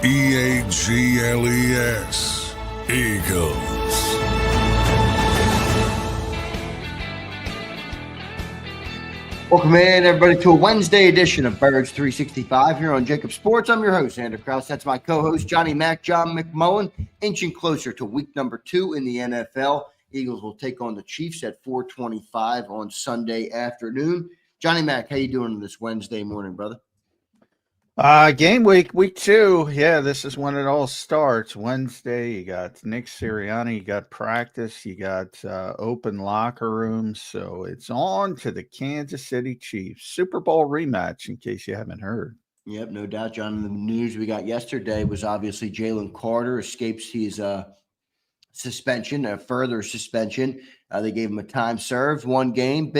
EAGLES, Eagles. Welcome in, everybody, to a Wednesday edition of Birds 365 here on JAKIB Sports. I'm your host, Zander Krause. That's my co-host, Johnny Mac, John McMullen, inching closer to week number 2 in the NFL. Eagles will take on the Chiefs at 4:25 on Sunday afternoon. Johnny Mac, how you doing this Wednesday morning, brother? Game week 2. Yeah, this is when it all starts. Wednesday, you got Nick Sirianni, you got practice, you got open locker rooms. So it's on to the Kansas City Chiefs Super Bowl rematch, in case you haven't heard. Yep, no doubt, John. And the news we got yesterday was obviously Jalen Carter escapes his suspension, a further suspension. They gave him a time served, 1 game,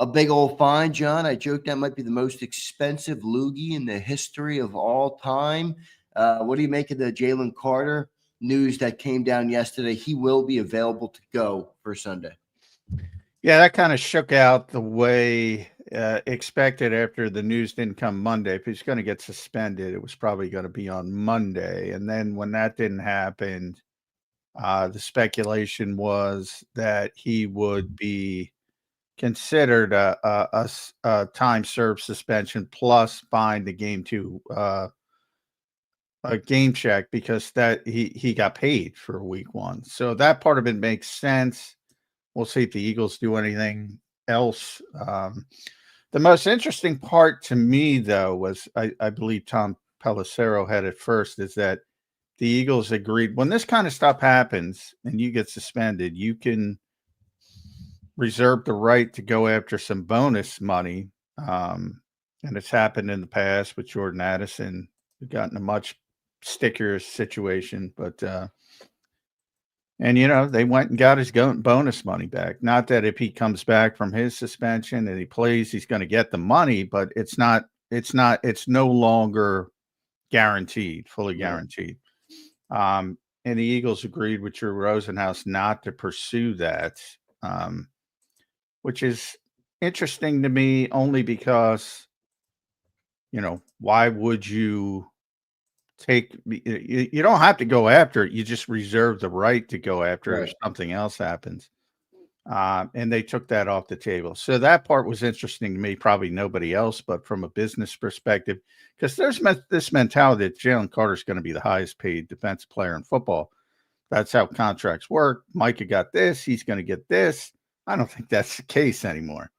a big old fine, John. I joked that might be the most expensive loogie in the history of all time. What do you make of the Jalen Carter news that came down yesterday? He will be available to go for Sunday. Yeah, that kind of shook out the way expected after the news didn't come Monday. If he's going to get suspended, it was probably going to be on Monday. And then when that didn't happen, the speculation was that he would be considered a time served suspension plus fined the game to a game check, because that he got paid for week 1. So that part of it makes sense. We'll see if the Eagles do anything else. The most interesting part to me, though, was I believe Tom Pelissero had it first, is that the Eagles agreed when this kind of stuff happens and you get suspended, you can reserve the right to go after some bonus money. And it's happened in the past with Jordan Addison. We've gotten a much stickier situation, but and they went and got his bonus money back. Not that if he comes back from his suspension and he plays, he's going to get the money, but it's no longer guaranteed, fully guaranteed. And the Eagles agreed with Drew Rosenhaus not to pursue that. Which is interesting to me only because, why would you you don't have to go after it. You just reserve the right to go after it if something else happens. And they took that off the table. So that part was interesting to me, probably nobody else, but from a business perspective, because there's this mentality that Jaylen Carter is going to be the highest paid defensive player in football. That's how contracts work. Micah got this. He's going to get this. I don't think that's the case anymore.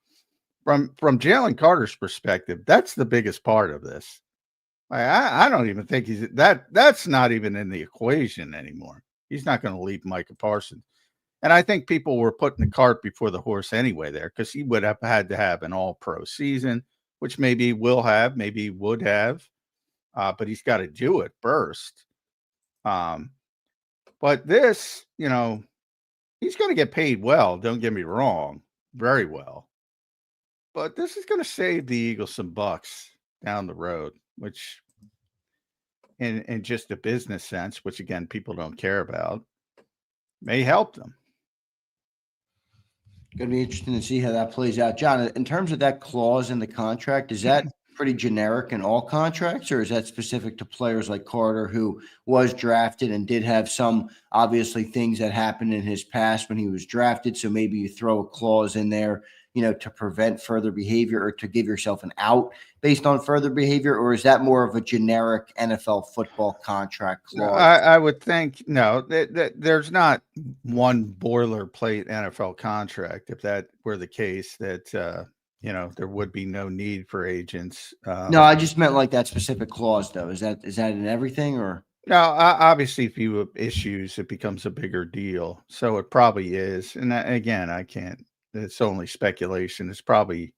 From Jaylen Carter's perspective, that's the biggest part of this. I don't even think that's not even in the equation anymore. He's not going to leave Micah Parsons. And I think people were putting the cart before the horse anyway there, because he would have had to have an all-pro season, which maybe he will have, maybe he would have, but he's got to do it first. But this, he's going to get paid well, don't get me wrong, very well. But this is going to save the Eagles some bucks down the road, which in just a business sense, which again, people don't care about, may help them. Going to be interesting to see how that plays out. John, in terms of that clause in the contract, is that pretty generic in all contracts, or is that specific to players like Carter, who was drafted and did have some obviously things that happened in his past when he was drafted? So maybe you throw a clause in there, to prevent further behavior or to give yourself an out based on further behavior, or is that more of a generic NFL football contract clause? I would think no, there's not one boilerplate NFL contract. If that were the case, that there would be no need for agents. No, I just meant like that specific clause, though. Is that in everything, or? No, obviously, if you have issues, it becomes a bigger deal. So it probably is. And again, I can't. It's only speculation. It's probably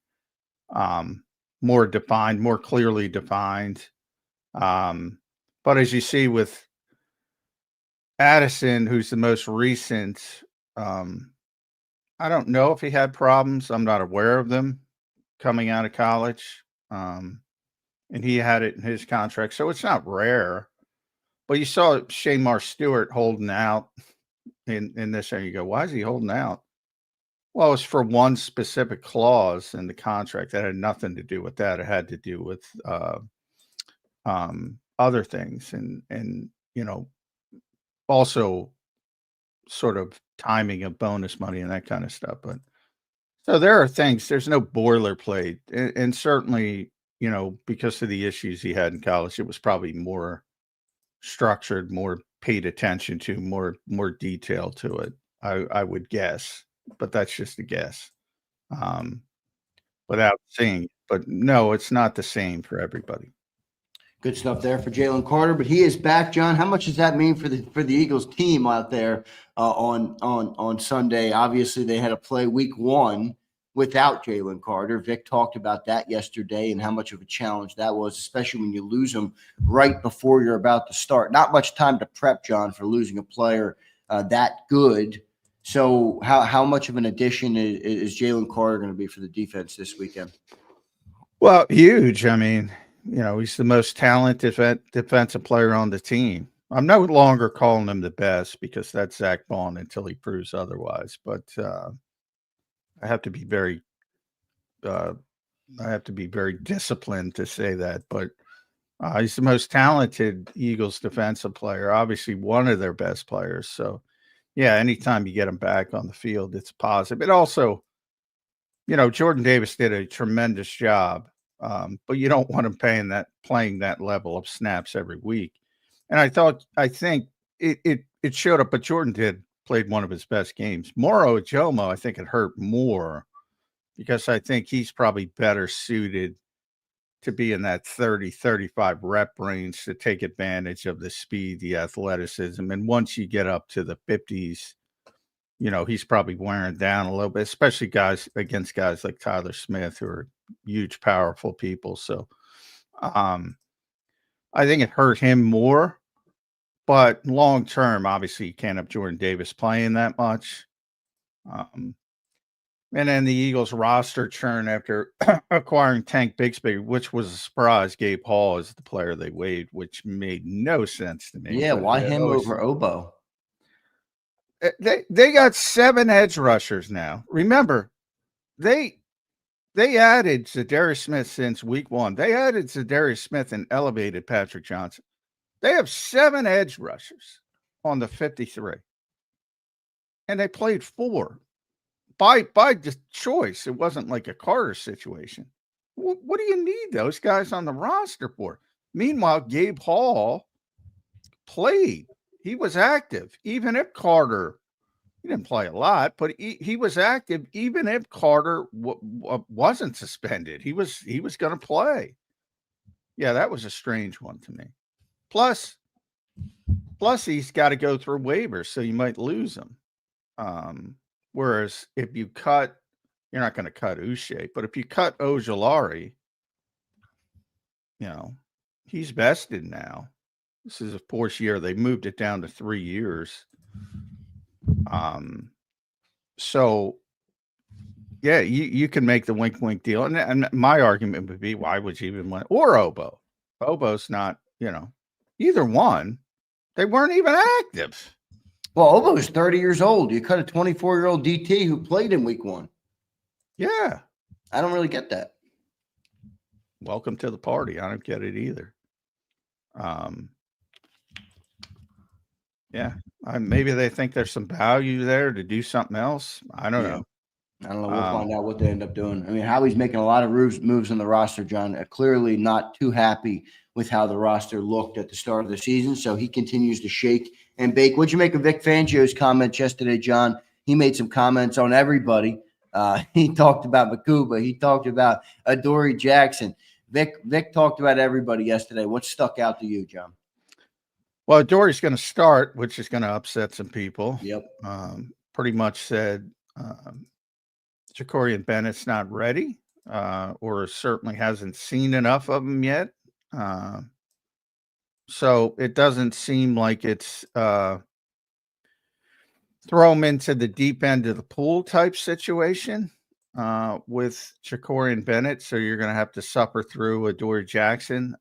more defined, more clearly defined. But as you see with Addison, who's the most recent, I don't know if he had problems. I'm not aware of them coming out of college. And he had it in his contract. So it's not rare. But you saw Shamar Stewart holding out in this, and you go, why is he holding out? Well, it was for one specific clause in the contract that had nothing to do with that. It had to do with other things and also sort of timing of bonus money and that kind of stuff. But so there are things, there's no boilerplate. And certainly, because of the issues he had in college, it was probably more structured, more paid attention to, more detail to it. I would guess, but that's just a guess. Without seeing, but no, it's not the same for everybody. Good stuff there for Jalen Carter, but he is back, John. How much does that mean for the Eagles team out there on Sunday? Obviously, they had to play week 1 without Jalen Carter. Vic talked about that yesterday and how much of a challenge that was, especially when you lose them right before you're about to start. Not much time to prep, John, for losing a player that good. So how much of an addition is Jalen Carter going to be for the defense this weekend? Well, huge. I mean, he's the most talented defensive player on the team. I'm no longer calling him the best because that's Zack Baun until he proves otherwise. But I have to be very disciplined to say that. But he's the most talented Eagles defensive player, obviously one of their best players. So, yeah, anytime you get him back on the field, it's positive. It also, Jordan Davis did a tremendous job. But you don't want him playing that level of snaps every week. And I think it showed up, but Jordan played one of his best games. Moro Ojomo, I think it hurt more because I think he's probably better suited to be in that 30-35 rep range to take advantage of the speed, the athleticism. And once you get up to the 50s, he's probably wearing down a little bit, especially against guys like Tyler Smith, who are huge, powerful people. So I think it hurt him more, but long term, obviously you can't have Jordan Davis playing that much. And then the Eagles roster churn after acquiring Tank Bigsby, which was a surprise. Gabe Hall is the player they waived, which made no sense to me. Yeah, why him over Obo? They got 7 edge rushers now. Remember, they added Za'Darius Smith since week 1. They added Za'Darius Smith and elevated Patrick Johnson. They have 7 edge rushers on the 53. And they played 4 by just choice. It wasn't like a Carter situation. What do you need those guys on the roster for? Meanwhile, Gabe Hall played. He was active, even if Carter, he didn't play a lot, but he was active, even if Carter wasn't suspended. He was going to play. Yeah, that was a strange one to me. Plus he's got to go through waivers, so you might lose him. Whereas if you cut, you're not going to cut Uche, but if you cut Ojulari, he's vested now. This is a 4th year. They moved it down to 3 years. So yeah, you can make the wink deal. And my argument would be, why would you even want, or Obo? Obo's not, either one. They weren't even active. Well, Obo is 30 years old. You cut a 24-year-old DT who played in week 1. Yeah. I don't really get that. Welcome to the party. I don't get it either. Yeah. Maybe they think there's some value there to do something else. I don't know. I don't know. We'll find out what they end up doing. I mean, Howie's making a lot of moves in the roster, John. Clearly not too happy with how the roster looked at the start of the season, so he continues to shake and bake. What'd you make of Vic Fangio's comments yesterday, John? He made some comments on everybody. He talked about Makuba. He talked about Adoree Jackson. Vic talked about everybody yesterday. What stuck out to you, John? Well, Dory's going to start, which is going to upset some people. Yep. Pretty much said Jacorian Bennett's not ready, or certainly hasn't seen enough of him yet. So it doesn't seem like it's throw him into the deep end of the pool type situation with Jacorian Bennett. So you're going to have to suffer through Adoree Jackson.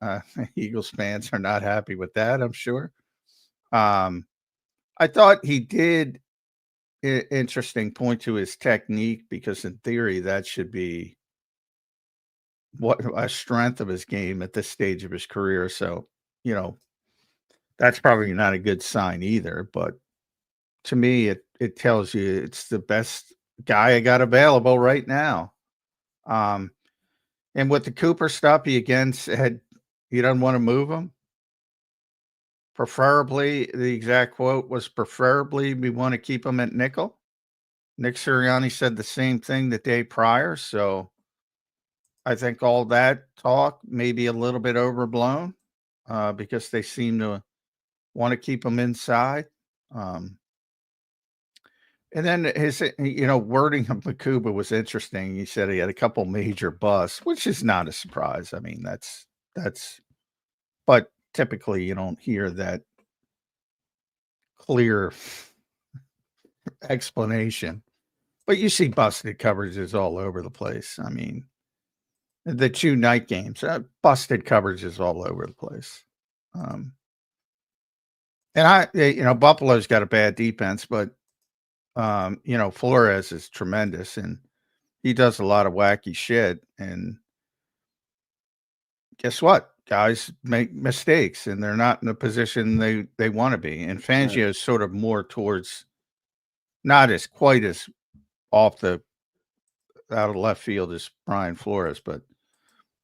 Eagles fans are not happy with that, I'm sure. I thought he did interesting point to his technique, because in theory that should be what a strength of his game at this stage of his career. So you know, that's probably not a good sign either. But to me, it tells you it's the best guy I got available right now. And with the Cooper stuff, he again said he doesn't want to move him. Preferably, the exact quote was, preferably we want to keep him at nickel. Nick Sirianni said the same thing the day prior. So I think all that talk may be a little bit overblown because they seem to want to keep him inside. And then his, wording of Makuba was interesting. He said he had a couple major busts, which is not a surprise. I mean, that's, but typically you don't hear that clear explanation. But you see busted coverages all over the place. I mean, the 2 night games, busted coverages all over the place. And Buffalo's got a bad defense, but Flores is tremendous and he does a lot of wacky shit. And guess what? Guys make mistakes and they're not in the position they want to be. And Fangio is sort of more towards not as quite as out of left field as Brian Flores, but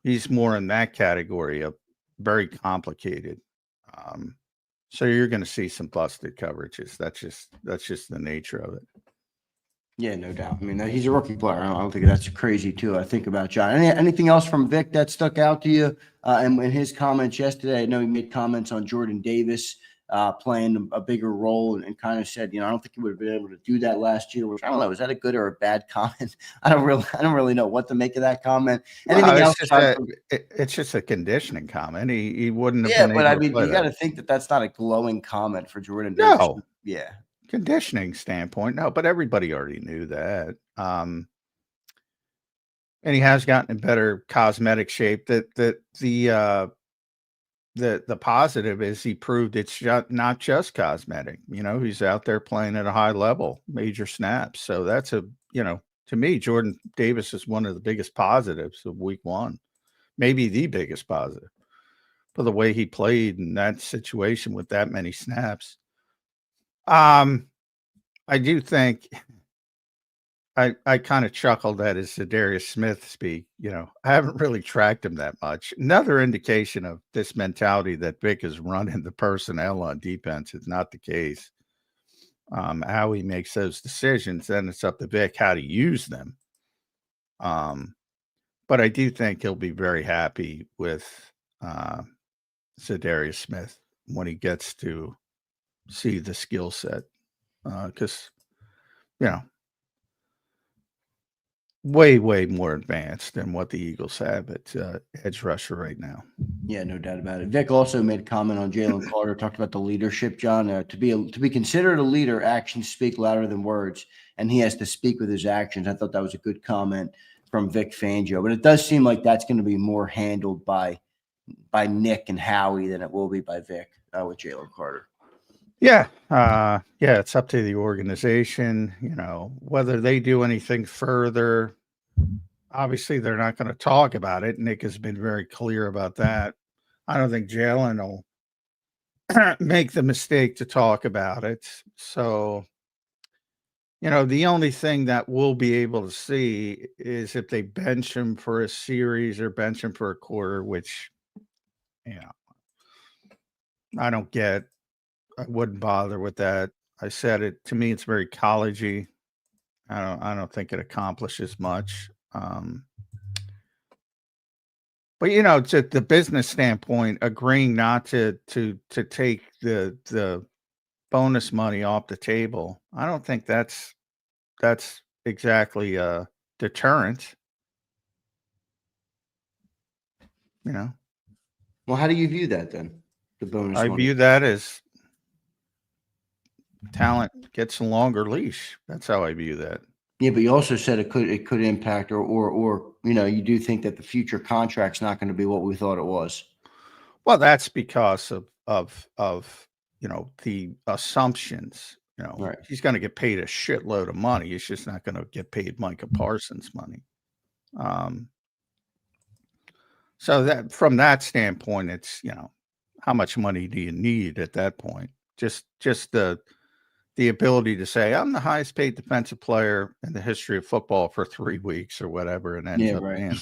he's more in that category of very complicated. So you're going to see some busted coverages. That's just the nature of it. Yeah, no doubt. I mean, he's a rookie player. I don't think that's crazy too. I think about John. Anything else from Vic that stuck out to you? And in his comments yesterday, I know he made comments on Jordan Davis playing a bigger role and kind of said, I don't think he would have been able to do that last year. Which I don't know, is that a good or a bad comment? I don't really know what to make of that comment. Anything else? It's just a conditioning comment. He wouldn't have been. Yeah, but able I mean, to you got to think that that's not a glowing comment for Jordan Davis. No. Yeah. Conditioning standpoint, no, but everybody already knew that. And he has gotten in better cosmetic shape. The positive is he proved it's not just cosmetic. He's out there playing at a high level, major snaps. So that's to me, Jordan Davis is one of the biggest positives of week 1, maybe the biggest positive for the way he played in that situation with that many snaps. I do think I kind of chuckled at his Za'Darius Smith speak. I haven't really tracked him that much. Another indication of this mentality that Vic is running the personnel on defense is not the case. How he makes those decisions, then it's up to Vic how to use them. But I do think he'll be very happy with Za'Darius Smith when he gets to see the skill set. Because, way more advanced than what the Eagles have at edge rusher right now. Yeah, no doubt about it. Vic also made a comment on Jalen Carter, talked about the leadership, John. To be considered a leader, actions speak louder than words, and he has to speak with his actions. I thought that was a good comment from Vic Fangio, but it does seem like that's going to be more handled by Nick and Howie than it will be by Vic with Jalen Carter. Yeah. It's up to the organization, whether they do anything further. Obviously, they're not going to talk about it. Nick has been very clear about that. I don't think Jalen will make the mistake to talk about it. So, the only thing that we'll be able to see is if they bench him for a series or bench him for a quarter, which, I don't get. I wouldn't bother with that. I said it, to me, it's very collegey. I don't think it accomplishes much. But to the business standpoint, agreeing not to take the bonus money off the table, I don't think that's exactly a deterrent. Well, how do you view that then? The bonus I money? view that as talent gets a longer leash. That's how I view that. Yeah, but you also said it could impact or you do think that the future contract's not going to be what we thought it was. Well, that's because of the assumptions. Right. He's going to get paid a shitload of money. He's just not going to get paid Micah Parsons money. So that from that standpoint, it's how much money do you need at that point? Just the ability to say, I'm the highest paid defensive player in the history of football for 3 weeks or whatever it ends up being.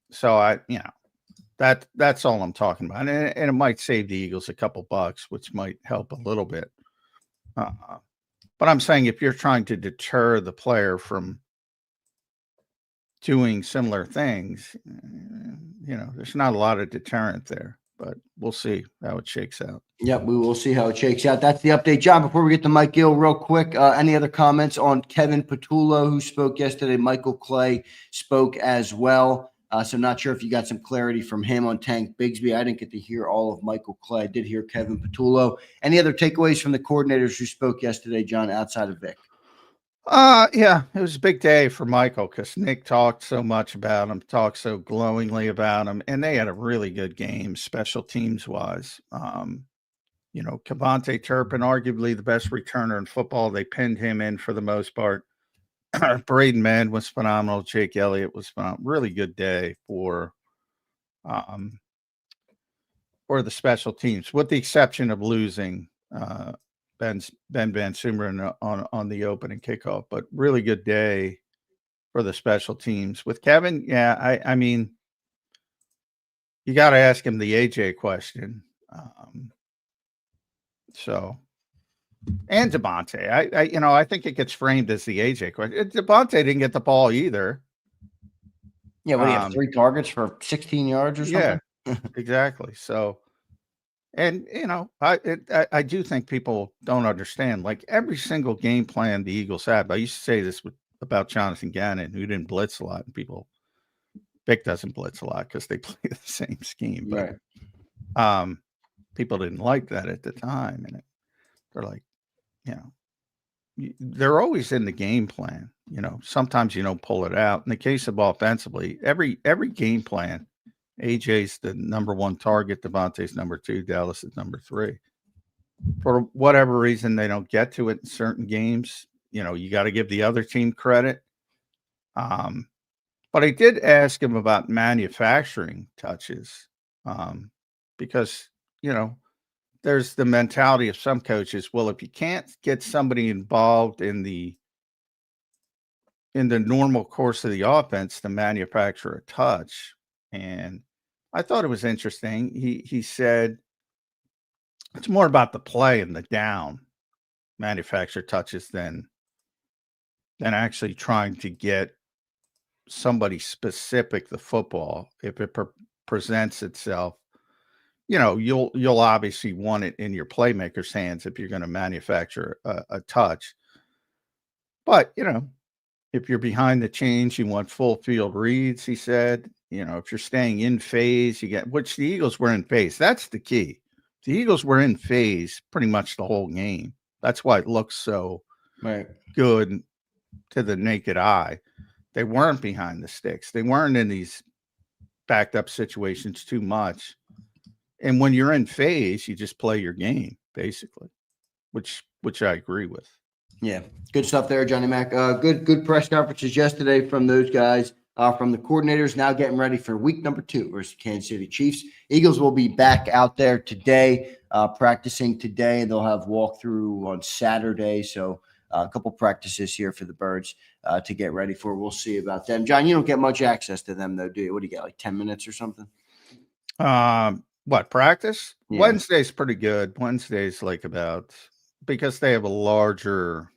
So that's all I'm talking about. And it might save the Eagles a couple bucks, which might help a little bit. But I'm saying if you're trying to deter the player from doing similar things, there's not a lot of deterrent there, but we'll see how it shakes out. Yep, we will see how it shakes out. That's the update. John, before we get to Mike Gill real quick, any other comments on Kevin Patullo, who spoke yesterday? Michael Clay spoke as well. So not sure if you got some clarity from him on Tank Bigsby. I didn't get to hear all of Michael Clay. I did hear Kevin Patullo. Any other takeaways from the coordinators who spoke yesterday, John, outside of Vic? Yeah, it was a big day for Michael because Nick talked so much about him, talked so glowingly about him, and they had a really good game, special teams wise. Kevontae Turpin, arguably the best returner in football. They pinned him in for the most part. Braden Mann was phenomenal. Jake Elliott was phenomenal. Really good day for the special teams, with the exception of losing Ben VanSumeren on the opening kickoff. But really good day for the special teams. With Kevin, I mean, you got to ask him the AJ question. And Devontae, I think it gets framed as the AJ question. Devontae didn't get the ball either. Yeah, what do you have, 3 targets for 16 yards or something? Yeah, exactly. So, and I do think people don't understand. Like every single game plan the Eagles had. I used to say this about Jonathan Gannon, who didn't blitz a lot, and Vic doesn't blitz a lot because they play the same scheme. But right. People didn't like that at the time, and they're like, they're always in the game plan. Sometimes you don't pull it out. In the case of offensively, every game plan, AJ's the number 1 target, Devontae's number 2, Dallas is number 3. For whatever reason, they don't get to it in certain games. You got to give the other team credit. But I did ask him about manufacturing touches because, there's the mentality of some coaches. Well, if you can't get somebody involved in the normal course of the offense to manufacture a touch. And I thought it was interesting. He said it's more about the play and the down manufacture touches than actually trying to get somebody specific the football. If it presents itself, you'll obviously want it in your playmaker's hands if you're going to manufacture a touch. But, if you're behind the chains, you want full field reads, he said. If you're staying in phase, which the Eagles were in phase. That's the key. The Eagles were in phase pretty much the whole game. That's why it looks so good to the naked eye. They weren't behind the sticks. They weren't in these backed up situations too much. And when you're in phase, you just play your game, basically, which I agree with. Yeah, good stuff there, Johnny Mac. Good press conferences yesterday from those guys, from the coordinators. Now getting ready for week number 2 versus Kansas City Chiefs. Eagles will be back out there today, practicing today, and they'll have walkthrough on Saturday. So a couple practices here for the Birds to get ready for. We'll see about them. John, you don't get much access to them, though, do you? What do you get, like 10 minutes or something? What, practice? Yeah. Wednesday's pretty good. Wednesday's like because they have a larger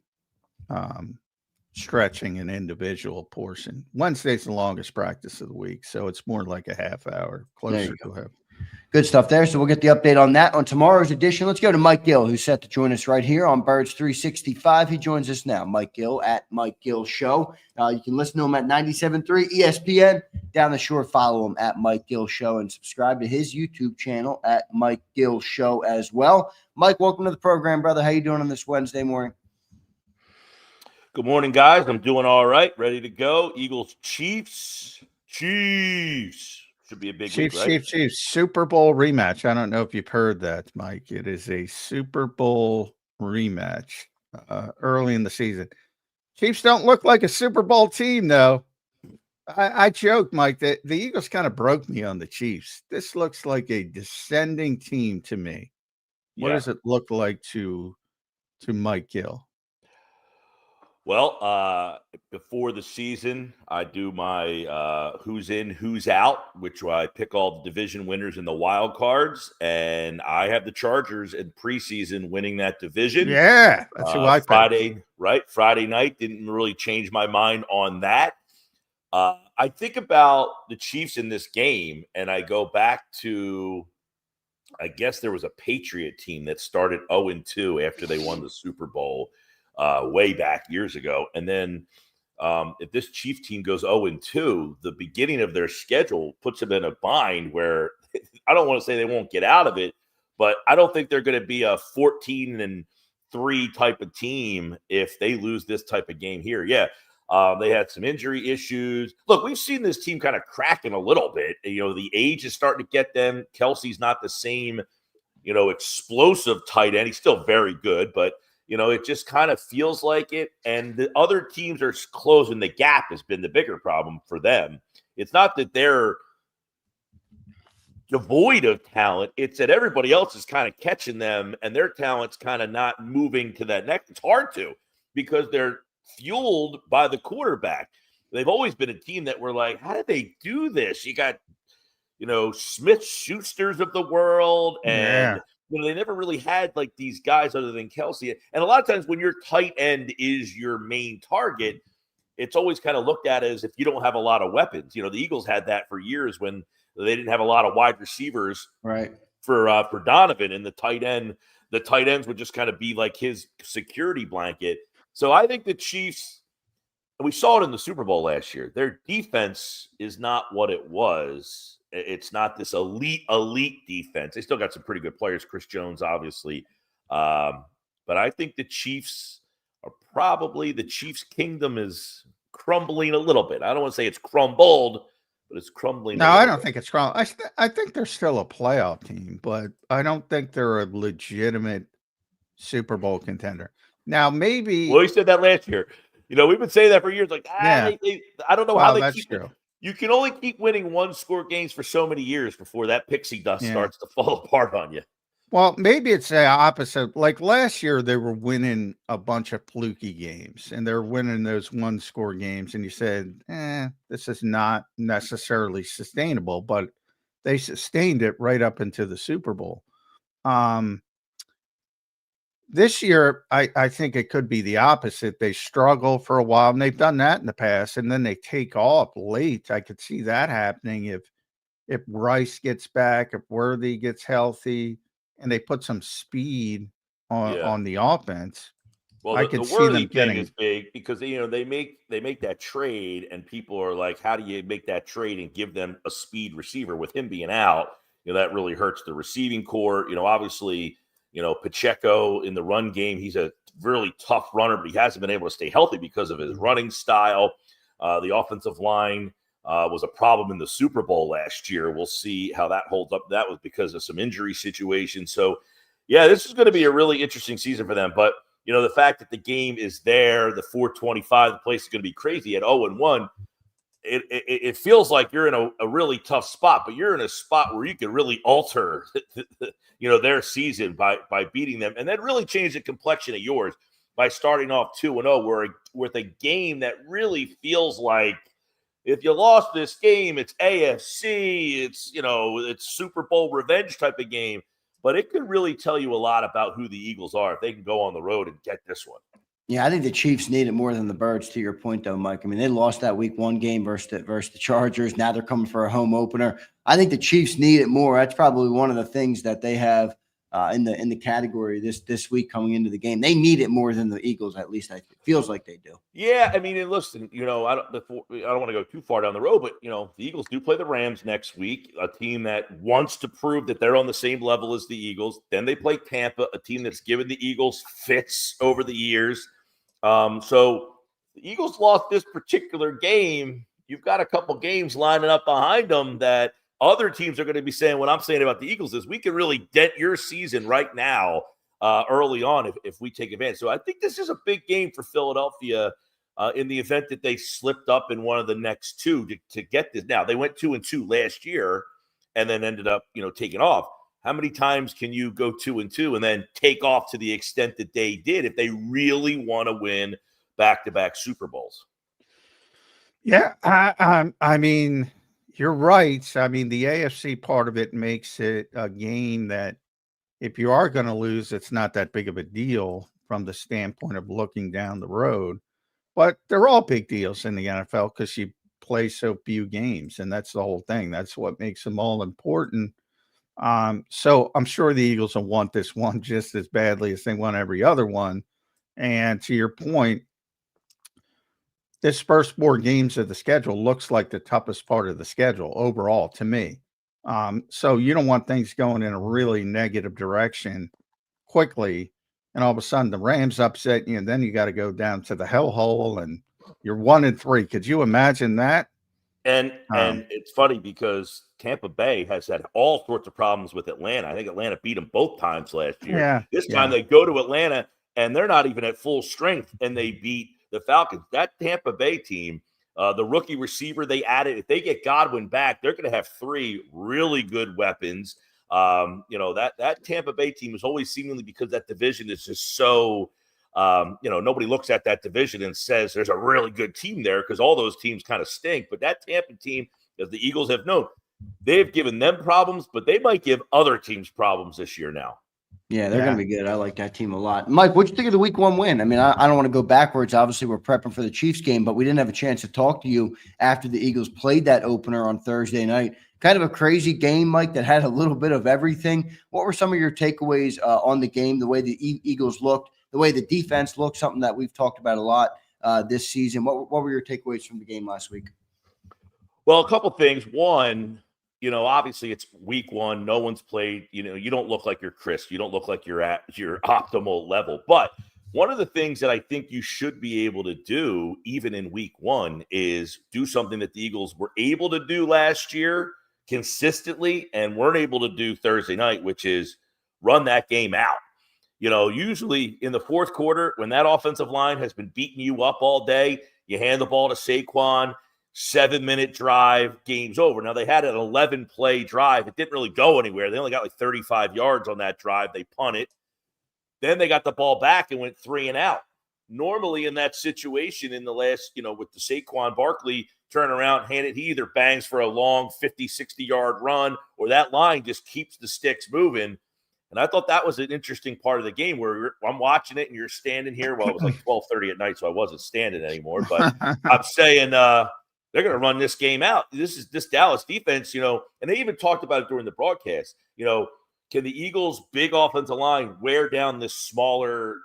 stretching and individual portion. Wednesday's the longest practice of the week, so it's more like a half hour, closer to half. Good stuff there. So we'll get the update on that on tomorrow's edition. Let's go to Mike Gill, who's set to join us right here on Birds 365. He joins us now. Mike Gill at Mike Gill Show. You can listen to him at 97.3 ESPN. Down the shore, follow him at Mike Gill Show and subscribe to his YouTube channel at Mike Gill Show as well. Mike, welcome to the program, brother. How you doing on this Wednesday morning? Good morning, guys. I'm doing all right. Ready to go. Eagles, Chiefs. Should be a big week, right? Chiefs. Super Bowl rematch. I don't know if you've heard that, Mike. It is a Super Bowl rematch early in the season. Chiefs don't look like a Super Bowl team, though. I joked, Mike, that the Eagles kind of broke me on the Chiefs. This looks like a descending team to me. What Yeah. does it look like to Mike Gill? Well, before the season, I do my who's in, who's out, which I pick all the division winners and the wild cards, and I have the Chargers in preseason winning that division. Yeah, that's who I picked. Friday night didn't really change my mind on that. I think about the Chiefs in this game, and I go back to, I guess there was a Patriot team that started 0-2 after they won the Super Bowl way back years ago. And then if this Chief team goes 0-2, the beginning of their schedule puts them in a bind where I don't want to say they won't get out of it, but I don't think they're going to be a 14-3 type of team if they lose this type of game here. Yeah. They had some injury issues. Look, we've seen this team kind of cracking a little bit. The age is starting to get them. Kelsey's not the same, explosive tight end. He's still very good, but, it just kind of feels like it. And the other teams are closing the gap has been the bigger problem for them. It's not that they're devoid of talent. It's that everybody else is kind of catching them, and their talent's kind of not moving to that next. It's hard to because they're fueled by the quarterback. They've always been a team that were like, how did they do this? You got, Smith Schusters of the world, and they never really had like these guys other than Kelsey. And a lot of times when your tight end is your main target, it's always kind of looked at as if you don't have a lot of weapons. The Eagles had that for years when they didn't have a lot of wide receivers, right? For Donovan, and the tight ends would just kind of be like his security blanket. So I think the Chiefs, and we saw it in the Super Bowl last year, their defense is not what it was. It's not this elite defense. They still got some pretty good players, Chris Jones, obviously. But I think the Chiefs the Chiefs' kingdom is crumbling a little bit. I don't want to say it's crumbled, but it's crumbling. No, I don't think it's crumbling. I think they're still a playoff team, but I don't think they're a legitimate Super Bowl contender. Now, maybe. Well, he said that last year. We've been saying that for years. Like, I don't know how they keep it. You can only keep winning one-score games for so many years before that pixie dust starts to fall apart on you. Well, maybe it's the opposite. Like last year, they were winning a bunch of fluky games, and they're winning those one-score games. And you said, this is not necessarily sustainable, but they sustained it right up into the Super Bowl. This year, I think it could be the opposite. They struggle for a while, and they've done that in the past, and then they take off late. I could see that happening if Rice gets back, if Worthy gets healthy, and they put some speed on the offense. Well, I could see them thing getting is big because they make that trade, and people are like, how do you make that trade and give them a speed receiver with him being out? That really hurts the receiving core. Obviously. Pacheco in the run game, he's a really tough runner, but he hasn't been able to stay healthy because of his running style. The offensive line was a problem in the Super Bowl last year. We'll see how that holds up. That was because of some injury situations. So, yeah, this is going to be a really interesting season for them. But, the fact that the game is there, the 425, the place is going to be crazy at 0-1. It feels like you're in a really tough spot, but you're in a spot where you can really alter, their season by beating them, and then really change the complexion of yours by starting off 2-0, with a game that really feels like if you lost this game, it's AFC, it's Super Bowl revenge type of game, but it could really tell you a lot about who the Eagles are if they can go on the road and get this one. Yeah, I think the Chiefs need it more than the Birds, to your point, though, Mike. I mean, they lost that week one game versus the Chargers. Now they're coming for a home opener. I think the Chiefs need it more. That's probably one of the things that they have in the category this week coming into the game. They need it more than the Eagles, at least it feels like they do. Yeah, I mean, and listen, I don't want to go too far down the road, but, the Eagles do play the Rams next week, a team that wants to prove that they're on the same level as the Eagles. Then they play Tampa, a team that's given the Eagles fits over the years. So the Eagles lost this particular game. You've got a couple games lining up behind them that other teams are going to be saying. What I'm saying about the Eagles is we can really dent your season right now early on if we take advantage. So I think this is a big game for Philadelphia in the event that they slipped up in one of the next two to get this. Now, they went 2-2 last year and then ended up, taking off. How many times can you go 2-2 and then take off to the extent that they did if they really want to win back-to-back Super Bowls? Yeah, I mean, you're right. I mean, the AFC part of it makes it a game that if you are going to lose, it's not that big of a deal from the standpoint of looking down the road. But they're all big deals in the NFL because you play so few games, and that's the whole thing. That's what makes them all important. So I'm sure the Eagles will want this one just as badly as they want every other one. And to your point, this first 4 games of the schedule looks like the toughest part of the schedule overall to me. So you don't want things going in a really negative direction quickly, and all of a sudden the Rams upset you, and then you got to go down to the hellhole, and you're 1-3. Could you imagine that? And it's funny because Tampa Bay has had all sorts of problems with Atlanta. I think Atlanta beat them both times last year. Yeah, This time they go to Atlanta, and they're not even at full strength, and they beat the Falcons. That Tampa Bay team, the rookie receiver they added, if they get Godwin back, they're going to have 3 really good weapons. That Tampa Bay team is always seemingly, because that division is just so, nobody looks at that division and says there's a really good team there because all those teams kind of stink. But that Tampa team, as the Eagles have known, they've given them problems, but they might give other teams problems this year now. Yeah, they're going to be good. I like that team a lot. Mike, what'd you think of the Week 1 win? I mean, I don't want to go backwards. Obviously, we're prepping for the Chiefs game, but we didn't have a chance to talk to you after the Eagles played that opener on Thursday night. Kind of a crazy game, Mike, that had a little bit of everything. What were some of your takeaways on the game, the way the Eagles looked, the way the defense looked, something that we've talked about a lot this season? What were your takeaways from the game last week? Well, a couple things. One, obviously it's week 1. No one's played. You don't look like you're Chris. You don't look like you're at your optimal level. But one of the things that I think you should be able to do, even in week 1, is do something that the Eagles were able to do last year consistently and weren't able to do Thursday night, which is run that game out. Usually in the fourth quarter, when that offensive line has been beating you up all day, you hand the ball to Saquon, 7-minute drive, game's over. Now, they had an 11-play drive. It didn't really go anywhere. They only got like 35 yards on that drive. They punted. Then they got the ball back and went 3 and out. Normally in that situation in the last, with the Saquon Barkley turnaround, he either bangs for a long 50, 60-yard run or that line just keeps the sticks moving. And I thought that was an interesting part of the game where I'm watching it and you're standing here. Well, it was like 12:30 at night, so I wasn't standing anymore. But I'm saying they're going to run this game out. This Dallas defense, and they even talked about it during the broadcast. Can the Eagles' big offensive line wear down this smaller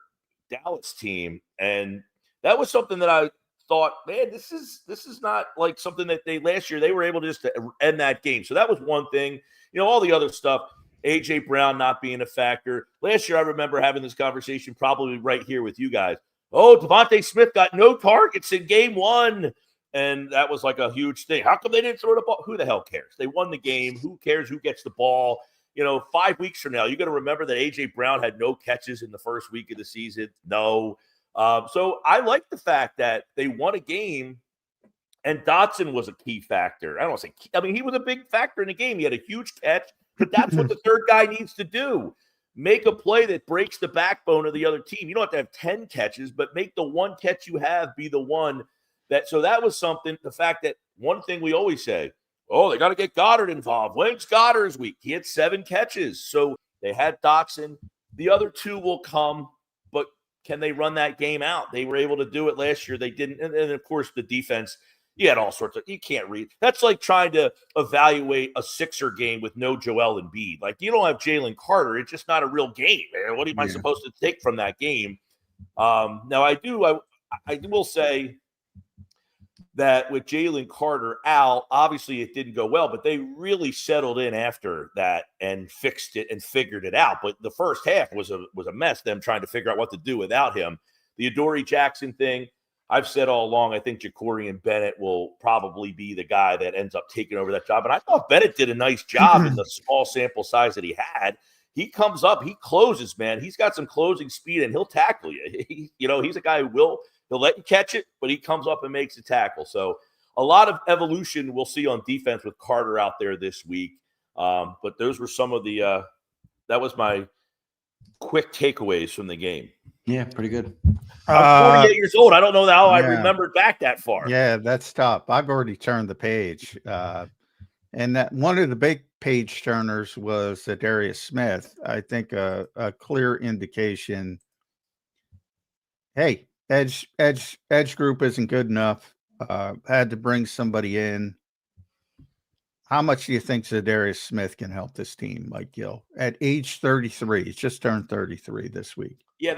Dallas team? And that was something that I thought, man, this is not like something that last year they were able just to end that game. So that was one thing. All the other stuff, A.J. Brown not being a factor. Last year I remember having this conversation probably right here with you guys. Oh, Devontae Smith got no targets in game 1. And that was like a huge thing. How come they didn't throw the ball? Who the hell cares? They won the game. Who cares who gets the ball? 5 weeks from now, you got to remember that A.J. Brown had no catches in the first week of the season. No. So I like the fact that they won a game, and Dotson was a key factor. I don't want to say key. I mean, he was a big factor in the game. He had a huge catch, but that's what the third guy needs to do. Make a play that breaks the backbone of the other team. You don't have to have 10 catches, but make the one catch you have be the one so that was something. The fact that one thing we always say, oh, they got to get Goddard involved. When's Goddard's week? He had 7 catches. So they had Dotson. The other 2 will come, but can they run that game out? They were able to do it last year. They didn't. And of course, the defense, you had all sorts of – you can't read. That's like trying to evaluate a Sixer game with no Joel Embiid. Like, you don't have Jalen Carter. It's just not a real game, man. What am I supposed to take from that game? Now, I will say – that with Jalen Carter out, obviously it didn't go well, but they really settled in after that and fixed it and figured it out. But the first half was a mess, them trying to figure out what to do without him. The Adoree Jackson thing, I've said all along, I think Jacorian Bennett will probably be the guy that ends up taking over that job. And I thought Bennett did a nice job in the small sample size that he had. He comes up, he closes, man. He's got some closing speed, and he'll tackle you. He's a guy who will He'll let you catch it, but he comes up and makes a tackle. So a lot of evolution we'll see on defense with Carter out there this week. But those were some of the that was my quick takeaways from the game. Yeah, pretty good. I'm 48 years old. I don't know how I remembered back that far. Yeah, that's tough. I've already turned the page. And that one of the big page turners was Za'Darius Smith. I think a clear indication. Hey, edge group isn't good enough. Had to bring somebody in. How much do you think Za'Darius Smith can help this team, Mike Gill? At age 33, he's just turned 33 this week. Yeah,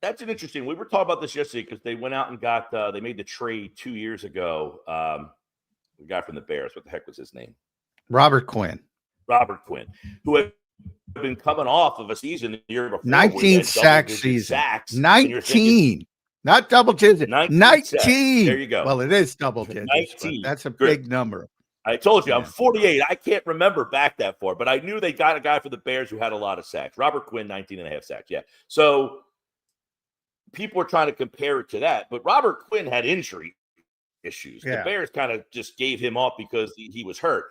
that's an interesting. We were talking about this yesterday because they went out and got they made the trade 2 years ago. The guy from the Bears, what the heck was his name? Robert Quinn, who had been coming off of a season the year before. 19 sack season. 19. Not double digit. 19. There you go. Well, it is double digits. 19. That's a big number. I told you, I'm 48. I can't remember back that far, but I knew they got a guy for the Bears who had a lot of sacks. Robert Quinn, 19 and a half sacks. Yeah. So people are trying to compare it to that, but Robert Quinn had injury issues. Yeah. The Bears kind of just gave him up because he was hurt.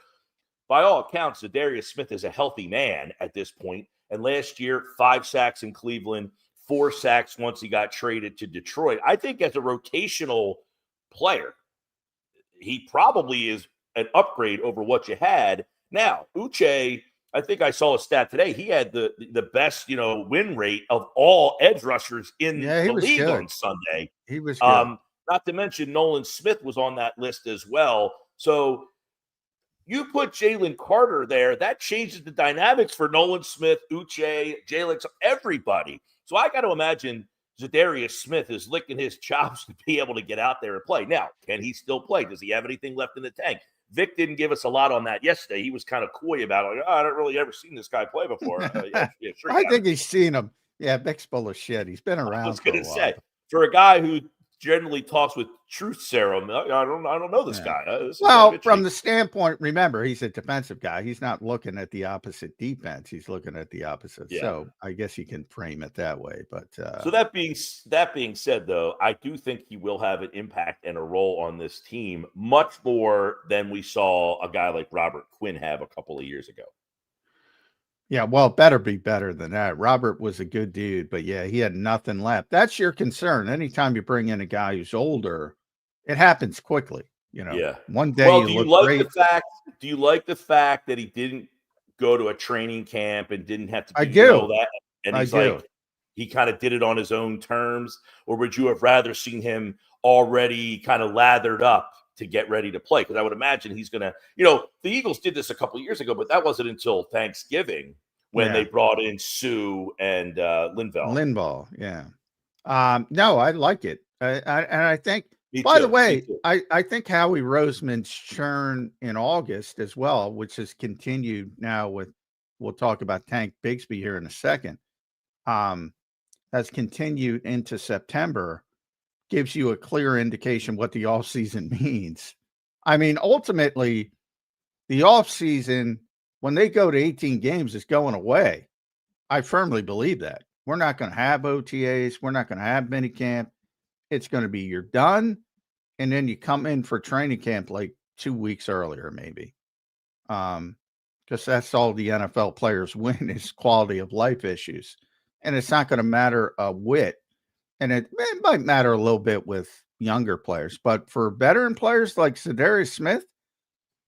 By all accounts, Za'Darius Smith is a healthy man at this point. And last year, 5 sacks in Cleveland, 4 sacks once he got traded to Detroit. I think as a rotational player, he probably is an upgrade over what you had. Now, Uche, I think I saw a stat today. He had the best, win rate of all edge rushers in the league on Sunday. He was good. Not to mention Nolan Smith was on that list as well. So you put Jaylen Carter there, that changes the dynamics for Nolan Smith, Uche, Jalen, everybody. So I got to imagine Za'Darius Smith is licking his chops to be able to get out there and play. Now, can he still play? Does he have anything left in the tank? Vic didn't give us a lot on that yesterday. He was kind of coy about it. Like, I don't really ever seen this guy play before. Sure. I think he's seen him. Yeah, Vic's full of shit. He's been around. I was going to say, for a guy who generally talks with truth serum, I don't know this guy. Well, from the standpoint, remember, he's a defensive guy. He's not looking at the opposite defense. He's looking at the opposite. Yeah. So I guess you can frame it that way. But so that being said, though, I do think he will have an impact and a role on this team much more than we saw a guy like Robert Quinn have a couple of years ago. Yeah, well, better be better than that. Robert was a good dude, but yeah, he had nothing left. That's your concern. Anytime you bring in a guy who's older, it happens quickly. Yeah. One day. Well, do you like the fact that he didn't go to a training camp and didn't have to do that? And he's like, he kind of did it on his own terms, or would you have rather seen him already kind of lathered up to get ready to play? Because I would imagine he's going to, the Eagles did this a couple of years ago, but that wasn't until Thanksgiving when they brought in Sue and Linval. Yeah. No, I like it. And I think, by the way, I think Howie Roseman's churn in August as well, which has continued now we'll talk about Tank Bigsby here in a second, has continued into September, gives you a clear indication what the offseason means. I mean, ultimately, the offseason, when they go to 18 games, is going away. I firmly believe that. We're not going to have OTAs. We're not going to have minicamp. It's going to be you're done, and then you come in for training camp like 2 weeks earlier, maybe. Because that's all the NFL players win is quality of life issues. And it's not going to matter a whit. And it might matter a little bit with younger players, but for veteran players like Za'Darius Smith,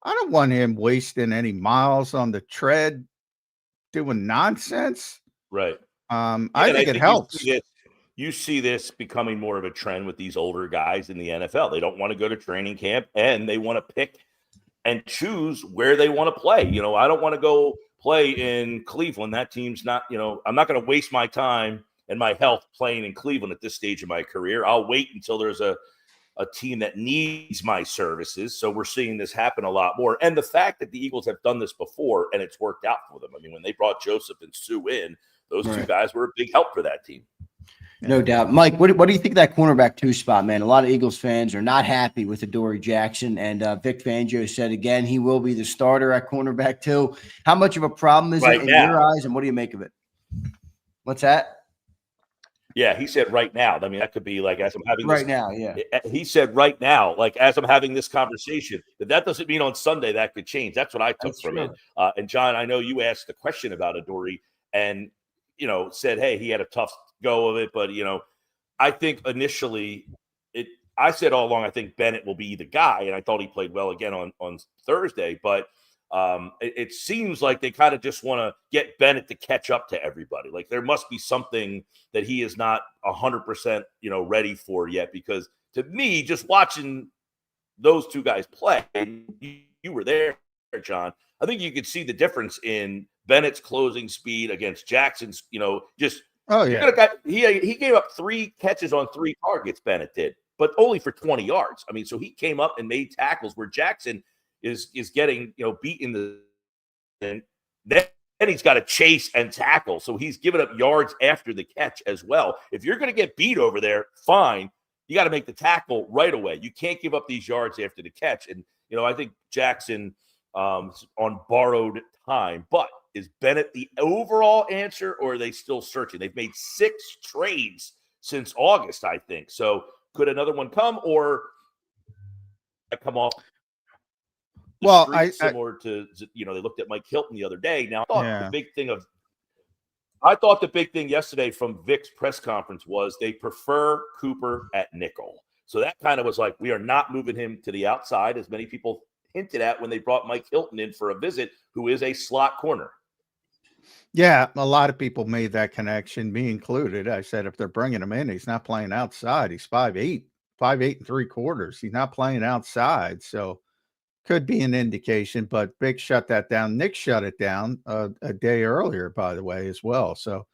I don't want him wasting any miles on the tread doing nonsense. Right. I think it helps. You see this becoming more of a trend with these older guys in the NFL. They don't want to go to training camp, and they want to pick and choose where they want to play. I don't want to go play in Cleveland. That team's not, I'm not going to waste my time and my health playing in Cleveland at this stage of my career. I'll wait until there's a team that needs my services. So we're seeing this happen a lot more. And the fact that the Eagles have done this before and it's worked out for them. I mean, when they brought Joseph and Sue in, those two guys were a big help for that team. No doubt. Mike, what do you think of that cornerback 2 spot, man? A lot of Eagles fans are not happy with Adoree Jackson, and Vic Fangio said again he will be the starter at cornerback 2. How much of a problem is it in your eyes, and what do you make of it? What's that? Yeah, he said right now. I mean, that could be like as I'm having Right now, yeah. He said right now, like as I'm having this conversation. But that doesn't mean on Sunday that could change. That's what I took That's from true. it. And John, I know you asked the question about Adoree' and said, hey, he had a tough go of it, but I think initially I said all along I think Bennett will be the guy, and I thought he played well again on Thursday, but it seems like they kind of just want to get Bennett to catch up to everybody. Like there must be something that he is not 100%, ready for yet. Because to me, just watching those two guys play, you were there, John. I think you could see the difference in Bennett's closing speed against Jackson's. Just he gave up 3 catches on 3 targets. Bennett did, but only for 20 yards. I mean, so he came up and made tackles where Jackson is getting beat in the, and then he's got to chase and tackle. So he's giving up yards after the catch as well. If you're going to get beat over there, fine. You got to make the tackle right away. You can't give up these yards after the catch. And I think Jackson on borrowed time. But is Bennett the overall answer, or are they still searching? They've made 6 trades since August, I think. So could another one come, or come off? Well, similar to they looked at Mike Hilton the other day. Now, I thought the big thing yesterday from Vic's press conference was they prefer Cooper at nickel. So that kind of was like, we are not moving him to the outside, as many people hinted at when they brought Mike Hilton in for a visit, who is a slot corner. Yeah, a lot of people made that connection, me included. I said, if they're bringing him in, he's not playing outside. He's 5'8", 5'8 3/4. He's not playing outside. So could be an indication, but Vic shut that down. Nick shut it down a day earlier, by the way, as well. So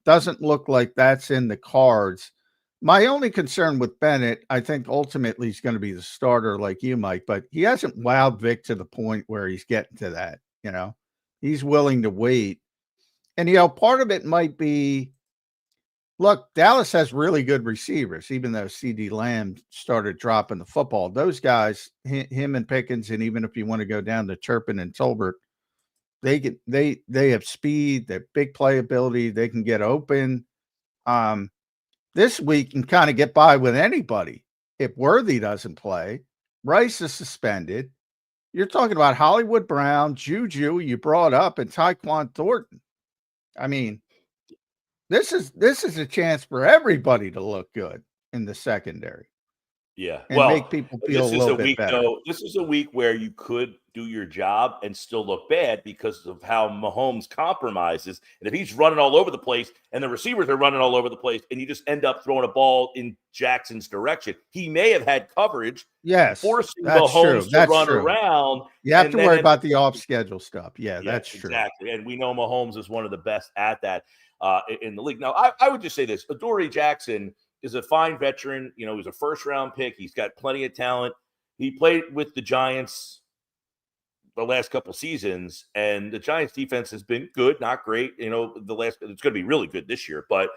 doesn't look like that's in the cards. My only concern with Bennett, I think ultimately he's going to be the starter like you, Mike, but he hasn't wowed Vic to the point where he's getting to that. He's willing to wait. And, part of it might be, look, Dallas has really good receivers, even though CD Lamb started dropping the football. Those guys, him and Pickens, and even if you want to go down to Turpin and Tolbert, they have speed, they have big playability, they can get open. This week can kind of get by with anybody. If Worthy doesn't play, Rice is suspended. You're talking about Hollywood Brown, Juju, you brought up, and Tyquan Thornton. I mean, this is a chance for everybody to look good in the secondary. Yeah. And make people feel a little bit better. This is a week where you could do your job and still look bad because of how Mahomes compromises. And if he's running all over the place and the receivers are running all over the place and you just end up throwing a ball in Jackson's direction, he may have had coverage. Yes. Forcing Mahomes to run around. You have to worry about the off-schedule stuff. Yeah, that's true. Exactly. And we know Mahomes is one of the best at that in the league. Now, I would just say this. Adoree' Jackson is a fine veteran. He's a first-round pick. He's got plenty of talent. He played with the Giants the last couple seasons, and the Giants defense has been good, not great. It's going to be really good this year. But,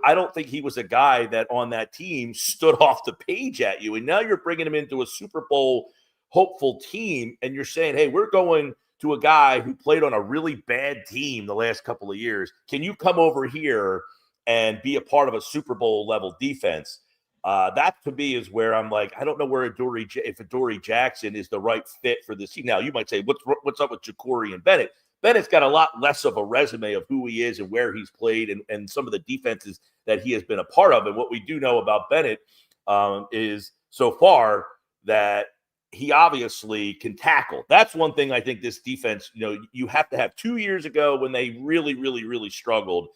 I don't think he was a guy that on that team stood off the page at you. And now you're bringing him into a Super Bowl hopeful team, and you're saying, hey, we're going to a guy who played on a really bad team the last couple of years. Can you come over here and be a part of a Super Bowl level defense? That to me is where I'm like, I don't know where if Adoree' Jackson is the right fit for this team. Now you might say, what's up with Ja'Cory and Bennett? Bennett's got a lot less of a resume of who he is and where he's played and some of the defenses that he has been a part of. And what we do know about Bennett is so far that he obviously can tackle. That's one thing I think this defense, you have to have 2 years ago when they really, really, really struggled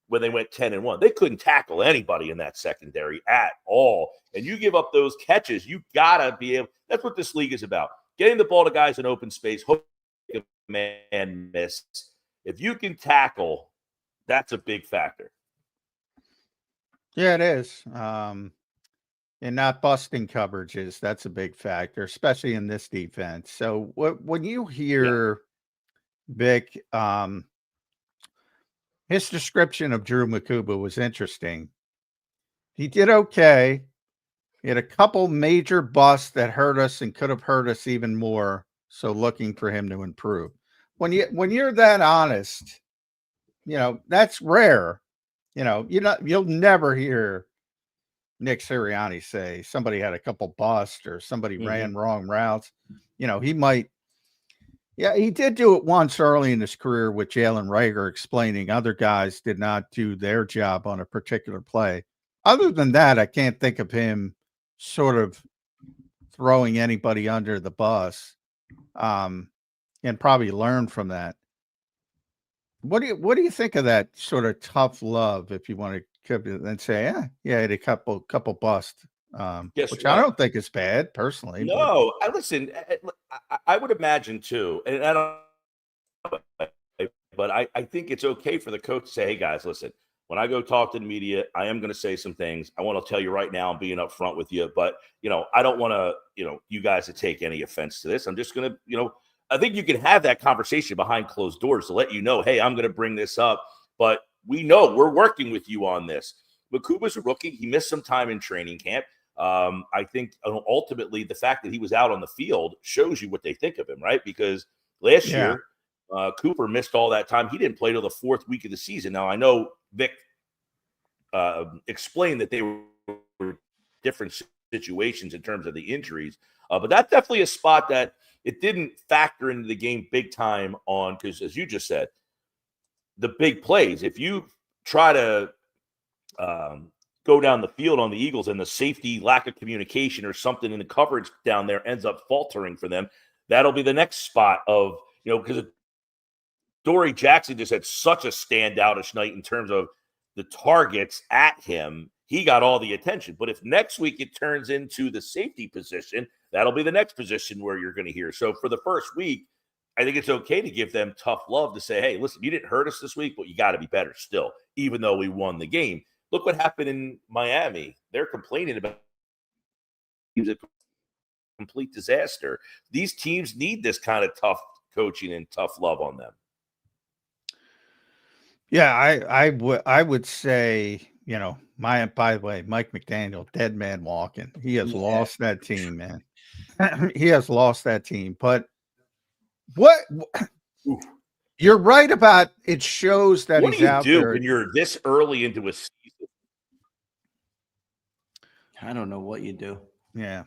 when they went 10-1. They couldn't tackle anybody in that secondary at all. And you give up those catches, you got to be able – that's what this league is about. Getting the ball to guys in open space, hope a man miss. If you can tackle, that's a big factor. Yeah, it is. And not busting coverages, that's a big factor, especially in this defense. So when you hear Vic, his description of Drew Makuba was interesting. He did okay. He had a couple major busts that hurt us and could have hurt us even more. So looking for him to improve. When you're that honest, that's rare. you'll never hear Nick Sirianni say somebody had a couple busts or somebody ran wrong routes. He might. Yeah, he did do it once early in his career with Jalen Reagor, explaining other guys did not do their job on a particular play. Other than that, I can't think of him sort of throwing anybody under the bus, and probably learn from that. What do you think of that sort of tough love, if you want to then say, he had a couple busts, which I don't think is bad personally. No, listen, I would imagine too, and I don't, but I think it's okay for the coach to say, hey guys, listen, when I go talk to the media, I am going to say some things. I want to tell you right now, I'm being upfront with you, but I don't want to, you guys to take any offense to this. I'm just going to, I think you can have that conversation behind closed doors to let you know, hey, I'm going to bring this up, but we know we're working with you on this. Makuba's a rookie. He missed some time in training camp. I think ultimately the fact that he was out on the field shows you what they think of him, right? Because last year, Cooper missed all that time. He didn't play till the 4th week of the season. Now, I know Vic explained that they were different situations in terms of the injuries, but that's definitely a spot that it didn't factor into the game big time on, because as you just said, the big plays, if you try to go down the field on the Eagles and the safety, lack of communication or something in the coverage down there ends up faltering for them, that'll be the next spot of, because Dory Jackson just had such a standoutish night in terms of the targets at him. He got all the attention. But if next week it turns into the safety position, that'll be the next position where you're going to hear. So for the first week, I think it's okay to give them tough love to say, hey, listen, you didn't hurt us this week, but you got to be better still, even though we won the game. Look what happened in Miami. They're complaining about a complete disaster. These teams need this kind of tough coaching and tough love on them. Yeah, I would say, by the way, Mike McDaniel, dead man walking. He has lost that team, man. He has lost that team. But what you're right about, it shows that what he's do you out do there when you're this early into a season? I don't know what you do. Yeah.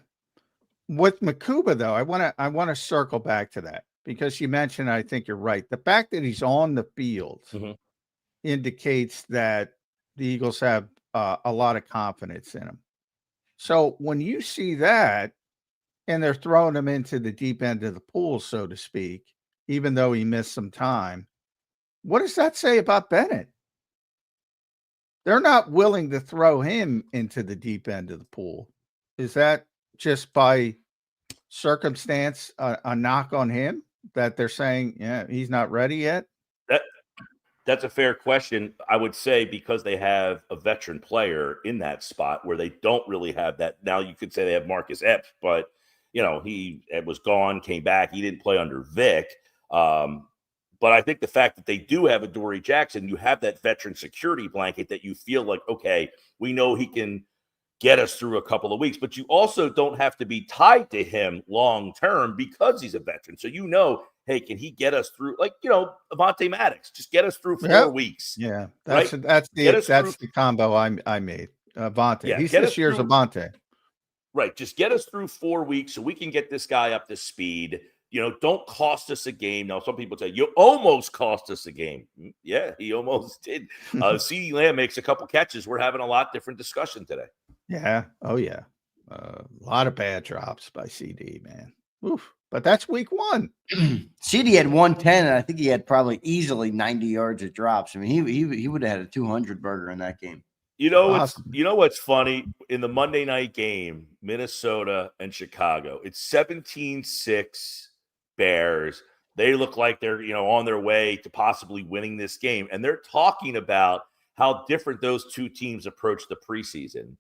With Makuba, though, I want to circle back to that, because you mentioned, I think you're right. The fact that he's on the field indicates that the Eagles have a lot of confidence in him. So when you see that, and they're throwing him into the deep end of the pool, so to speak, even though he missed some time, what does that say about Bennett? They're not willing to throw him into the deep end of the pool. Is that just by circumstance a knock on him, that they're saying, he's not ready yet? That's a fair question. I would say because they have a veteran player in that spot where they don't really have that. Now you could say they have Marcus Epps, but he was gone, came back. He didn't play under Vic. But I think the fact that they do have a Dory Jackson, you have that veteran security blanket that you feel like, okay, we know he can get us through a couple of weeks, but you also don't have to be tied to him long term because he's a veteran. So hey, can he get us through? Like, Avonte Maddox, just get us through 4 weeks. Yeah, that's right? the combo I made. Avonte, he's this year's Avonte. Right, just get us through 4 weeks so we can get this guy up to speed. Don't cost us a game. Now, some people say, you almost cost us a game. Yeah, he almost did. CeeDee Lamb makes a couple catches. We're having a lot different discussion today. Yeah. Oh, yeah. A lot of bad drops by CD, man. Oof. But that's week 1. CD had 110, and I think he had probably easily 90 yards of drops. I mean, he would have had a 200 burger in that game. What's funny? In the Monday night game, Minnesota and Chicago, it's 17-6 Bears. They look like they're, on their way to possibly winning this game. And they're talking about how different those two teams approach the preseason.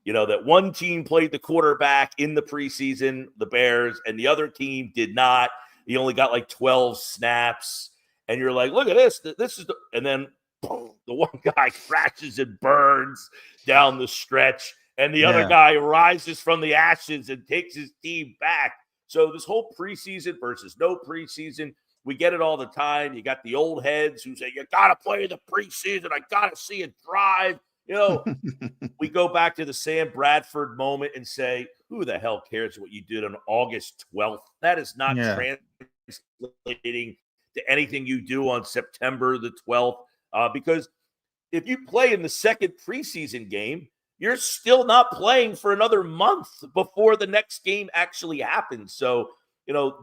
That one team played the quarterback in the preseason, the Bears, and the other team did not. He only got like 12 snaps. And you're like, look at this. And then boom, the one guy crashes and burns down the stretch. And the other guy rises from the ashes and takes his team back. So this whole preseason versus no preseason, we get it all the time. You got the old heads who say, you got to play the preseason. I got to see it thrive. We go back to the Sam Bradford moment and say, who the hell cares what you did on August 12th? That is not translating to anything you do on September the 12th. Because if you play in the second preseason game, you're still not playing for another month before the next game actually happens. So,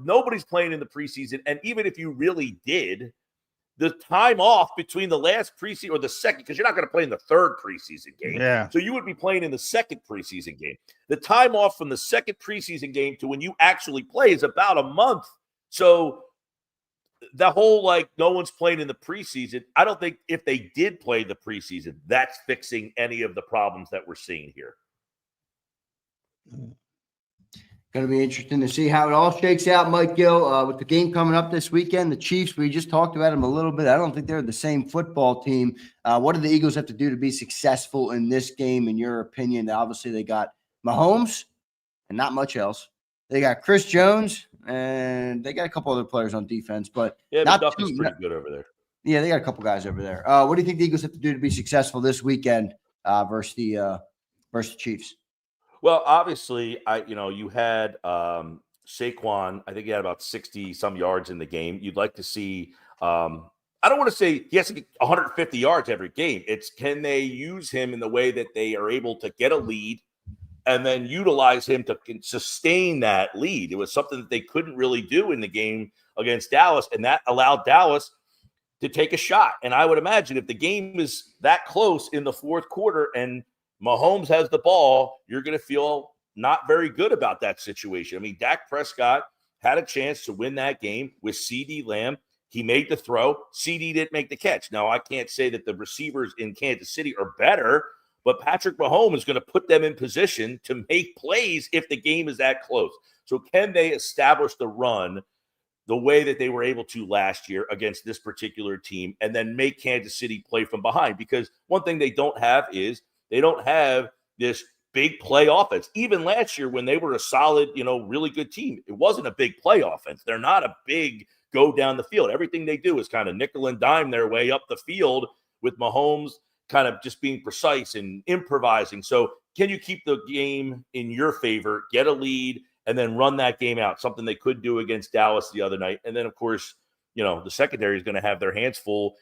nobody's playing in the preseason. And even if you really did, the time off between the last preseason or the second, because you're not going to play in the third preseason game. Yeah. So you would be playing in the second preseason game. The time off from the second preseason game to when you actually play is about a month. So the whole, no one's playing in the preseason, I don't think if they did play the preseason, that's fixing any of the problems that we're seeing here. Going to be interesting to see how it all shakes out, Mike Gill, with the game coming up this weekend. The Chiefs, we just talked about them a little bit. I don't think they're the same football team. What do the Eagles have to do to be successful in this game, in your opinion? Obviously, they got Mahomes and not much else. They got Chris Jones, and they got a couple other players on defense. But Duffy's pretty good over there. Yeah, they got a couple guys over there. What do you think the Eagles have to do to be successful this weekend versus the Chiefs? Well, obviously, you had Saquon. I think he had about 60-some yards in the game. You'd like to see I don't want to say he has to get 150 yards every game. It's can they use him in the way that they are able to get a lead and then utilize him to sustain that lead. It was something that they couldn't really do in the game against Dallas, and that allowed Dallas to take a shot. And I would imagine if the game is that close in the fourth quarter and Mahomes has the ball, you're going to feel not very good about that situation. I mean, Dak Prescott had a chance to win that game with CeeDee Lamb. He made the throw. CeeDee didn't make the catch. Now, I can't say that the receivers in Kansas City are better, but Patrick Mahomes is going to put them in position to make plays if the game is that close. So can they establish the run the way that they were able to last year against this particular team and then make Kansas City play from behind? Because one thing they don't have is they don't have this big play offense. Even last year when they were a solid, really good team, it wasn't a big play offense. They're not a big go down the field. Everything they do is kind of nickel and dime their way up the field with Mahomes kind of just being precise and improvising. So can you keep the game in your favor, get a lead, and then run that game out? Something they could do against Dallas the other night. And then, of course, the secondary is going to have their hands full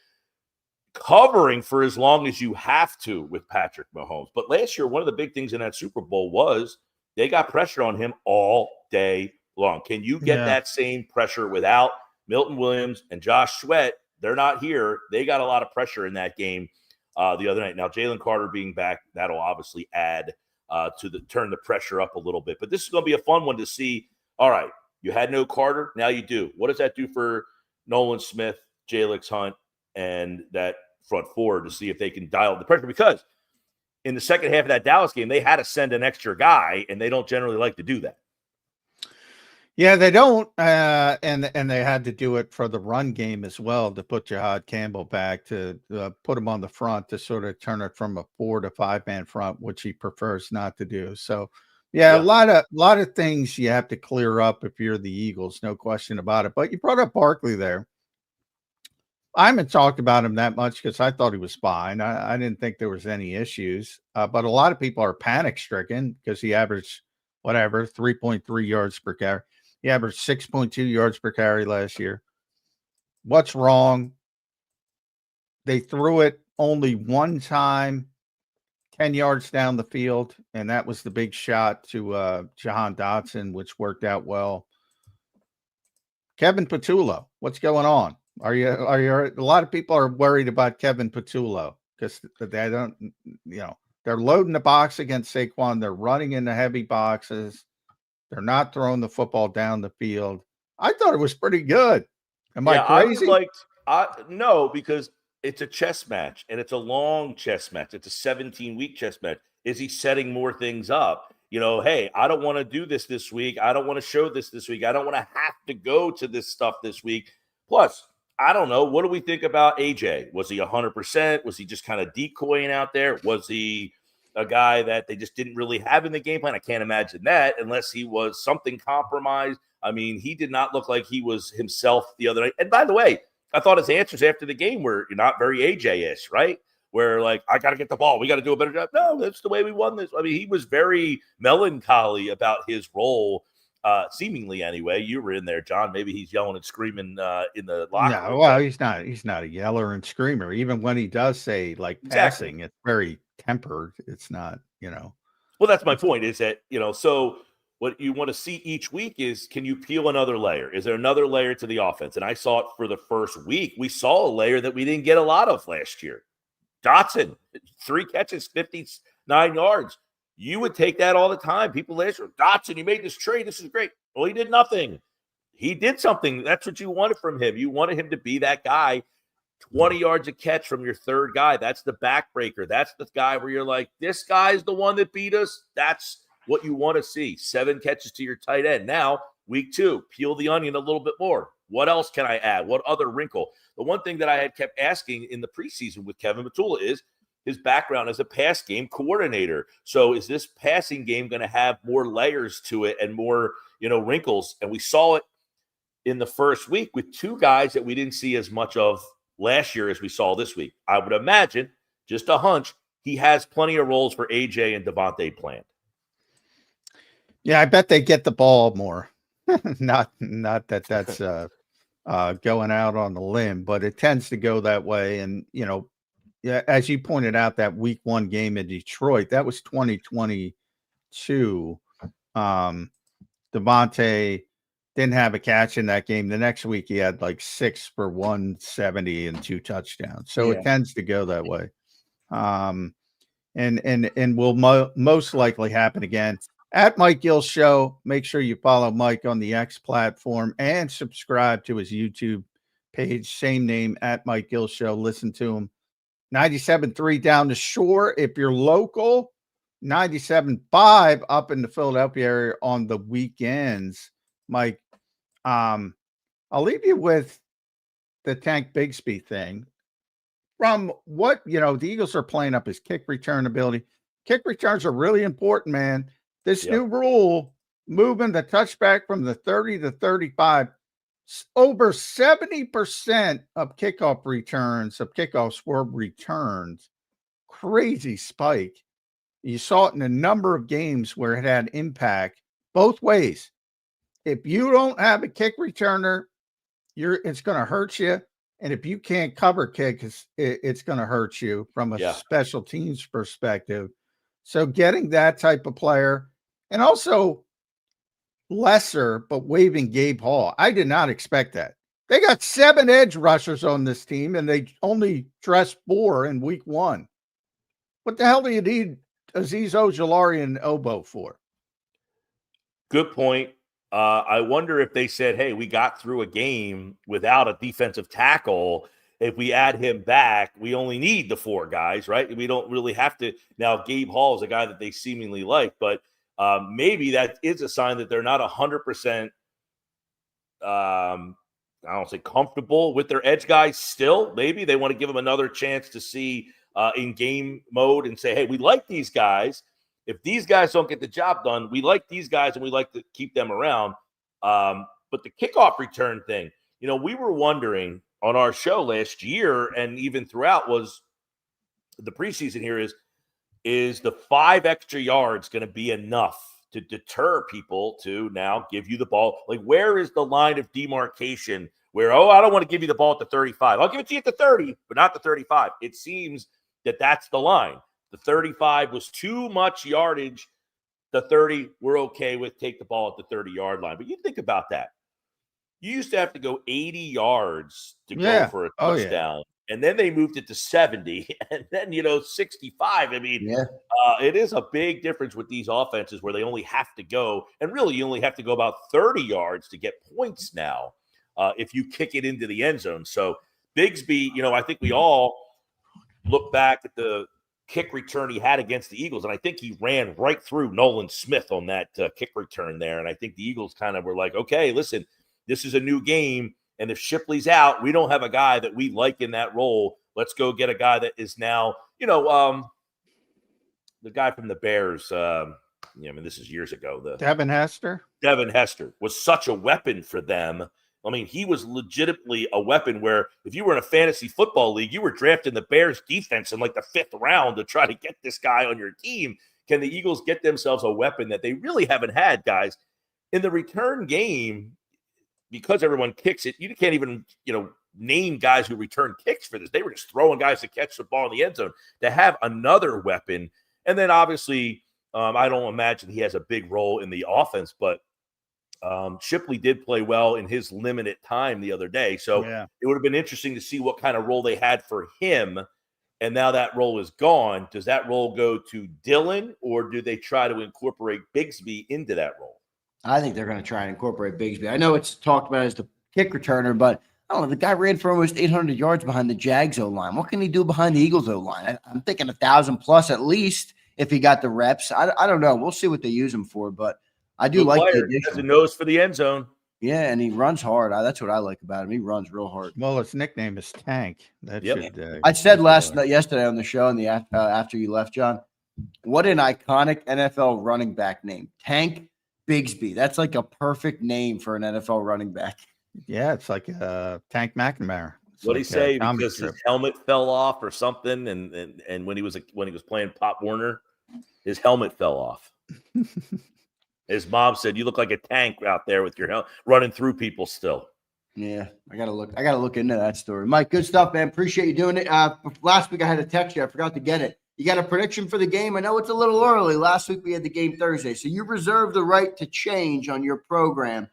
covering for as long as you have to with Patrick Mahomes. But last year, one of the big things in that Super Bowl was they got pressure on him all day long. Can you get that same pressure without Milton Williams and Josh Sweat? They're not here. They got a lot of pressure in that game the other night. Now, Jalen Carter being back, that'll obviously add to turn the pressure up a little bit. But this is going to be a fun one to see. All right, you had no Carter, now you do. What does that do for Nolan Smith, Jalix Hunt, and that front four to see if they can dial the pressure? Because in the second half of that Dallas game, they had to send an extra guy, and they don't generally like to do that. Yeah, they don't, and they had to do it for the run game as well to put Jahad Campbell back to put him on the front to sort of turn it from a 4 to 5 man front, which he prefers not to do. So, yeah. a lot of things you have to clear up if you're the Eagles, no question about it. But you brought up Barkley there. I haven't talked about him that much because I thought he was fine. I didn't think there was any issues, but a lot of people are panic stricken because he averaged 3.3 yards per carry. He averaged 6.2 yards per carry last year. What's wrong? They threw it only one time, 10 yards down the field, and that was the big shot to Jahan Dotson, which worked out well. Kevin Patullo, what's going on? Are you a lot of people are worried about Kevin Patullo because they don't, they're loading the box against Saquon. They're running into heavy boxes. They're not throwing the football down the field. I thought it was pretty good. Am I crazy? No, because it's a chess match, and it's a long chess match. It's a 17-week chess match. Is he setting more things up? Hey, I don't want to do this week. I don't want to show this week. I don't want to have to go to this stuff this week. Plus, I don't know. What do we think about AJ? Was he 100%? Was he just kind of decoying out there? Was he a guy that they just didn't really have in the game plan? I can't imagine that unless he was something compromised. I mean, he did not look like he was himself the other night. And by the way, I thought his answers after the game were not very AJ-ish, right? Where like, I got to get the ball. We got to do a better job. No, that's the way we won this. I mean, he was very melancholy about his role, seemingly anyway. You were in there, John. Maybe he's yelling and screaming in the locker room. No, well, he's not a yeller and screamer. Even when he does say like passing, it's very tempered. It's not, Well, that's my point is that, so what you want to see each week is, can you peel another layer? Is there another layer to the offense? And I saw it for the first week. We saw a layer that we didn't get a lot of last year. Dotson, 3 catches, 59 yards. You would take that all the time. People last year, Dotson, you made this trade. This is great. Well, he did nothing. He did something. That's what you wanted from him. You wanted him to be that guy, 20 yards a catch from your third guy. That's the backbreaker. That's the guy where you're like, this guy's the one that beat us. That's what you want to see. 7 catches to your tight end. Now, week 2, peel the onion a little bit more. What else can I add? What other wrinkle? The one thing that I had kept asking in the preseason with Kevin Matula is his background as a pass game coordinator. So is this passing game going to have more layers to it and more, wrinkles? And we saw it in the first week with 2 guys that we didn't see as much of last year as we saw this week. I would imagine, just a hunch, he has plenty of roles for AJ and Devontae planned. Yeah, I bet they get the ball more. not that that's going out on the limb, but it tends to go that way. And, yeah, as you pointed out, that week 1 game in Detroit, that was 2022. Devontae didn't have a catch in that game. The next week he had like 6 for 170 and 2 touchdowns. So It tends to go that way. And will most likely happen again. At Mike Gill Show, make sure you follow Mike on the X platform and subscribe to his YouTube page. Same name, at Mike Gill Show. Listen to him. 97.3 down the shore. If you're local, 97.5 up in the Philadelphia area on the weekends. Mike, I'll leave you with the Tank Bigsby thing. From what, the Eagles are playing up his kick return ability. Kick returns are really important, man. This new rule, moving the touchback from the 30 to 35, over 70% of kickoffs were returns. Crazy spike. You saw it in a number of games where it had impact both ways. If you don't have a kick returner, it's going to hurt you. And if you can't cover kick, it's going to hurt you from a special teams perspective. So getting that type of player, and also lesser, but waiving Gabe Hall. I did not expect that. They got 7 edge rushers on this team, and they only dressed 4 in week 1. What the hell do you need Azeez Ojulari and Obo for? Good point. I wonder if they said, hey, we got through a game without a defensive tackle. If we add him back, we only need the 4 guys, right? We don't really have to. Now, Gabe Hall is a guy that they seemingly like, but maybe that is a sign that they're not 100%, I don't say comfortable with their edge guys still. Maybe they want to give them another chance to see in game mode and say, hey, we like these guys. If these guys don't get the job done, we like these guys and we like to keep them around. But the kickoff return thing, we were wondering on our show last year and even throughout was the preseason here is the 5 extra yards going to be enough to deter people to now give you the ball? Like, where is the line of demarcation where, I don't want to give you the ball at the 35. I'll give it to you at the 30, but not the 35. It seems that that's the line. The 35 was too much yardage. The 30, we're okay with. Take the ball at the 30-yard line. But you think about that. You used to have to go 80 yards to go for a touchdown. And then they moved it to 70 and then, 65. I mean, it is a big difference with these offenses where they only have to go. And really, you only have to go about 30 yards to get points now if you kick it into the end zone. So Bigsby, I think we all look back at the kick return he had against the Eagles. And I think he ran right through Nolan Smith on that kick return there. And I think the Eagles kind of were like, okay, listen, this is a new game. And if Shipley's out, we don't have a guy that we like in that role. Let's go get a guy that is now, the guy from the Bears, I mean, this is years ago. Devin Hester was such a weapon for them. I mean, he was legitimately a weapon where if you were in a fantasy football league, you were drafting the Bears defense in like the 5th round to try to get this guy on your team. Can the Eagles get themselves a weapon that they really haven't had, guys? In the return game, because everyone kicks it, you can't even, name guys who return kicks for this. They were just throwing guys to catch the ball in the end zone. To have another weapon, and then obviously, I don't imagine he has a big role in the offense, but Shipley did play well in his limited time the other day. So It would have been interesting to see what kind of role they had for him. And now that role is gone. Does that role go to Dillon, or do they try to incorporate Bigsby into that role? I think they're going to try and incorporate Bigsby. I know it's talked about as the kick returner, but I don't know. The guy ran for almost 800 yards behind the Jags O-line. What can he do behind the Eagles O-line? I'm thinking 1,000 plus at least if he got the reps. I don't know. We'll see what they use him for, but I do like the addition. He has a nose for the end zone. Yeah, and he runs hard. That's what I like about him. He runs real hard. Well, his nickname is Tank. I said yesterday on the show and after you left, John, what an iconic NFL running back name. Tank Bigsby. That's like a perfect name for an NFL running back. Yeah, it's like Tank McNamara. What did he say? Because his helmet fell off or something, and when he was playing Pop Warner, his helmet fell off. His mom said, "You look like a tank out there with your helmet running through people still." Yeah, I gotta look into that story. Mike, good stuff, man. Appreciate you doing it. Last week I had a text you. I forgot to get it. You got a prediction for the game? I know it's a little early. Last week we had the game Thursday, so you reserve the right to change on your program.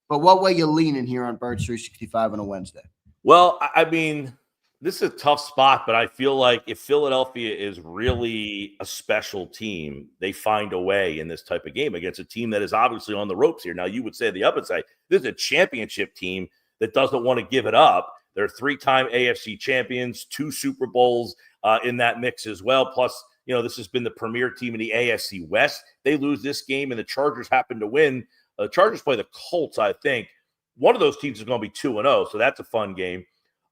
But what way you leaning here on Birds 365 on a Wednesday? Well, I mean, this is a tough spot, but I feel like if Philadelphia is really a special team, they find a way in this type of game against a team that is obviously on the ropes here. Now, you would say the other side, this is a championship team that doesn't want to give it up. They're 3-time AFC champions, 2 Super Bowls in that mix as well. Plus, this has been the premier team in the AFC West. They lose this game and the Chargers happen to win. The Chargers play the Colts, I think. One of those teams is going to be 2-0, so that's a fun game.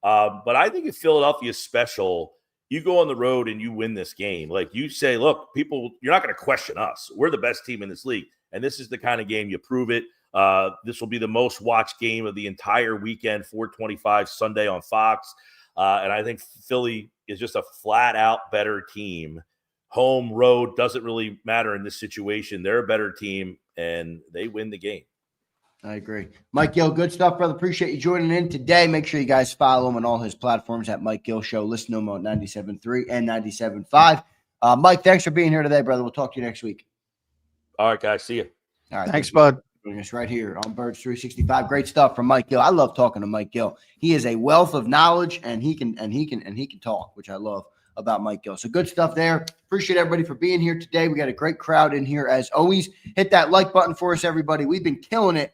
But I think if Philadelphia is special, you go on the road and you win this game. Like you say, look, people, you're not going to question us. We're the best team in this league. And this is the kind of game you prove it. This will be the most watched game of the entire weekend, 4:25 Sunday on Fox. And I think Philly is just a flat-out better team. Home, road, doesn't really matter in this situation. They're a better team, and they win the game. I agree. Mike Gill, good stuff, brother. Appreciate you joining in today. Make sure you guys follow him on all his platforms at Mike Gill Show. Listen to him on 97.3 and 97.5. Mike, thanks for being here today, brother. We'll talk to you next week. All right, guys. See you. All right. Thanks, bud. Joining us right here on Birds 365. Great stuff from Mike Gill. I love talking to Mike Gill. He is a wealth of knowledge, and he can talk, which I love about Mike Gill. So good stuff there. Appreciate everybody for being here today. We got a great crowd in here as always. Hit that like button for us, everybody. We've been killing it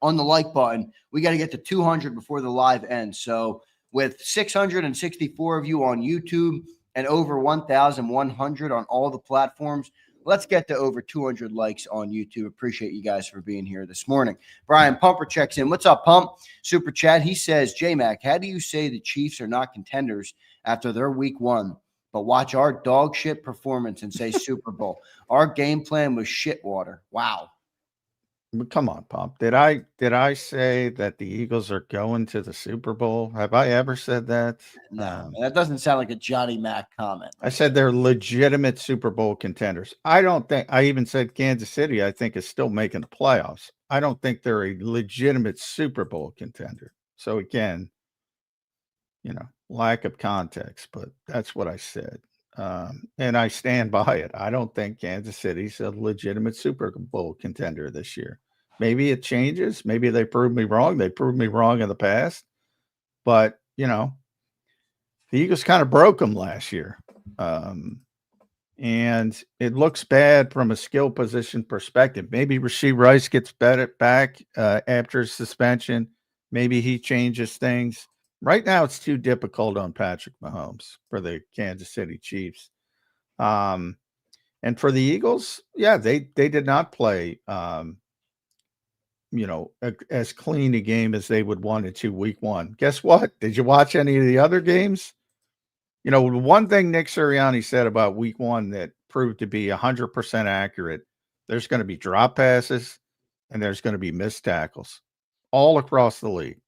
on the like button. We got to get to 200 before the live ends. So with 664 of you on YouTube and over 1,100 on all the platforms, let's get to over 200 likes on YouTube. Appreciate you guys for being here this morning. Brian Pumper checks in. What's up, Pump? Super chat. He says, J-Mac, how do you say the Chiefs are not contenders after their week 1, but watch our dog shit performance and say Super Bowl? Our game plan was shit water. Wow. Come on, Pump. Did I say that the Eagles are going to the Super Bowl? Have I ever said that? No, that doesn't sound like a Johnny Mac comment. I said they're legitimate Super Bowl contenders. I don't think I even said Kansas City, I think, is still making the playoffs. I don't think they're a legitimate Super Bowl contender. So again, lack of context, but that's what I said. And I stand by it. I don't think Kansas City's a legitimate Super Bowl contender this year. Maybe it changes. Maybe they prove me wrong. They proved me wrong in the past. But, the Eagles kind of broke them last year. And it looks bad from a skill position perspective. Maybe Rashee Rice gets back after suspension. Maybe he changes things. Right now, it's too difficult on Patrick Mahomes for the Kansas City Chiefs. And for the Eagles, they did not play, as clean a game as they would want to week 1. Guess what? Did you watch any of the other games? One thing Nick Sirianni said about week 1 that prove to be 100% accurate, there's going to be drop passes and there's going to be missed tackles all across the league.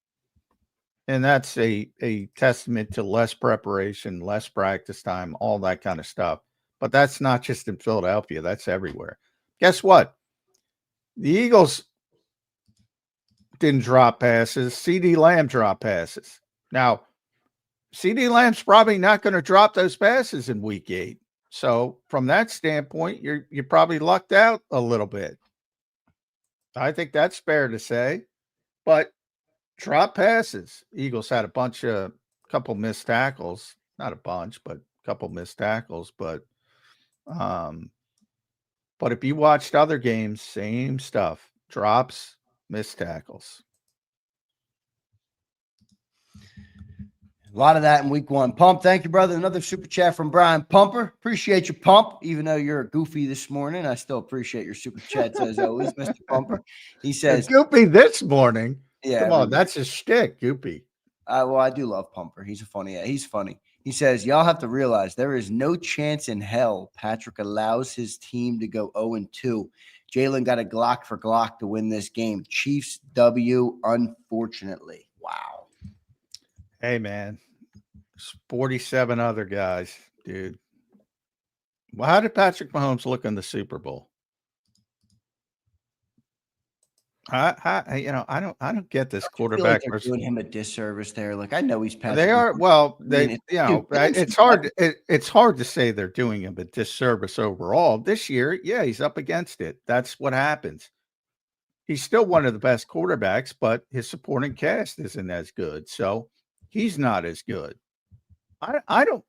And that's a testament to less preparation, less practice time, all that kind of stuff. But that's not just in Philadelphia. That's everywhere. Guess what? The Eagles didn't drop passes. CD Lamb dropped passes. Now, CD Lamb's probably not going to drop those passes in week 8. So from that standpoint, you're probably lucked out a little bit. I think that's fair to say. But drop passes. Eagles had a couple missed tackles. Not a bunch, but a couple missed tackles. But if you watched other games, same stuff. Drops, missed tackles. A lot of that in week 1. Pump, thank you, brother. Another super chat from Brian Pumper. Appreciate your pump. Even though you're goofy this morning, I still appreciate your super chats as always, Mr. Pumper. He says, Goopy this morning. Yeah, come on, that's his shtick, Goopy. Well, I do love Pumper. He's funny. He says, y'all have to realize there is no chance in hell Patrick allows his team to go 0-2. Jalen got a Glock for Glock to win this game. Chiefs W, unfortunately. Wow. Hey, man. There's 47 other guys, dude. Well, how did Patrick Mahomes look in the Super Bowl? I don't get this quarterback. They're doing him a disservice there. Like, I know he's Patrick. They are. Well, it's hard. It's hard to say they're doing him a disservice overall this year. Yeah, he's up against it. That's what happens. He's still one of the best quarterbacks, but his supporting cast isn't as good. So he's not as good. I don't.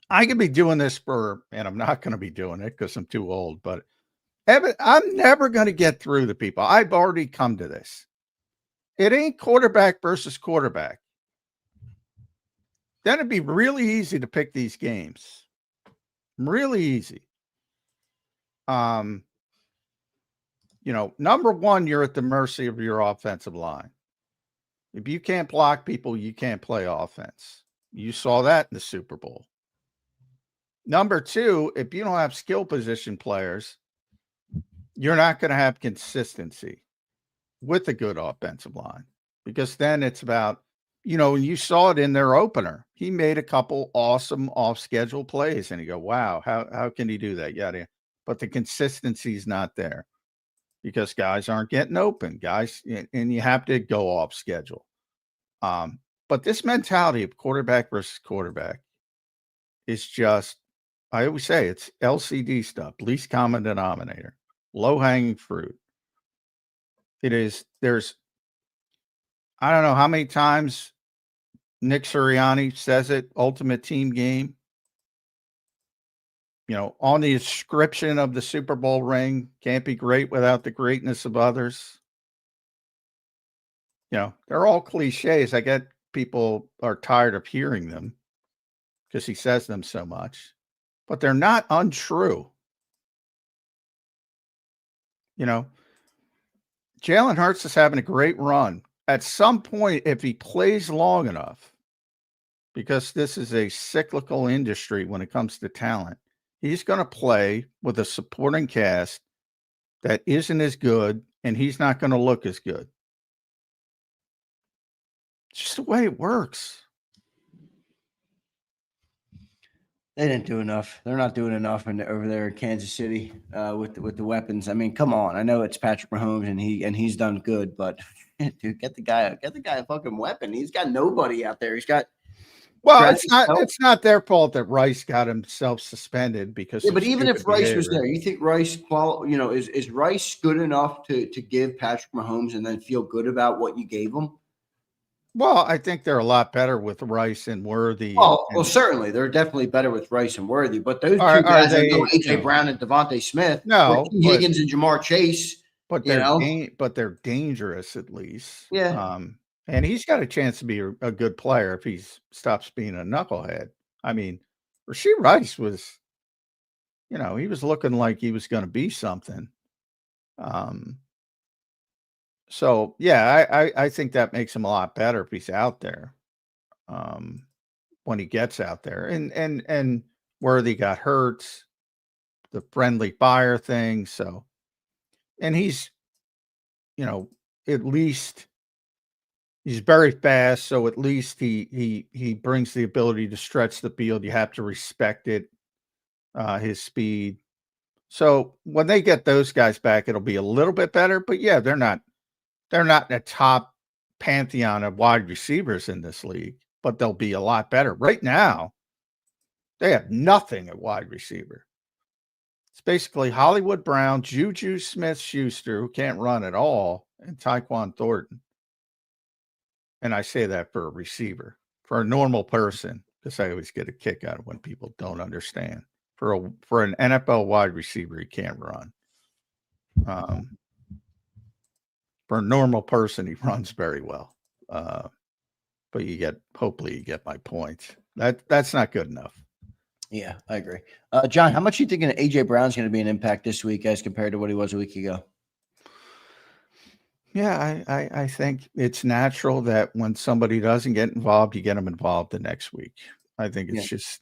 I could be doing this and I'm not going to be doing it because I'm too old. But Evan, I'm never going to get through the people. I've already come to this. It ain't quarterback versus quarterback. Then it'd be really easy to pick these games. Really easy. Number one, you're at the mercy of your offensive line. If you can't block people, you can't play offense. You saw that in the Super Bowl. Number two, if you don't have skill position players, you're not going to have consistency with a good offensive line, because then it's about, and you saw it in their opener. He made a couple awesome off-schedule plays, and you go, wow, how can he do that? Yeah, but the consistency is not there because guys aren't getting open, and you have to go off schedule. But this mentality of quarterback versus quarterback is just, I always say it's LCD stuff, least common denominator. Low-hanging fruit. It is. I don't know how many times Nick Sirianni says it, ultimate team game. On the inscription of the Super Bowl ring, can't be great without the greatness of others. They're all cliches. I get people are tired of hearing them because he says them so much, but they're not untrue. Jalen Hurts is having a great run. At some point, if he plays long enough, because this is a cyclical industry when it comes to talent, he's going to play with a supporting cast that isn't as good, and he's not going to look as good. It's just the way it works. They didn't do enough. They're not doing enough over there in Kansas City with the weapons. I mean, come on. I know it's Patrick Mahomes and he's done good, but dude, get the guy a fucking weapon. He's got nobody out there. He's got. Well, it's not their fault that Rice got himself suspended because. Yeah, but even if Rice was there, you think Rice is Rice good enough to give Patrick Mahomes and then feel good about what you gave him? Well, I think they're a lot better with Rice and Worthy. Well, certainly. They're definitely better with Rice and Worthy. But those two guys are A.J. Brown and Devontae Smith. No. Higgins and Jamar Chase. But they're dangerous at least. Yeah. And he's got a chance to be a good player if he stops being a knucklehead. I mean, Rashee Rice was, he was looking like he was going to be something. So yeah, I think that makes him a lot better if he's out there. When he gets out there, and Worthy got hurt, the friendly fire thing. So, and he's, at least he's very fast. So at least he brings the ability to stretch the field. You have to respect it, his speed. So when they get those guys back, it'll be a little bit better. But yeah, they're not in a top pantheon of wide receivers in this league, but they'll be a lot better. Right now, they have nothing at wide receiver. It's basically Hollywood Brown, Juju Smith-Schuster, who can't run at all, and Tyquan Thornton. And I say that for a receiver. For a normal person, because I always get a kick out of when people don't understand. For an NFL wide receiver, he can't run. For a normal person, he runs very well. But hopefully you get my point. That's not good enough. Yeah, I agree. John, how much are you thinking AJ Brown's going to be an impact this week as compared to what he was a week ago? Yeah, I think it's natural that when somebody doesn't get involved, you get them involved the next week. I think it's just,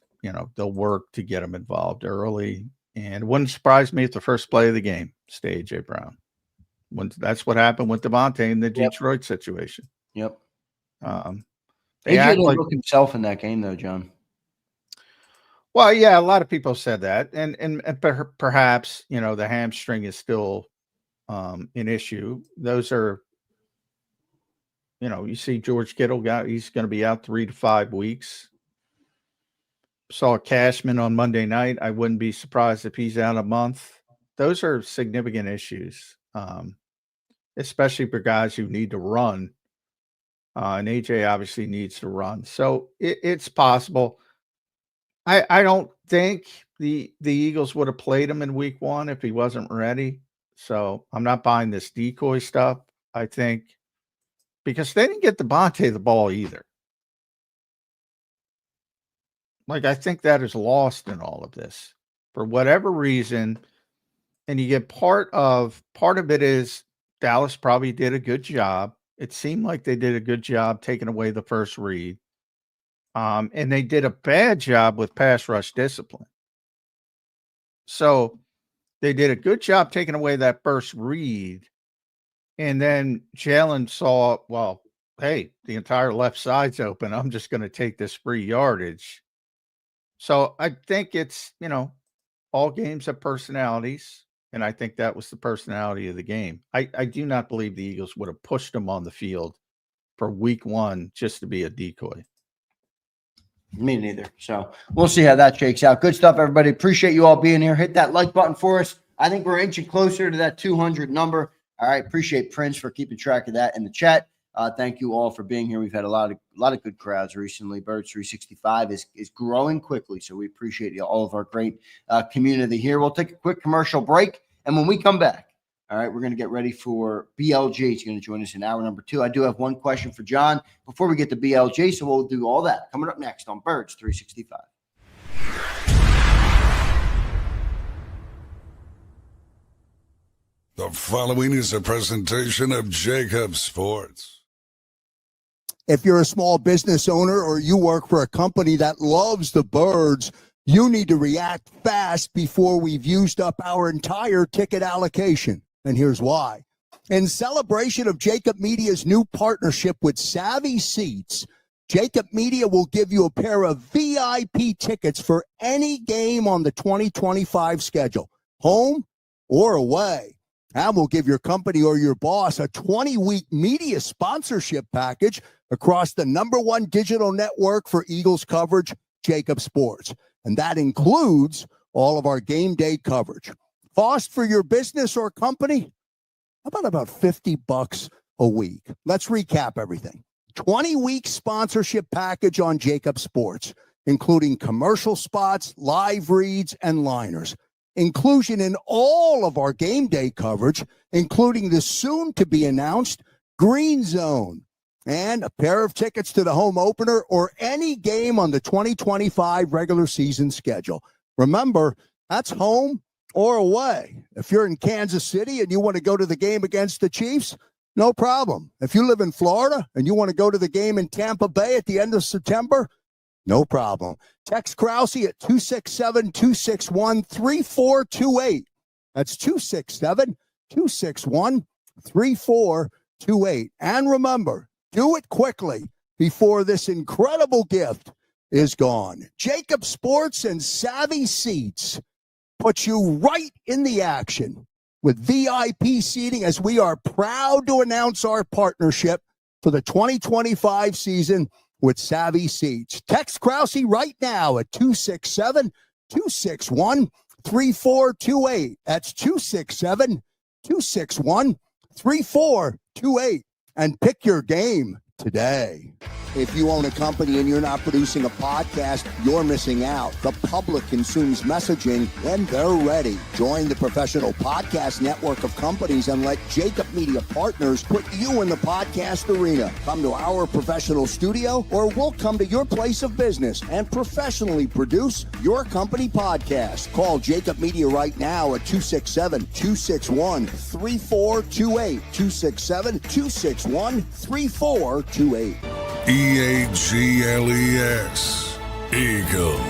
they'll work to get them involved early. And it wouldn't surprise me if the first play of the game stay AJ Brown. That's what happened with Devontae in the Detroit situation. Yep. AJ didn't look himself in that game, though, John. Well, yeah, a lot of people said that, and perhaps the hamstring is still an issue. Those are, you see George Kittle he's going to be out 3 to 5 weeks. Saw Cashman on Monday night. I wouldn't be surprised if he's out a month. Those are significant issues, especially for guys who need to run. And AJ obviously needs to run, so it's possible. I don't think the Eagles would have played him in week 1 if he wasn't ready. So I'm not buying this decoy stuff. I think because they didn't get Devontae the ball either. I think that is lost in all of this for whatever reason. And you get part of it is Dallas probably did a good job. It seemed like they did a good job taking away the first read. And they did a bad job with pass rush discipline. So they did a good job taking away that first read. And then Jalen saw, well, hey, the entire left side's open. I'm just going to take this free yardage. So I think it's, all games have personalities. And I think that was the personality of the game. I do not believe the Eagles would have pushed them on the field for week 1 just to be a decoy. Me neither. So we'll see how that shakes out. Good stuff, everybody. Appreciate you all being here. Hit that like button for us. I think we're inching closer to that 200 number. All right. Appreciate Prince for keeping track of that in the chat. Thank you all for being here. We've had a lot of good crowds recently. Birds 365 is growing quickly. So we appreciate all of our great community here. We'll take a quick commercial break. And when we come back, all right, we're going to get ready for BLG. He's going to join us in hour number 2. I do have one question for John before we get to BLG, so we'll do all that coming up next on Birds 365. The following is a presentation of JAKIB Sports. If you're a small business owner or you work for a company that loves the Birds, you need to react fast before we've used up our entire ticket allocation. And here's why. In celebration of JAKIB Media's new partnership with Savvy Seats, JAKIB Media will give you a pair of VIP tickets for any game on the 2025 schedule, home or away. And we'll give your company or your boss a 20-week media sponsorship package across the #1 digital network for Eagles coverage, JAKIB Sports. And that includes all of our game day coverage. Cost for your business or company? About $50 a week. Let's recap everything. 20-week sponsorship package on JAKIB Sports, including commercial spots, live reads, and liners. Inclusion in all of our game day coverage, including the soon-to-be-announced Green Zone. And a pair of tickets to the home opener or any game on the 2025 regular season schedule. Remember, that's home or away. If you're in Kansas City and you want to go to the game against the Chiefs, no problem. If you live in Florida and you want to go to the game in Tampa Bay at the end of September, No problem. Text Krause at 267-261-3428. That's 267-261-3428. And remember, do it quickly before this incredible gift is gone. JAKIB Sports and Savvy Seats puts you right in the action with VIP seating, as we are proud to announce our partnership for the 2025 season with Savvy Seats. Text Krause right now at 267-261-3428. That's 267-261-3428. And pick your game today. If you own a company and you're not producing a podcast, you're missing out. The public consumes messaging when they're ready. Join the professional podcast network of companies and let JAKIB Media Partners put you in the podcast arena. Come to our professional studio, or we'll come to your place of business and professionally produce your company podcast. Call JAKIB Media right now at 267-261-3428. 267-261-3428. EAGLES, Eagles.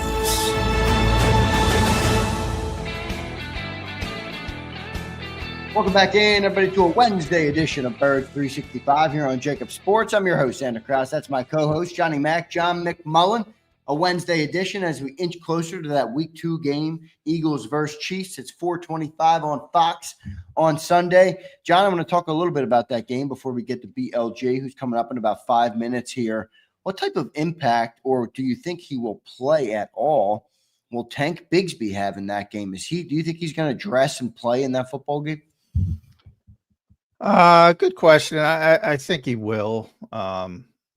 Welcome back in, everybody, to a Wednesday edition of Birds 365 here on JAKIB Sports. I'm your host, Zander Krause. That's my co-host, Johnny Mac, John McMullen. A Wednesday edition as we inch closer to that Week 2 game, Eagles versus Chiefs. It's 4:25 on Fox on Sunday. John, I'm going to talk a little bit about that game before we get to BLG, who's coming up in about 5 minutes here. What type of impact, or do you think he will play at all, will Tank Bigsby have in that game? Do you think he's going to dress and play in that football game? Good question. I think he will.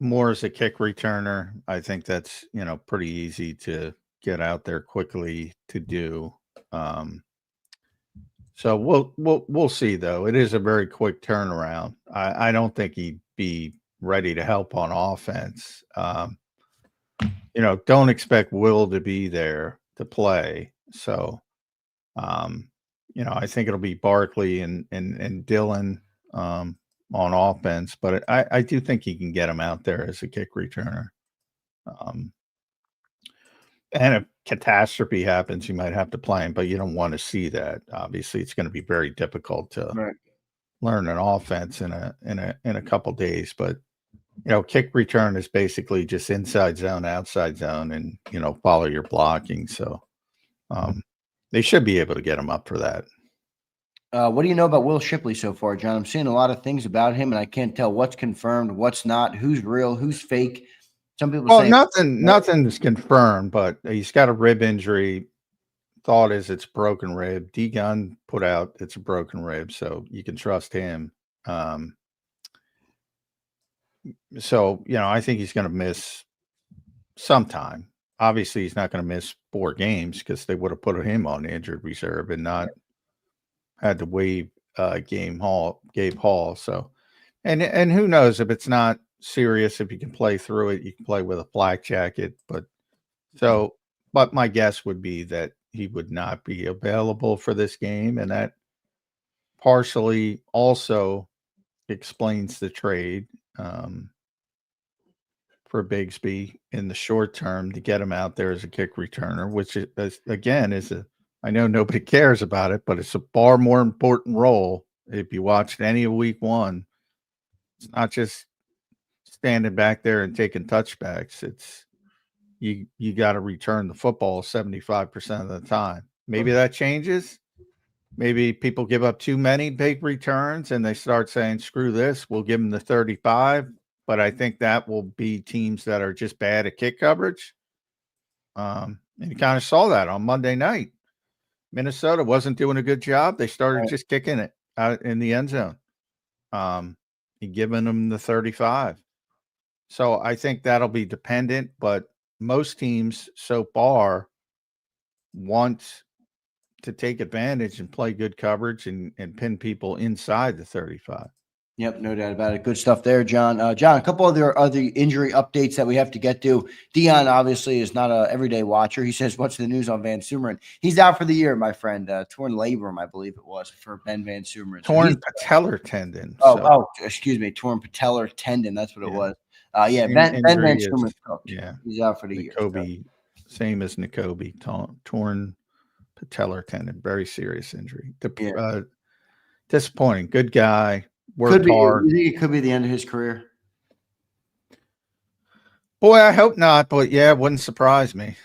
More as a kick returner. I think that's, pretty easy to get out there quickly to do. So we'll see though. It is a very quick turnaround. I don't think he'd be ready to help on offense. Don't expect Will to be there to play. So, I think it'll be Barkley and Dylan on offense, but I do think he can get him out there as a kick returner. And if catastrophe happens, you might have to play him, but you don't want to see that. Obviously, it's going to be very difficult to learn an offense in a couple days. But kick return is basically just inside zone, outside zone, and follow your blocking. So they should be able to get him up for that. What do you know about Will Shipley so far, John? I'm seeing a lot of things about him, and I can't tell what's confirmed, what's not, who's real, who's fake. Some people say nothing is confirmed, but he's got a rib injury. Thought is it's broken rib. D-Gun put out it's a broken rib, so you can trust him. So I think he's going to miss some time. Obviously, he's not going to miss 4 games because they would have put him on injured reserve and not had to waive Gabe Hall. So, and who knows if it's not serious, if you can play through it, you can play with a flak jacket. But my guess would be that he would not be available for this game. And that partially also explains the trade for Bigsby in the short term to get him out there as a kick returner, which is, again, I know nobody cares about it, but it's a far more important role. If you watched any of Week 1, it's not just standing back there and taking touchbacks. It's you got to return the football 75% of the time. Maybe that changes. Maybe people give up too many big returns and they start saying, screw this, we'll give them the 35. But I think that will be teams that are just bad at kick coverage. And you kind of saw that on Monday night. Minnesota wasn't doing a good job. They started just kicking it out in the end zone. And giving them the 35. So I think that'll be dependent, but most teams so far want to take advantage and play good coverage and pin people inside the 35. Yep, no doubt about it. Good stuff there, John. John, a couple other injury updates that we have to get to. Dion obviously is not an everyday watcher. He says, what's the news on VanSumeren? He's out for the year, my friend. Torn labrum, I believe it was, for Ben VanSumeren. Torn patellar tendon. Oh, excuse me. Torn patellar tendon. That's what it was. Yeah, Same Ben injury as VanSumeren's cooked. yeah, He's out for the year. So. N'Kobe, same as N'Kobe, torn patellar tendon, very serious injury. Yeah. Disappointing. Good guy, Could worked be. hard. You think it could be the end of his career? Boy, I hope not, but yeah, it wouldn't surprise me.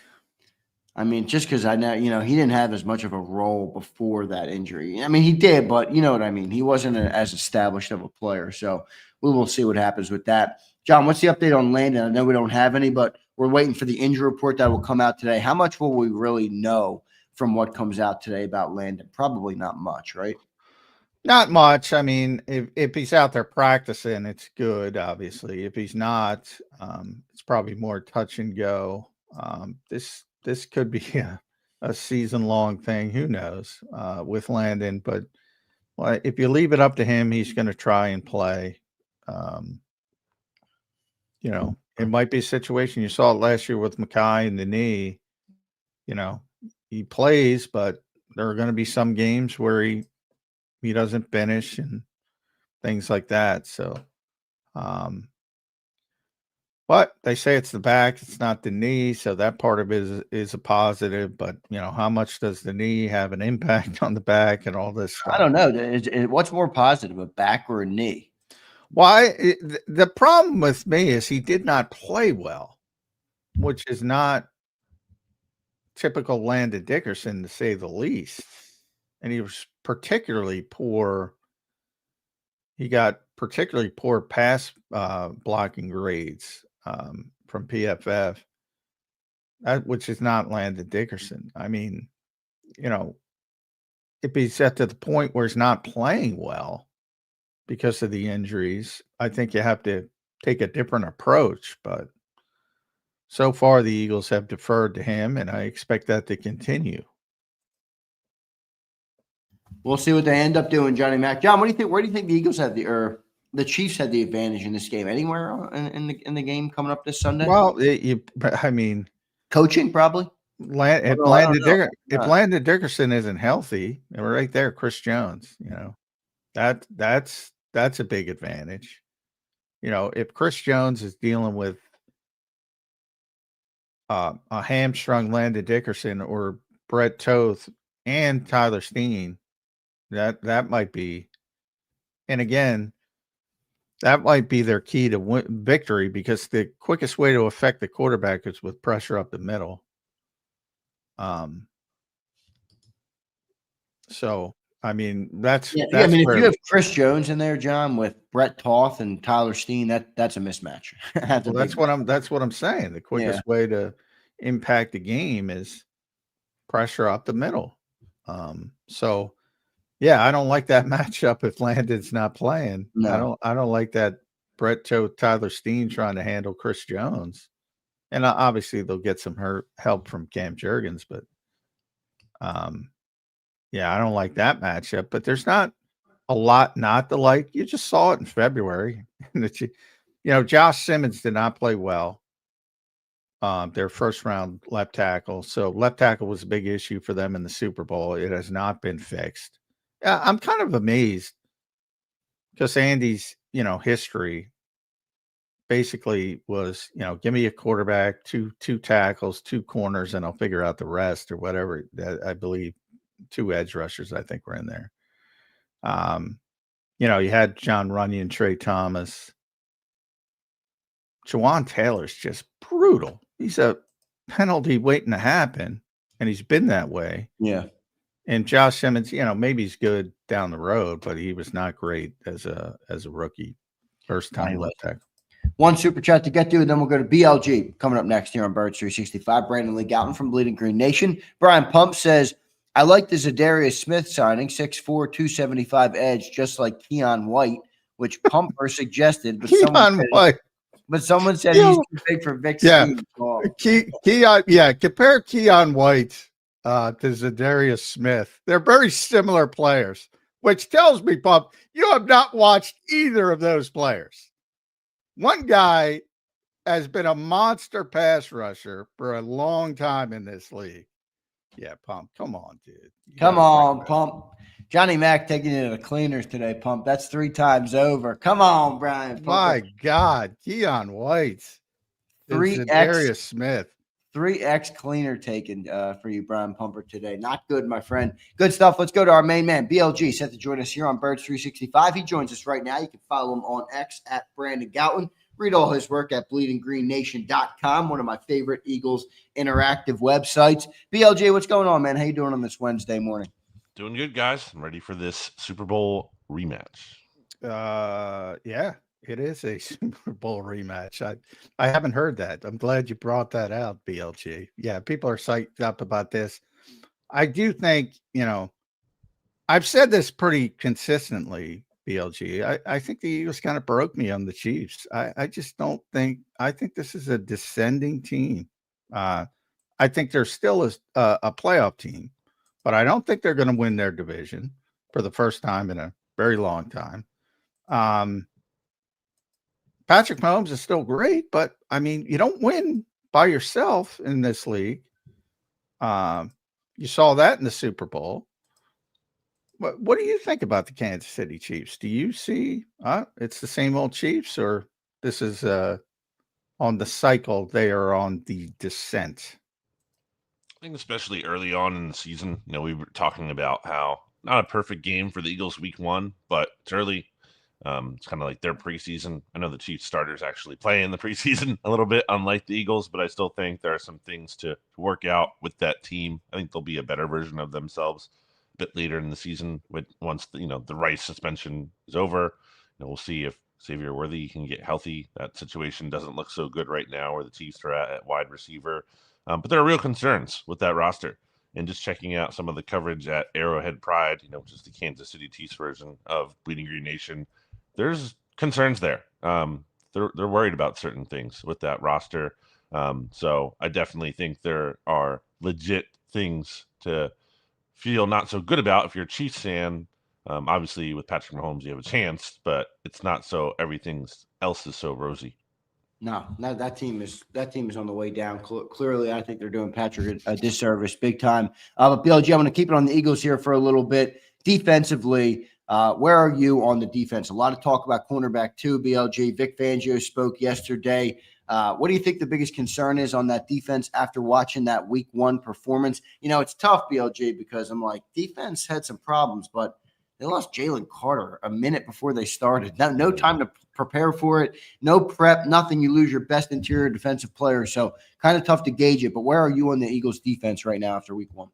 I mean, just because I know, he didn't have as much of a role before that injury. I mean, he did, but you know what I mean. He wasn't as established of a player. So we will see what happens with that. John, what's the update on Landon? I know we don't have any, but we're waiting for the injury report that will come out today. How much will we really know from what comes out today about Landon? Probably not much, right? Not much. I mean, if he's out there practicing, it's good, obviously. If he's not, it's probably more touch and go. This could be a season-long thing. Who knows with Landon? But if you leave it up to him, he's going to try and play. It might be a situation. You saw it last year with Mackay and the knee. He plays, but there are going to be some games where he doesn't finish and things like that. So, but they say it's the back, it's not the knee. So that part of it is a positive, but how much does the knee have an impact on the back and all this stuff? I don't know. What's more positive, a back or a knee? Why? The problem with me is he did not play well, which is not typical Landon Dickerson, to say the least. And he was particularly poor. He got particularly poor pass blocking grades from PFF, which is not Landon Dickerson. I mean, if he's at to the point where he's not playing well because of the injuries, I think you have to take a different approach. But so far, the Eagles have deferred to him, and I expect that to continue. We'll see what they end up doing, Johnny Mac. John, what do you think? Where do you think the Eagles had the Chiefs had the advantage in this game? Anywhere in the game coming up this Sunday? Well, coaching probably. If Landon Dickerson isn't healthy, and we're right there, Chris Jones. That's a big advantage. If Chris Jones is dealing with a hamstrung Landon Dickerson or Brett Toth and Tyler Steen, that might be, and again, that might be their key to victory, because the quickest way to affect the quarterback is with pressure up the middle. So I mean, that's if you have Chris Jones in there, John, with Brett Toth and Tyler Steen, that's a mismatch. That's what I'm saying. The quickest way to impact the game is pressure up the middle. So yeah, I don't like that matchup if Landon's not playing. No. I don't like that Brett Toth, Tyler Steen trying to handle Chris Jones. And obviously they'll get some help from Cam Jurgens, but I don't like that matchup. But there's not a lot not to like. You just saw it in February. Josh Simmons did not play well. Their first round left tackle. So left tackle was a big issue for them in the Super Bowl. It has not been fixed. I'm kind of amazed because Andy's, history basically was, give me a quarterback, two tackles, two corners, and I'll figure out the rest or whatever. I believe 2 edge rushers, I think, were in there. You had John Runyon, Trey Thomas. Jawan Taylor's just brutal. He's a penalty waiting to happen, and he's been that way. Yeah. And Josh Simmons, maybe he's good down the road, but he was not great as a rookie, first time left tackle. One super chat to get to, and then we'll go to BLG coming up next here on Birds 365. Brandon Lee Gouton from Bleeding Green Nation. Brian Pump says, I like the Za'Darius Smith signing, 6'4", 275 edge, just like Keon White, which Pumper suggested. But someone said he's too big for Vic. Compare Keon White to Za'Darius Smith. They're very similar players, which tells me, Pump, you have not watched either of those players. One guy has been a monster pass rusher for a long time in this league. Yeah, Pump, come on, dude. Come on, Pump. Johnny Mac taking it to the cleaners today, Pump. That's 3 times over. Come on, Brian. My God, Keon White and 3x Za'Darius Smith. 3x cleaner taken for you, Brian Pumper, today. Not good, my friend. Good stuff. Let's go to our main man, BLG, set to join us here on Birds 365. He joins us right now. You can follow him on X at Brandon Goutland. Read all his work at bleedinggreennation.com, one of my favorite Eagles interactive websites. BLG, what's going on, man? How you doing on this Wednesday morning? Doing good, guys. I'm ready for this Super Bowl rematch. Yeah, it is a Super Bowl rematch. I haven't heard that. I'm glad you brought that out, BLG. Yeah, people are psyched up about this. I do think, I've said this pretty consistently, BLG. I think the Eagles kind of broke me on the Chiefs. I just don't think – I think this is a descending team. I think they're still a playoff team, but I don't think they're going to win their division for the first time in a very long time. Patrick Mahomes is still great, but I mean, you don't win by yourself in this league. You saw that in the Super Bowl. What do you think about the Kansas City Chiefs? Do you see it's the same old Chiefs, or this is on the cycle? They are on the descent. I think especially early on in the season, we were talking about how not a perfect game for the Eagles week 1, but it's early. It's kind of like their preseason. I know the Chiefs starters actually play in the preseason a little bit, unlike the Eagles, but I still think there are some things to work out with that team. I think they'll be a better version of themselves a bit later in the season. Once the Rice suspension is over, we'll see if Xavier Worthy can get healthy. That situation doesn't look so good right now, where the Chiefs are at wide receiver. But there are real concerns with that roster. And just checking out some of the coverage at Arrowhead Pride, which is the Kansas City Chiefs version of Bleeding Green Nation, there's concerns there. They're worried about certain things with that roster. So I definitely think there are legit things to feel not so good about if you're a Chiefs fan. Obviously, with Patrick Mahomes, you have a chance, but it's not so everything else is so rosy. No, that team is on the way down. Clearly, I think they're doing Patrick a disservice big time. But BLG, I'm going to keep it on the Eagles here for a little bit. Defensively, where are you on the defense? A lot of talk about cornerback too, BLG. Vic Fangio spoke yesterday. What do you think the biggest concern is on that defense after watching that week 1 performance? It's tough, BLG, because I'm like, defense had some problems, but they lost Jalen Carter a minute before they started. No time to prepare for it, no prep, nothing. You lose your best interior defensive player. So kind of tough to gauge it. But where are you on the Eagles defense right now after week 1?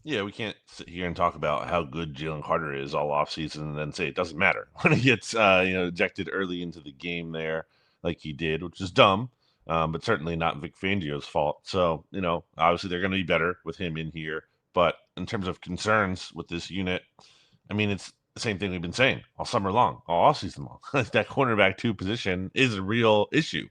Yeah, we can't sit here and talk about how good Jalen Carter is all offseason and then say it doesn't matter when he gets ejected early into the game there like he did, which is dumb, but certainly not Vic Fangio's fault. So, obviously they're going to be better with him in here. But in terms of concerns with this unit, I mean, it's the same thing we've been saying all summer long, all season long. That cornerback 2 position is a real issue.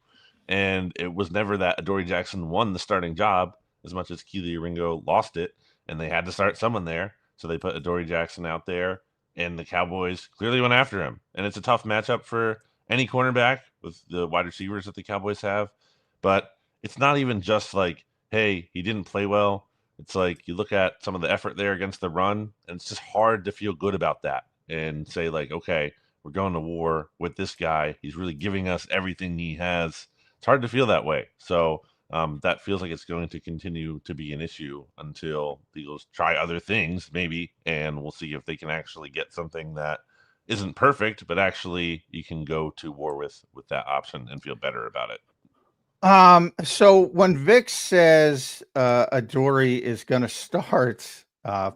And it was never that Adoree Jackson won the starting job as much as Keely Ringo lost it. And they had to start someone there. So they put Adoree Jackson out there. And the Cowboys clearly went after him. And it's a tough matchup for any cornerback with the wide receivers that the Cowboys have. But it's not even just like, hey, he didn't play well. It's like you look at some of the effort there against the run, and it's just hard to feel good about that and say, like, okay, we're going to war with this guy. He's really giving us everything he has. It's hard to feel that way. So that feels like it's going to continue to be an issue until the Eagles try other things, maybe, and we'll see if they can actually get something that isn't perfect, but actually you can go to war with that option and feel better about it. So when Vic says Adoree is going to start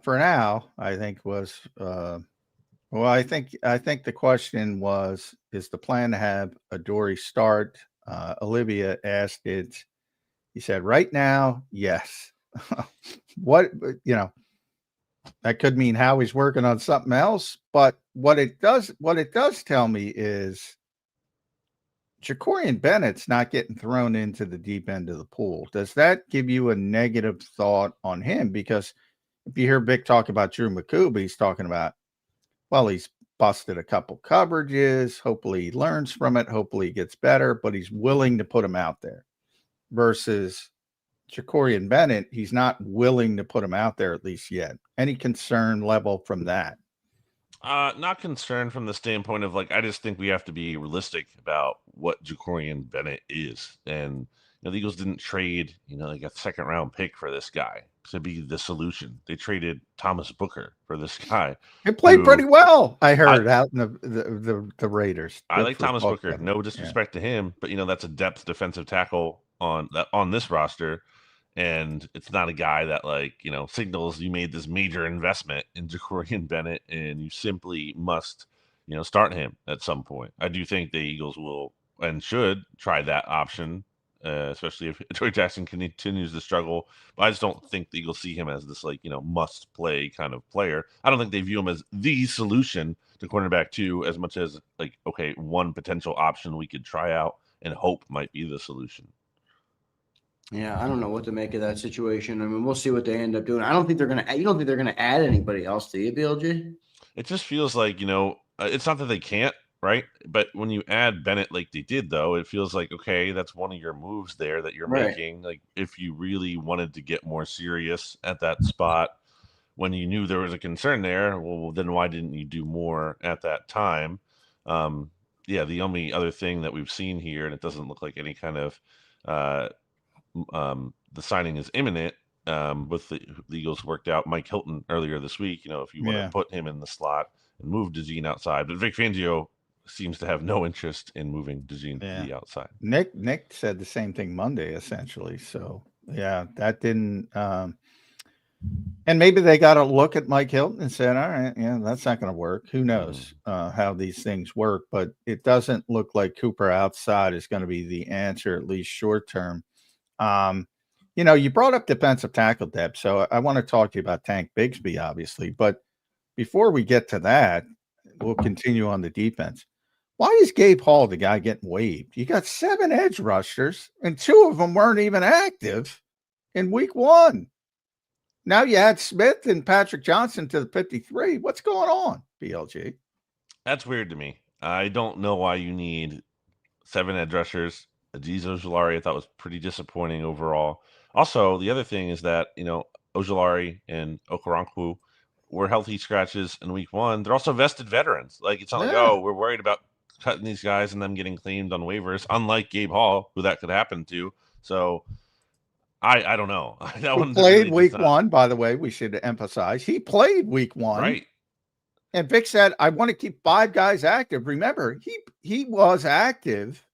for now, I think was I think the question was, is the plan to have Adoree start? Olivia asked it. He said, right now, yes. What that could mean Howie's working on something else, but what it does tell me is Ja'Cory Bennett's not getting thrown into the deep end of the pool. Does that give you a negative thought on him? Because if you hear Vic talk about Drew McCool, he's talking about, well, he's busted a couple coverages. Hopefully he learns from it. Hopefully he gets better, but he's willing to put him out there. Versus Ja'Cory Bennett, he's not willing to put him out there, at least yet. Any concern level from that? Not concerned from the standpoint of like I just think we have to be realistic about what Jacorian Bennett is, and the Eagles didn't trade like a second round pick for this guy to be the solution. They traded Thomas Booker for this guy. It played who pretty well. I heard out in the Raiders. I Good like for Thomas both Booker. of them. No disrespect to him, but that's a depth defensive tackle on this roster. And it's not a guy that signals you made this major investment in Jacorian Bennett and you simply must, start him at some point. I do think the Eagles will and should try that option, especially if Troy Jackson continues to struggle. But I just don't think the Eagles see him as this must play kind of player. I don't think they view him as the solution to cornerback 2 as much as okay, one potential option we could try out and hope might be the solution. Yeah, I don't know what to make of that situation. I mean, we'll see what they end up doing. I don't think they're gonna. You don't think they're gonna add anybody else, do you, BLG? It just feels like it's not that they can't, right? But when you add Bennett like they did, though, it feels like okay, that's one of your moves there that you're making. Like if you really wanted to get more serious at that spot, when you knew there was a concern there, well, then why didn't you do more at that time? Yeah, the only other thing that we've seen here, and it doesn't look like any kind of the signing is imminent. With the Eagles worked out Mike Hilton earlier this week. If you want to put him in the slot and move DeJean outside, but Vic Fangio seems to have no interest in moving DeJean to the outside. Nick said the same thing Monday, essentially. So yeah, that didn't. And maybe they got to look at Mike Hilton and said, all right, yeah, that's not going to work. Who knows how these things work? But it doesn't look like Cooper outside is going to be the answer, at least short term. You brought up defensive tackle depth, so I want to talk to you about Tank Bigsby, obviously. But before we get to that, we'll continue on the defense. Why is Gabe Hall the guy getting waived? You got 7 edge rushers, and 2 of them weren't even active in week 1. Now you add Smith and Patrick Johnson to the 53. What's going on, BLG? That's weird to me. I don't know why you need 7 edge rushers. Aziz Ojulari I thought was pretty disappointing overall. Also, the other thing is that, Ojulari and Okoronkwo were healthy scratches in week 1. They're also vested veterans. It's not like, we're worried about cutting these guys and them getting claimed on waivers, unlike Gabe Hall, who that could happen to. So I don't know. That one played really week 1, by the way, we should emphasize. He played week 1. Right. And Vic said, I want to keep 5 guys active. Remember, he was active.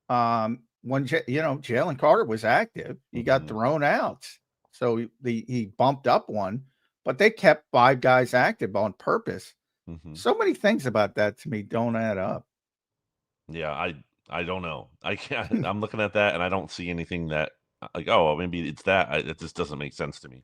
When Jaylen Carter was active, he got thrown out, so he bumped up 1, but they kept 5 guys active on purpose. So many things about that to me don't add up. Yeah, I don't know. I can't. I'm looking at that and I don't see anything that maybe it's that. It just doesn't make sense to me.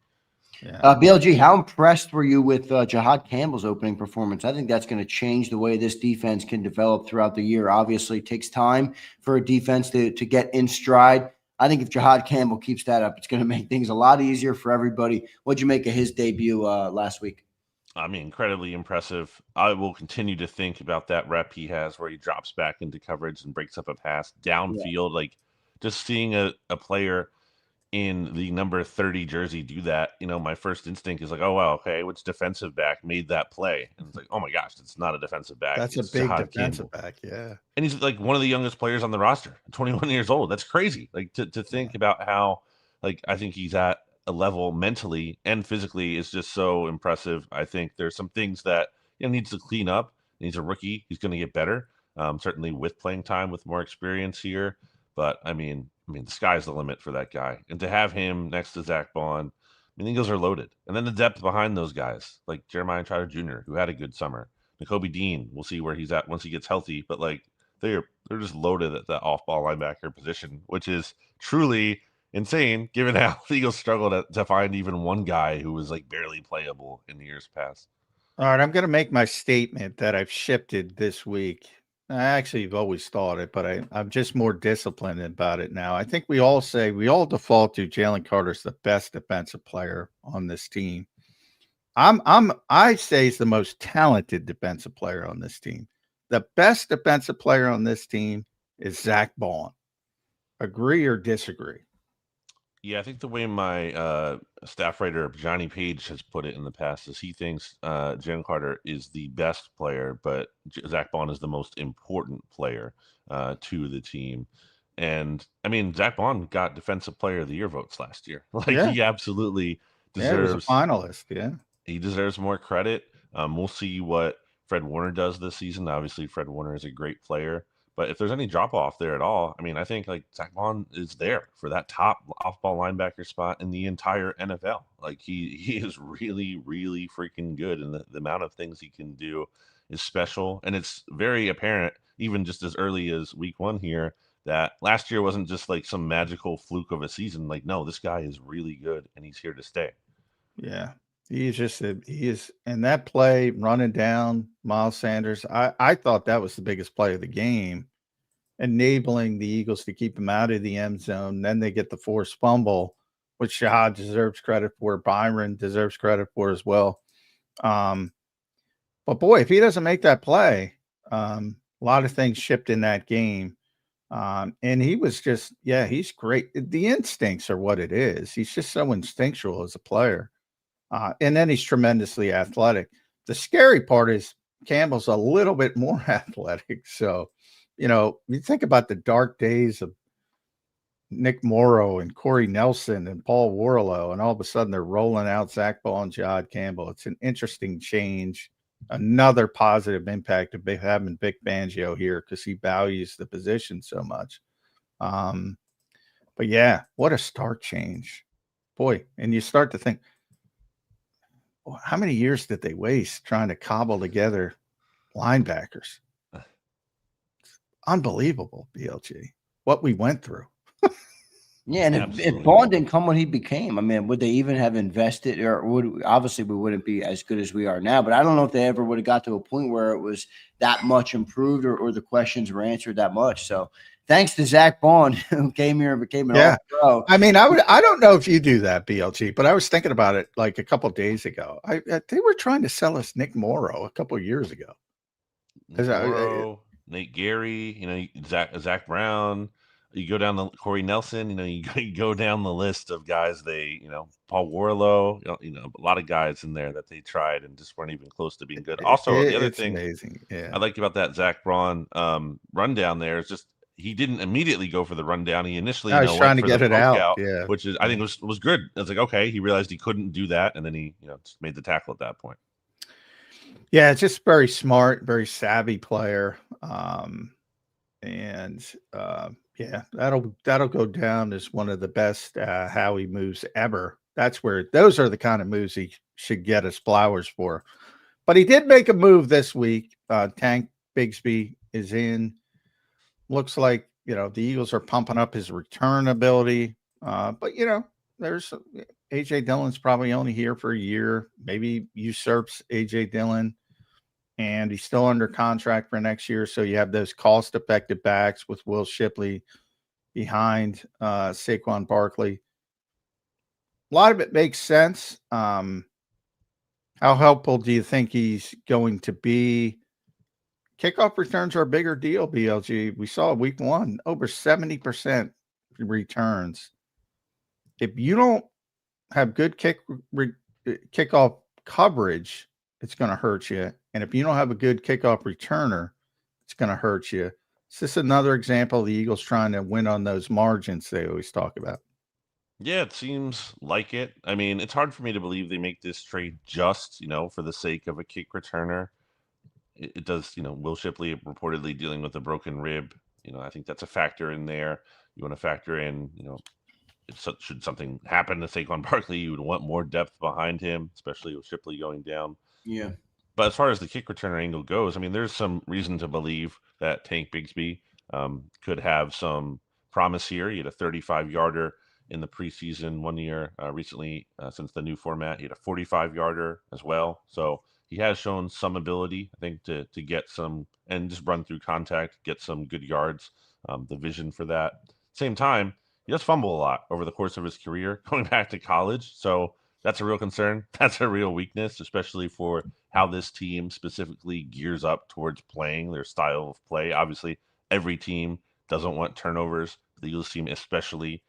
Yeah. BLG, how impressed were you with Jahad Campbell's opening performance? I think that's going to change the way this defense can develop throughout the year. Obviously, it takes time for a defense to get in stride. I think if Jahad Campbell keeps that up, it's going to make things a lot easier for everybody. What'd you make of his debut last week? I mean, incredibly impressive. I will continue to think about that rep he has where he drops back into coverage and breaks up a pass downfield. Just seeing a player in the number 30 jersey do that, my first instinct is like, oh, wow, okay, which defensive back made that play? And it's like, oh my gosh, it's not a defensive back. That's it's a big Jahad defensive Campbell. back, yeah. And he's like one of the youngest players on the roster, 21 years old. That's crazy. To think about how, I think he's at a level mentally and physically is just so impressive. I think there's some things that needs to clean up. He's a rookie. He's going to get better, certainly with playing time, with more experience here. But I mean, the sky's the limit for that guy. And to have him next to Zack Baun, the Eagles are loaded. And then the depth behind those guys, like Jeremiah Trotter Jr., who had a good summer. Nakobe Dean, we'll see where he's at once he gets healthy. But they're just loaded at that off-ball linebacker position, which is truly insane given how the Eagles struggled to find even one guy who was barely playable in the years past. All right, I'm going to make my statement that I've shifted this week. I actually have always thought it, but I'm just more disciplined about it now. I think we all default to Jaylen Carter's the best defensive player on this team. I say he's the most talented defensive player on this team. The best defensive player on this team is Zack Baun. Agree or disagree? Yeah, I think the way my staff writer Johnny Page has put it in the past is he thinks Jalen Carter is the best player, but Zack Baun is the most important player to the team. And I mean, Zack Baun got Defensive Player of the Year votes last year. Like Yeah. he absolutely Yeah, he was a deserves. finalist. Yeah. He deserves more credit. We'll see what Fred Warner does this season. Obviously, Fred Warner is a great player, but if there's any drop off there at all, I mean, I think like Zack Baun is there for that top off ball linebacker spot in the entire NFL. Like he is really, really freaking good, and the amount of things he can do is special, and it's very apparent even just as early as week 1 here that last year wasn't just like some magical fluke of a season. Like, no, this guy is really good, and he's here to stay. Yeah. He is in that play running down Miles Sanders. I thought that was the biggest play of the game, enabling the Eagles to keep him out of the end zone. Then they get the forced fumble, which Shahad deserves credit for. Byron deserves credit for as well. But boy, if he doesn't make that play, a lot of things shipped in that game. And he was just, he's great. The instincts are what it is. He's just so instinctual as a player. And then he's tremendously athletic. The scary part is Campbell's a little bit more athletic. So, you think about the dark days of Nick Morrow and Corey Nelson and Paul Warlow, and all of a sudden they're rolling out Zack Baun, Jahad Campbell. It's an interesting change. Another positive impact of having Vic Fangio here because he values the position so much. But yeah, what a stark change. Boy, and you start to think, how many years did they waste trying to cobble together linebackers? It's unbelievable, BLG, what we went through. Yeah, and if Baun didn't come when he became, I mean, would they even have invested, or obviously we wouldn't be as good as we are now, but I don't know if they ever would have got to a point where it was that much improved or the questions were answered that much. So thanks to Zack Baun, who came here and became an all-pro. I mean, I don't know if you do that, BLG, but I was thinking about it like a couple of days ago. They were trying to sell us Nick Morrow a couple of years ago. Morrow, Nate Gary, Zach Brown. You go down the Corey Nelson, you go down the list of guys Paul Warlow, a lot of guys in there that they tried and just weren't even close to being good. Also, the other thing amazing. Yeah. I liked about that Zack Baun rundown there is just he didn't immediately go for the rundown. He initially was trying to get it out. Yeah. Which is I think was good. It's like, okay, he realized he couldn't do that, and then he just made the tackle at that point. Yeah, it's just very smart, very savvy player. That'll go down as one of the best Howie moves ever. Those are the kind of moves he should get us flowers for. But he did make a move this week. Tank Bigsby is in. Looks like the Eagles are pumping up his return ability. But there's AJ Dillon's probably only here for a year. Maybe usurps AJ Dillon. And he's still under contract for next year. So you have those cost-effective backs with Will Shipley behind Saquon Barkley. A lot of it makes sense. How helpful do you think he's going to be? Kickoff returns are a bigger deal, BLG. We saw week 1, over 70% returns. If you don't have good kickoff coverage, it's going to hurt you. And if you don't have a good kickoff returner, it's going to hurt you. Is this another example of the Eagles trying to win on those margins they always talk about? Yeah, it seems like it. I mean, it's hard for me to believe they make this trade just, for the sake of a kick returner. It does, Will Shipley reportedly dealing with a broken rib. I think that's a factor in there. You want to factor in, should something happen to Saquon Barkley, you would want more depth behind him, especially with Shipley going down. Yeah. But as far as the kick returner angle goes, I mean, there's some reason to believe that Tank Bigsby could have some promise here. He had a 35-yarder in the preseason 1 year recently since the new format. He had a 45-yarder as well. So he has shown some ability, I think, to get some and just run through contact, get some good yards, the vision for that. Same time, he does fumble a lot over the course of his career, going back to college. So that's a real concern. That's a real weakness, especially for how this team specifically gears up towards playing their style of play. Obviously, every team doesn't want turnovers. The Eagles team especially,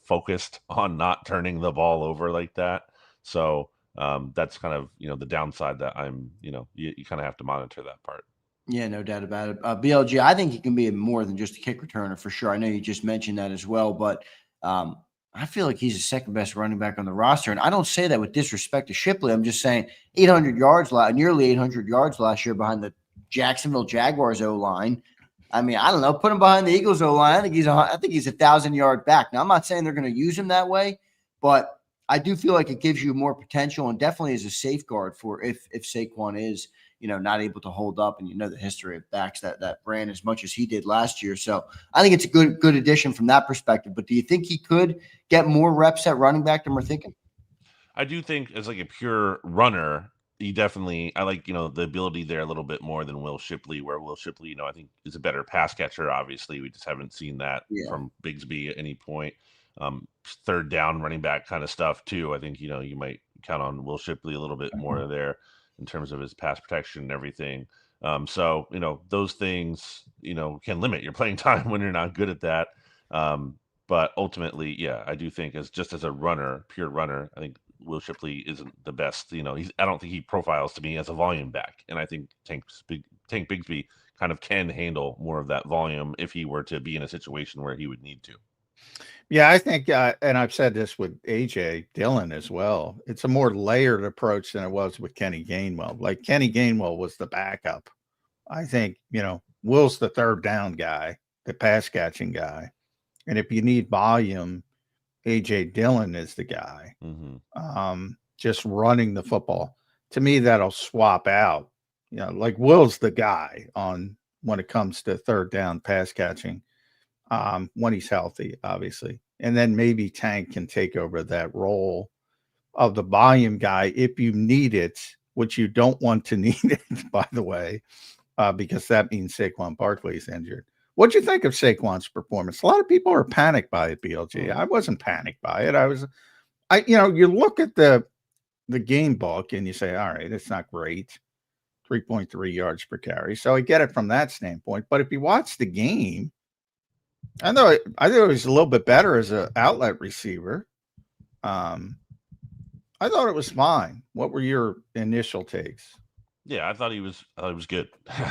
focused on not turning the ball over like that. So that's kind of, the downside that you kind of have to monitor that part. Yeah, no doubt about it. BLG, I think he can be more than just a kick returner for sure. I know you just mentioned that as well, but I feel like he's the second best running back on the roster. And I don't say that with disrespect to Shipley. I'm just saying 800 yards, nearly 800 yards last year behind the Jacksonville Jaguars O-line. I mean, I don't know. Put him behind the Eagles O-line. I think he's 1,000-yard back. Now, I'm not saying they're going to use him that way, but I do feel like it gives you more potential and definitely is a safeguard for if Saquon is, not able to hold up, and the history of backs that ran as much as he did last year. So I think it's a good addition from that perspective. But do you think he could get more reps at running back than we're thinking? I do think as like a pure runner, I like, the ability there a little bit more than Will Shipley, where Will Shipley, I think is a better pass catcher. Obviously, we just haven't seen that from Bigsby at any point. Third down running back kind of stuff too. I think, you might count on Will Shipley a little bit more there in terms of his pass protection and everything. So, those things, can limit your playing time when you're not good at that. But ultimately, I do think as a runner, pure runner, I think Will Shipley isn't the best. I don't think he profiles to me as a volume back. And I think Tank Bigsby kind of can handle more of that volume if he were to be in a situation where he would need to. Yeah, I think, and I've said this with A.J. Dillon as well, it's a more layered approach than it was with Kenny Gainwell. Like Kenny Gainwell was the backup. I think, Will's the third down guy, the pass catching guy. And if you need volume, A.J. Dillon is the guy. Just running the football. To me, that'll swap out. Like Will's the guy when it comes to third down pass catching. When he's healthy, obviously. And then maybe Tank can take over that role of the volume guy if you need it, which you don't want to need it, by the way, because that means Saquon Barkley is injured. What'd you think of Saquon's performance? A lot of people are panicked by it, BLG. I wasn't panicked by it. You look at the game book and you say, all right, it's not great. 3.3 yards per carry. So I get it from that standpoint. But if you watch the game, I thought it was a little bit better as an outlet receiver. I thought it was fine. What were your initial takes? Yeah, I thought he was good.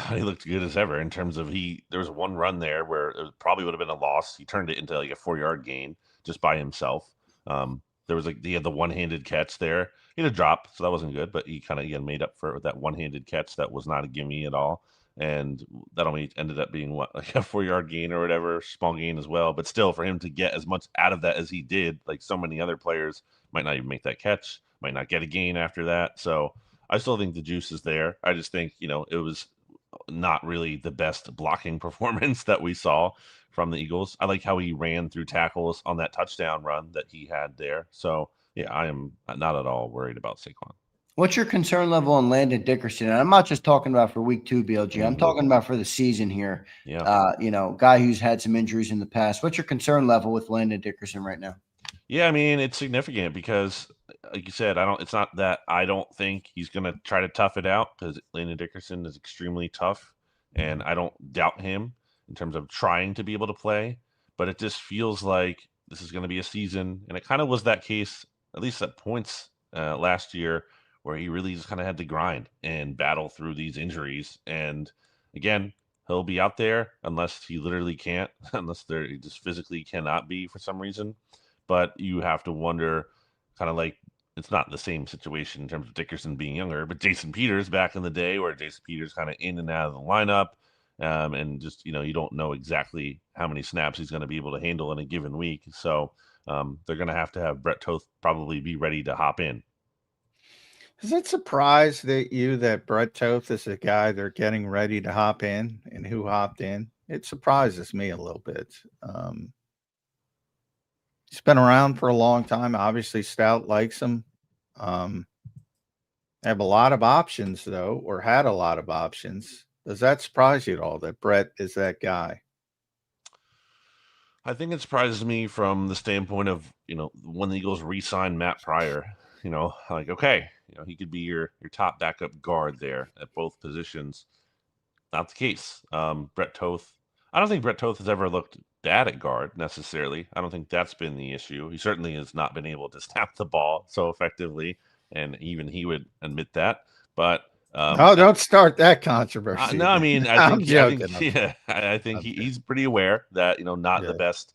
He looked good as ever in terms of there was one run there where it probably would have been a loss. He turned it into like a 4-yard gain just by himself. There was he had the one-handed catch there. He had a drop, so that wasn't good, but he kind of made up for it with that one-handed catch that was not a gimme at all. And that only ended up being like a 4-yard gain or whatever, small gain as well. But still, for him to get as much out of that as he did, like so many other players might not even make that catch, might not get a gain after that. So I still think the juice is there. I just think, it was not really the best blocking performance that we saw from the Eagles. I like how he ran through tackles on that touchdown run that he had there. So, yeah, I am not at all worried about Saquon. What's your concern level on Landon Dickerson? And I'm not just talking about for week 2, BLG. I'm talking about for the season here. Yeah. Guy who's had some injuries in the past. What's your concern level with Landon Dickerson right now? Yeah, I mean, it's significant because, like you said, it's not that I don't think he's going to try to tough it out, because Landon Dickerson is extremely tough, and I don't doubt him in terms of trying to be able to play. But it just feels like this is going to be a season, and it kind of was that case, at least at points last year, where he really just kind of had to grind and battle through these injuries. And again, he'll be out there unless he literally can't, unless he just physically cannot be for some reason. But you have to wonder, kind of like, it's not the same situation in terms of Dickerson being younger, but Jason Peters back in the day, where Jason Peters kind of in and out of the lineup. And just, you don't know exactly how many snaps he's going to be able to handle in a given week. So they're going to have Brett Toth probably be ready to hop in. Does it surprise that Brett Toth is a guy they're getting ready to hop in, and who hopped in? It surprises me a little bit. He's been around for a long time. Obviously, Stout likes him. Have a lot of options, though, or had a lot of options. Does that surprise you at all that Brett is that guy? I think it surprises me from the standpoint of, when the Eagles re-signed Matt Pryor, like, okay, he could be your top backup guard there at both positions. Not the case. Brett Toth, I don't think Brett Toth has ever looked bad at guard necessarily. I don't think that's been the issue. He certainly has not been able to snap the ball so effectively, and even he would admit that. But No, don't start that controversy no, I again. mean, I'm joking. yeah, I think I'm joking. he's pretty aware that not the Yeah. best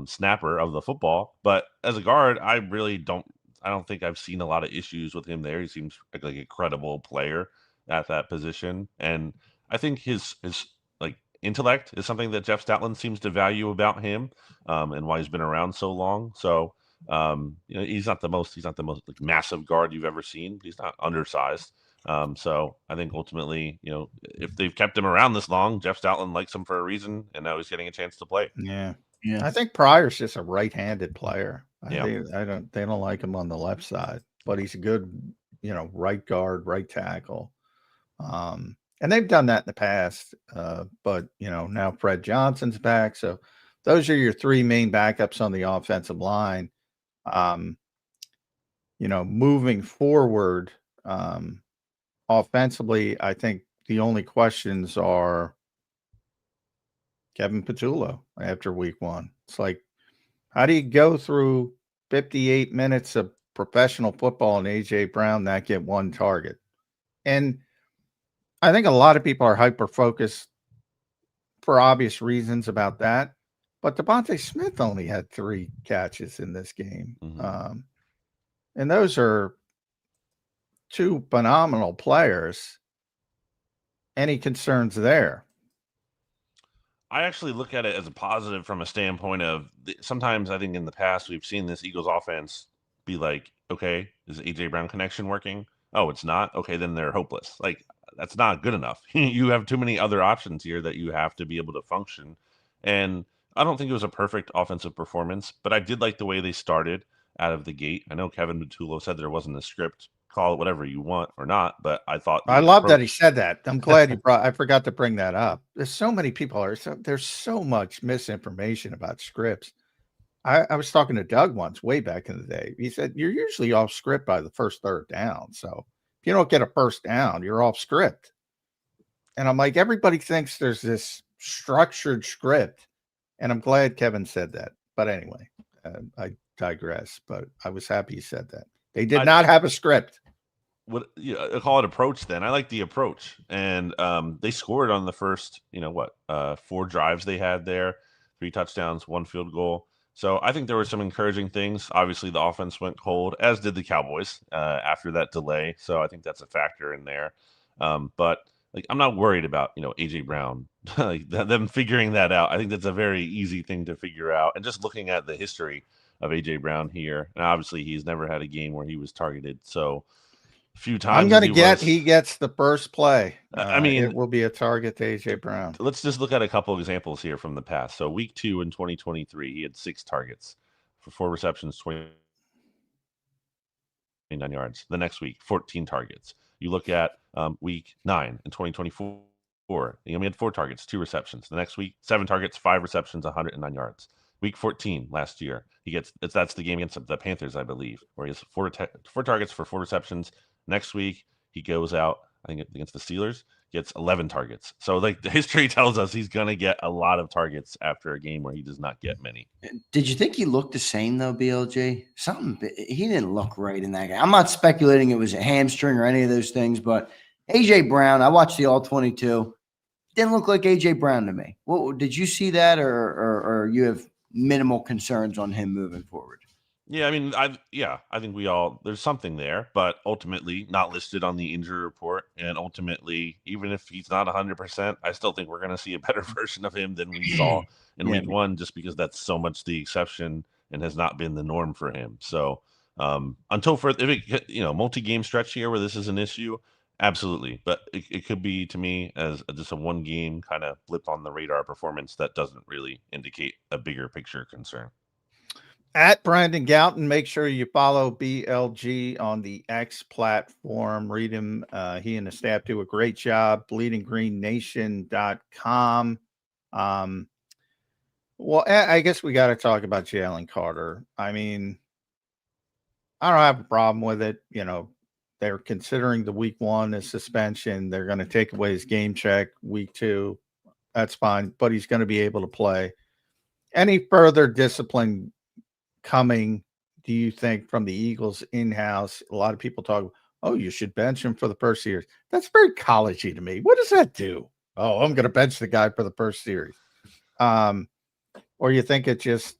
snapper of the football, but as a guard, I don't think I've seen a lot of issues with him there. He seems like a credible player at that position, and I think his like intellect is something that Jeff Stoutland seems to value about him, and why he's been around so long. So he's not the most like, massive guard you've ever seen. He's not undersized. So I think ultimately, if they've kept him around this long, Jeff Stoutland likes him for a reason, and now he's getting a chance to play. Yeah. Yeah. I think Pryor's just a right-handed player. Yeah. They don't like him on the left side, but he's a good, right guard, right tackle. And they've done that in the past. But now Fred Johnson's back. So those are your three main backups on the offensive line. Moving forward, offensively, I think the only questions are Kevin Patullo after week one. It's like, how do you go through 58 minutes of professional football and A.J. Brown not get one target? And I think a lot of people are hyper-focused for obvious reasons about that. But Devontae Smith only had 3 catches in this game. Mm-hmm. And those are 2 phenomenal players. Any concerns there? I actually look at it as a positive from a standpoint of sometimes I think in the past we've seen this Eagles offense be like, okay, is the A.J. Brown connection working? Oh, it's not? Okay, then they're hopeless. Like, that's not good enough. You have too many other options here that you have to be able to function. And I don't think it was a perfect offensive performance, but I did like the way they started out of the gate. I know Kevin Patullo said there wasn't a script. Call it whatever you want or not, but I thought I love that he said that. I'm glad I forgot to bring that up. There's so many people there's so much misinformation about scripts. I was talking to Doug once way back in the day. He said, you're usually off script by the first third down. So if you don't get a first down, you're off script. And I'm like, everybody thinks there's this structured script. And I'm glad Kevin said that. But anyway, I digress, but I was happy he said that. They did not have a script. I call it approach then. I like the approach. And they scored on the first, 4 drives they had there, 3 touchdowns, 1 field goal. So I think there were some encouraging things. Obviously, the offense went cold, as did the Cowboys after that delay. So I think that's a factor in there. But I'm not worried about, A.J. Brown, them figuring that out. I think that's a very easy thing to figure out. And just looking at the history of A.J. Brown here, and obviously he's never had a game where he was targeted. So a few times I'm going to he gets the first play. I mean, it will be a target to A.J. Brown. Let's just look at a couple of examples here from the past. So week 2 in 2023, he had 6 targets for 4 receptions, 29 yards. The next week, 14 targets. You look at week 9 in 2024, he only had 4 targets, 2 receptions. The next week, 7 targets, 5 receptions, 109 yards. Week 14 last year, that's the game against the Panthers, I believe, where he has 4 targets for 4 receptions. Next week, he goes out, I think against the Steelers, gets 11 targets. So the history tells us he's going to get a lot of targets after a game where he does not get many. Did you think he looked the same though, BLJ? He didn't look right in that game. I'm not speculating it was a hamstring or any of those things, but A.J. Brown, I watched the All-22, didn't look like A.J. Brown to me. Did you see that or you have minimal concerns on him moving forward? Yeah, I mean, I think there's something there, but ultimately not listed on the injury report. And ultimately, even if he's not 100%, I still think we're going to see a better version of him than we saw in week 1, just because that's so much the exception and has not been the norm for him. So until multi-game stretch here where this is an issue, absolutely. But it could be, to me, as just a 1-game kind of blip on the radar performance that doesn't really indicate a bigger picture concern. At Brandon Gouton, make sure you follow BLG on the X platform. Read him. He and the staff do a great job. BleedingGreenNation.com. Well, I guess we got to talk about Jaylen Carter. I mean, I don't have a problem with it. They're considering the week 1 as suspension. They're going to take away his game check week 2. That's fine, but he's going to be able to play. Any further discipline coming, do you think, from the Eagles in-house? A lot of people talk, oh, you should bench him for the first series. That's very collegey to me. What does that do? Oh, I'm going to bench the guy for the first series. Or you think it just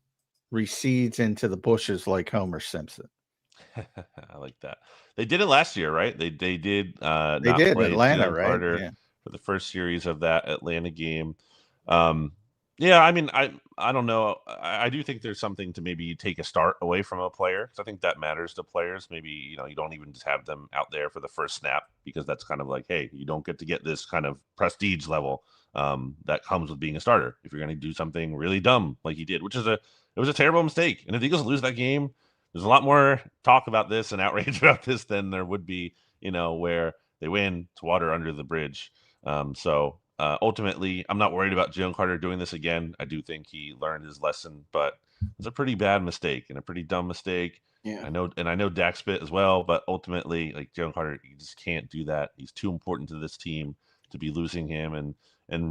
recedes into the bushes like Homer Simpson? I like that. They did it last year, right? They did They not did in play Atlanta, Jalen right? Carter Yeah. for the first series of that Atlanta game. Yeah, I mean, I don't know. I do think there's something to maybe take a start away from a player. So I think that matters to players. Maybe, you don't even just have them out there for the first snap, because that's kind of like, hey, you don't get to get this kind of prestige level that comes with being a starter if you're going to do something really dumb like he did, which is it was a terrible mistake. And if the Eagles lose that game, there's a lot more talk about this and outrage about this than there would be, where they win. It's water under the bridge. Ultimately, I'm not worried about Jalen Carter doing this again. I do think he learned his lesson, but it's a pretty bad mistake and a pretty dumb mistake. Yeah. I know Dak spit as well, but ultimately, like, Jalen Carter, you just can't do that. He's too important to this team to be losing him and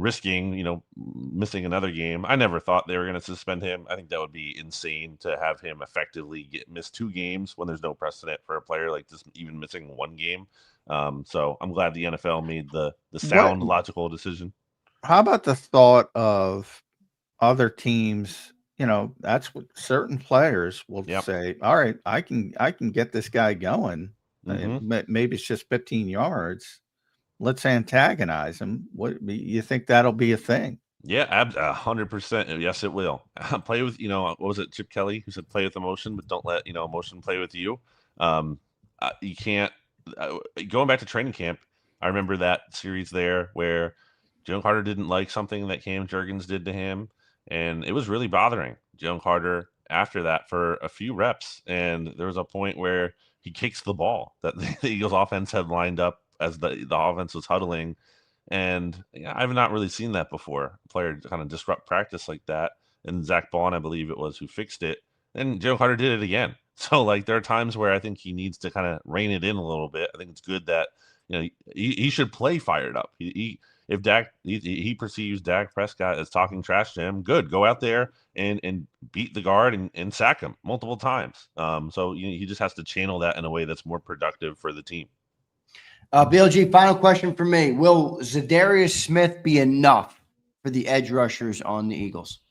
risking, missing another game. I never thought they were going to suspend him. I think that would be insane to have him effectively miss 2 games when there's no precedent for a player like this even missing 1 game. So I'm glad the NFL made the sound logical decision. How about the thought of other teams? That's what certain players will say. All right, I can get this guy going. Maybe it's just 15 yards. Let's antagonize him. What you think that'll be a thing? Yeah, 100%. Yes, it will. Play with, what was it, Chip Kelly, who said play with emotion, but don't let, emotion play with you. You can't, going back to training camp, I remember that series there where Jalen Carter didn't like something that Cam Jurgens did to him, and it was really bothering Jalen Carter after that for a few reps. And there was a point where he kicks the ball that the Eagles offense had lined up as the offense was huddling. And I've not really seen that before. A player kind of disrupt practice like that. And Zack Baun, I believe it was, who fixed it. And Jalen Carter did it again. So, like, there are times where I think he needs to kind of rein it in a little bit. I think it's good that, he should play fired up. If Dak he perceives Dak Prescott as talking trash to him, good. Go out there and beat the guard and sack him multiple times. So he just has to channel that in a way that's more productive for the team. BLG, final question for me. Will Za'Darius Smith be enough for the edge rushers on the Eagles?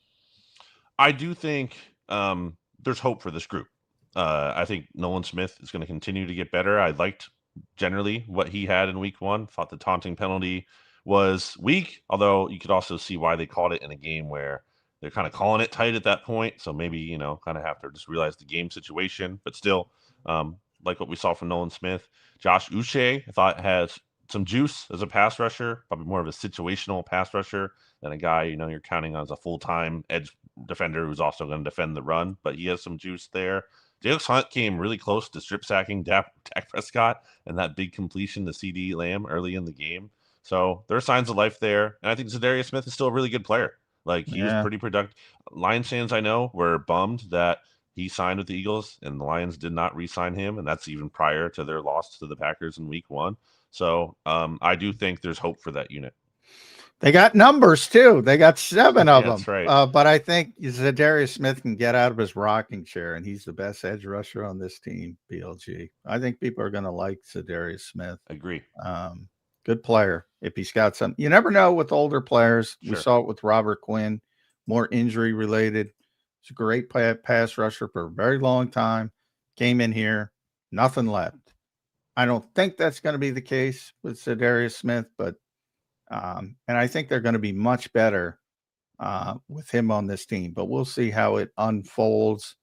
I do think there's hope for this group. I think Nolan Smith is going to continue to get better. I liked generally what he had in week 1. Thought the taunting penalty was weak, although you could also see why they called it in a game where they're kind of calling it tight at that point. So maybe, kind of have to just realize the game situation. But still, like what we saw from Nolan Smith. Josh Uche, I thought, has some juice as a pass rusher, probably more of a situational pass rusher than a guy, you're counting on as a full-time edge defender who's also going to defend the run, but he has some juice there. Jalen Hunt came really close to strip sacking Dak Prescott and that big completion to CeeDee Lamb early in the game. So there are signs of life there. And I think Za'Darius Smith is still a really good player. Like, he was pretty productive. Lions fans I know were bummed that he signed with the Eagles and the Lions did not re-sign him. And that's even prior to their loss to the Packers in week 1. So I do think there's hope for that unit. They got numbers too. They got 7 of them. That's right. But I think Za'Darius Smith can get out of his rocking chair, and he's the best edge rusher on this team, BLG. I think people are going to like Za'Darius Smith. Agree. Good player. If he's got some, you never know with older players. Sure. We saw it with Robert Quinn, more injury related. He's a great pass rusher for a very long time. Came in here, nothing left. I don't think that's going to be the case with Za'Darius Smith, but and I think they're going to be much better with him on this team, but we'll see how it unfolds.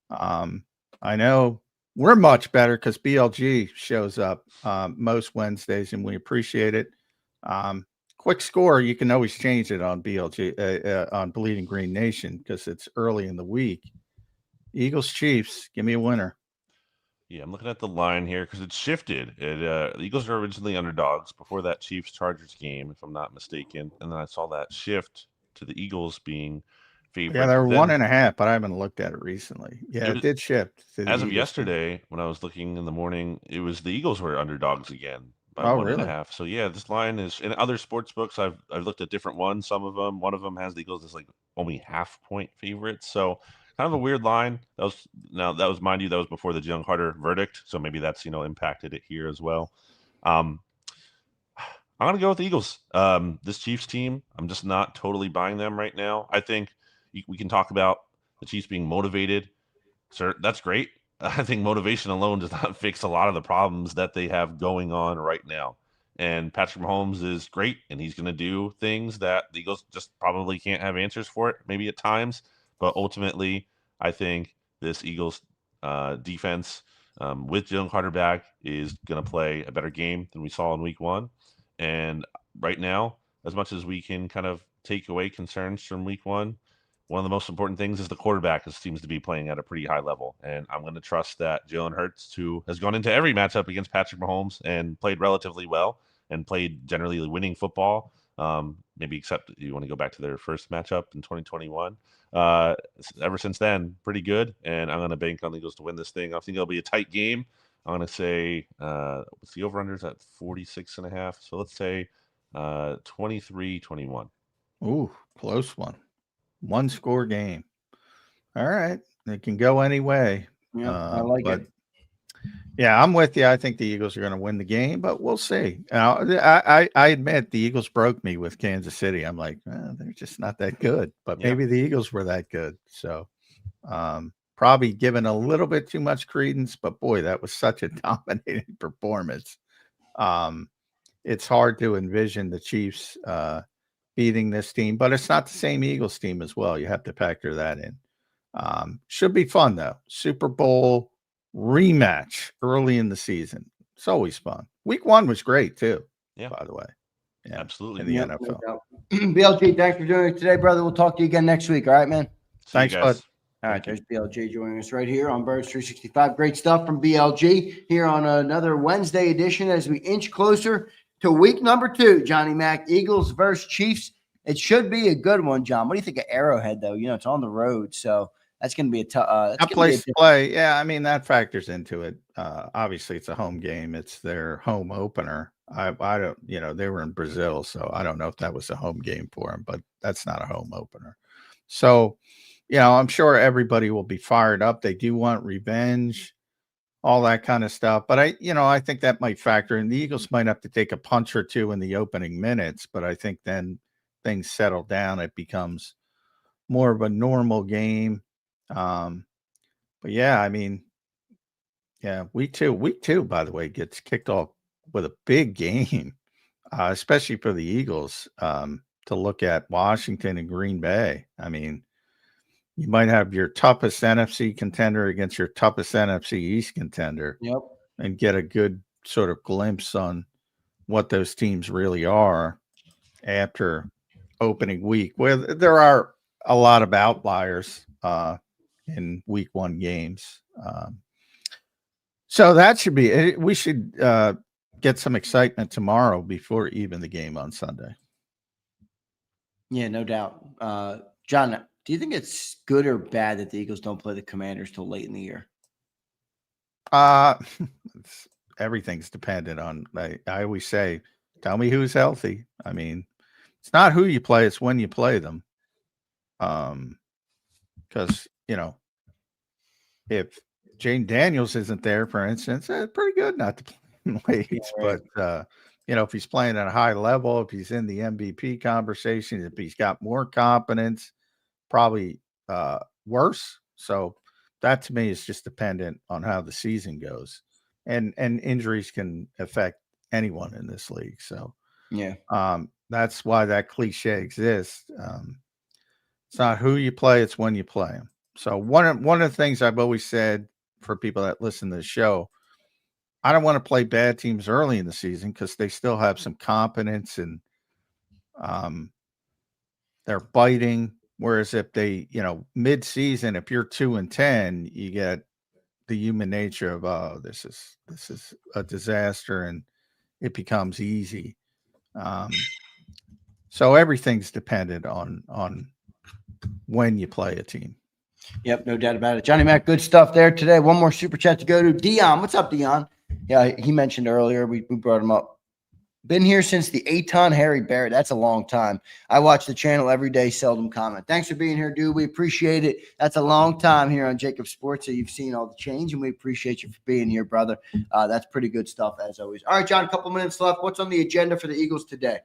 I know we're much better because BLG shows up most Wednesdays, and we appreciate it. Quick score, you can always change it on BLG on Bleeding Green Nation because it's early in the week. Eagles Chiefs, give me a winner. Yeah, I'm looking at the line here because it's shifted. The Eagles are originally underdogs before that Chiefs-Chargers game, if I'm not mistaken. And then I saw that shift to the Eagles being favored. Yeah, they were 1.5, but I haven't looked at it recently. Yeah, it did shift. As of yesterday, when I was looking in the morning, it was the Eagles were underdogs again by 1.5. So yeah, this line is in other sports books. I've looked at different ones. One of them has the Eagles as like only half-point favorites. So kind of a weird line. That was, mind you, that was before the Jalen Carter verdict. So maybe that's, impacted it here as well. I'm going to go with the Eagles. This Chiefs team, I'm just not totally buying them right now. I think we can talk about the Chiefs being motivated. Sir, that's great. I think motivation alone does not fix a lot of the problems that they have going on right now. And Patrick Mahomes is great, and he's going to do things that the Eagles just probably can't have answers for it, maybe at times. But ultimately, I think this Eagles defense with Jalen Carter back is going to play a better game than we saw in week 1. And right now, as much as we can kind of take away concerns from week 1, one of the most important things is the quarterback seems to be playing at a pretty high level. And I'm going to trust that Jalen Hurts, who has gone into every matchup against Patrick Mahomes and played relatively well and played generally winning football, maybe except you want to go back to their first matchup in 2021. Ever since then, pretty good. And I'm going to bank on the Eagles to win this thing. I think it'll be a tight game. I'm going to say, what's the over-unders at 46.5? So let's say 23-21. Ooh, close one. One score game. All right. It can go any way. Yeah, I like it. Yeah, I'm with you. I think the Eagles are going to win the game, but we'll see. I admit the Eagles broke me with Kansas City. I'm like, they're just not that good, but maybe the Eagles were that good. So probably given a little bit too much credence, but boy, that was such a dominating performance. It's hard to envision the Chiefs beating this team, but it's not the same Eagles team as well. You have to factor that in. Should be fun though. Super Bowl rematch early in the season. It's always fun. Week 1 was great too. Yeah, by the way. Yeah, absolutely. In the NFL. BLG, thanks for doing it today, brother. We'll talk to you again next week. All right, man. Thanks, bud. All right, there's BLG joining us right here on Birds 365. Great stuff from BLG here on another Wednesday edition as we inch closer to week number 2, Johnny Mac, Eagles versus Chiefs. It should be a good one, John. What do you think of Arrowhead, though? It's on the road, so that's going to be a tough place to play. Yeah, I mean, that factors into it. Obviously, it's a home game. It's their home opener. I don't, they were in Brazil, so I don't know if that was a home game for them, but that's not a home opener. So, I'm sure everybody will be fired up. They do want revenge, all that kind of stuff. But I think that might factor in. The Eagles might have to take a punch or two in the opening minutes, but I think then things settle down. It becomes more of a normal game. But yeah, I mean, week two, by the way, gets kicked off with a big game, especially for the Eagles, to look at Washington and Green Bay. I mean, you might have your toughest NFC contender against your toughest NFC East contender. Yep. And get a good sort of glimpse on what those teams really are after opening week, where there are a lot of outliers in week 1 games. So that should be, we should get some excitement tomorrow before even the game on Sunday. Yeah, no doubt. John, do you think it's good or bad that the Eagles don't play the Commanders till late in the year? Everything's dependent on, I always say, tell me who's healthy. I mean, it's not who you play, it's when you play them. Because, if Jane Daniels isn't there, for instance, it's pretty good not to play him late. Yeah, right. But, if he's playing at a high level, if he's in the MVP conversation, if he's got more confidence, probably worse. So that to me is just dependent on how the season goes. And injuries can affect anyone in this league. So yeah, that's why that cliche exists. It's not who you play, it's when you play them. So one of the things I've always said for people that listen to the show, I don't want to play bad teams early in the season because they still have some confidence and they're biting. Whereas if they, mid-season, if you're 2-10, you get the human nature of, oh, this is a disaster, and it becomes easy. So everything's dependent on when you play a team. Yep, no doubt about it. Johnny Mac, good stuff there today. One more super chat to go to. Dion, what's up, Dion? Yeah, he mentioned earlier, we brought him up Been here since the Aton Harry Barrett. That's a long time. I watch the channel every day, seldom comment. Thanks for being here, dude. We appreciate it. That's a long time here on JAKIB Sports, so you've seen all the change, and we appreciate you for being here, brother. That's pretty good stuff, as always. All right, John, a couple minutes left. What's on the agenda for the Eagles today?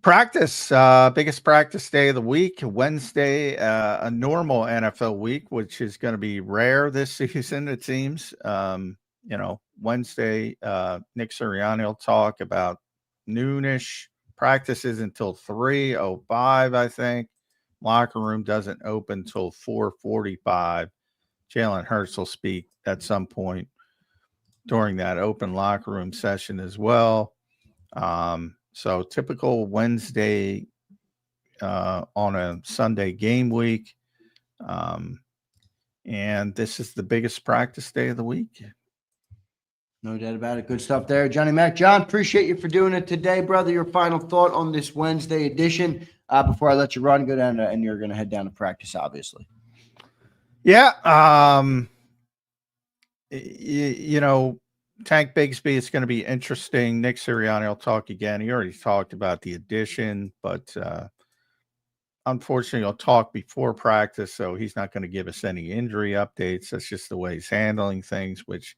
Practice, biggest practice day of the week, Wednesday, a normal NFL week, which is going to be rare this season, it seems. Wednesday, Nick Sirianni will talk about noonish. Practices until 3:05, I think. Locker room doesn't open till 4:45. Jalen Hurts will speak at some point during that open locker room session as well. So typical Wednesday on a Sunday game week. And this is the biggest practice day of the week. No doubt about it. Good stuff there. Johnny Mac. John, appreciate you for doing it today, brother. Your final thought on this Wednesday edition before I let you run, go down and you're going to head down to practice, obviously. Yeah. Tank Bigsby is going to be interesting. Nick Sirianni will talk again. He already talked about the addition, but unfortunately, he'll talk before practice, so he's not going to give us any injury updates. That's just the way he's handling things, which,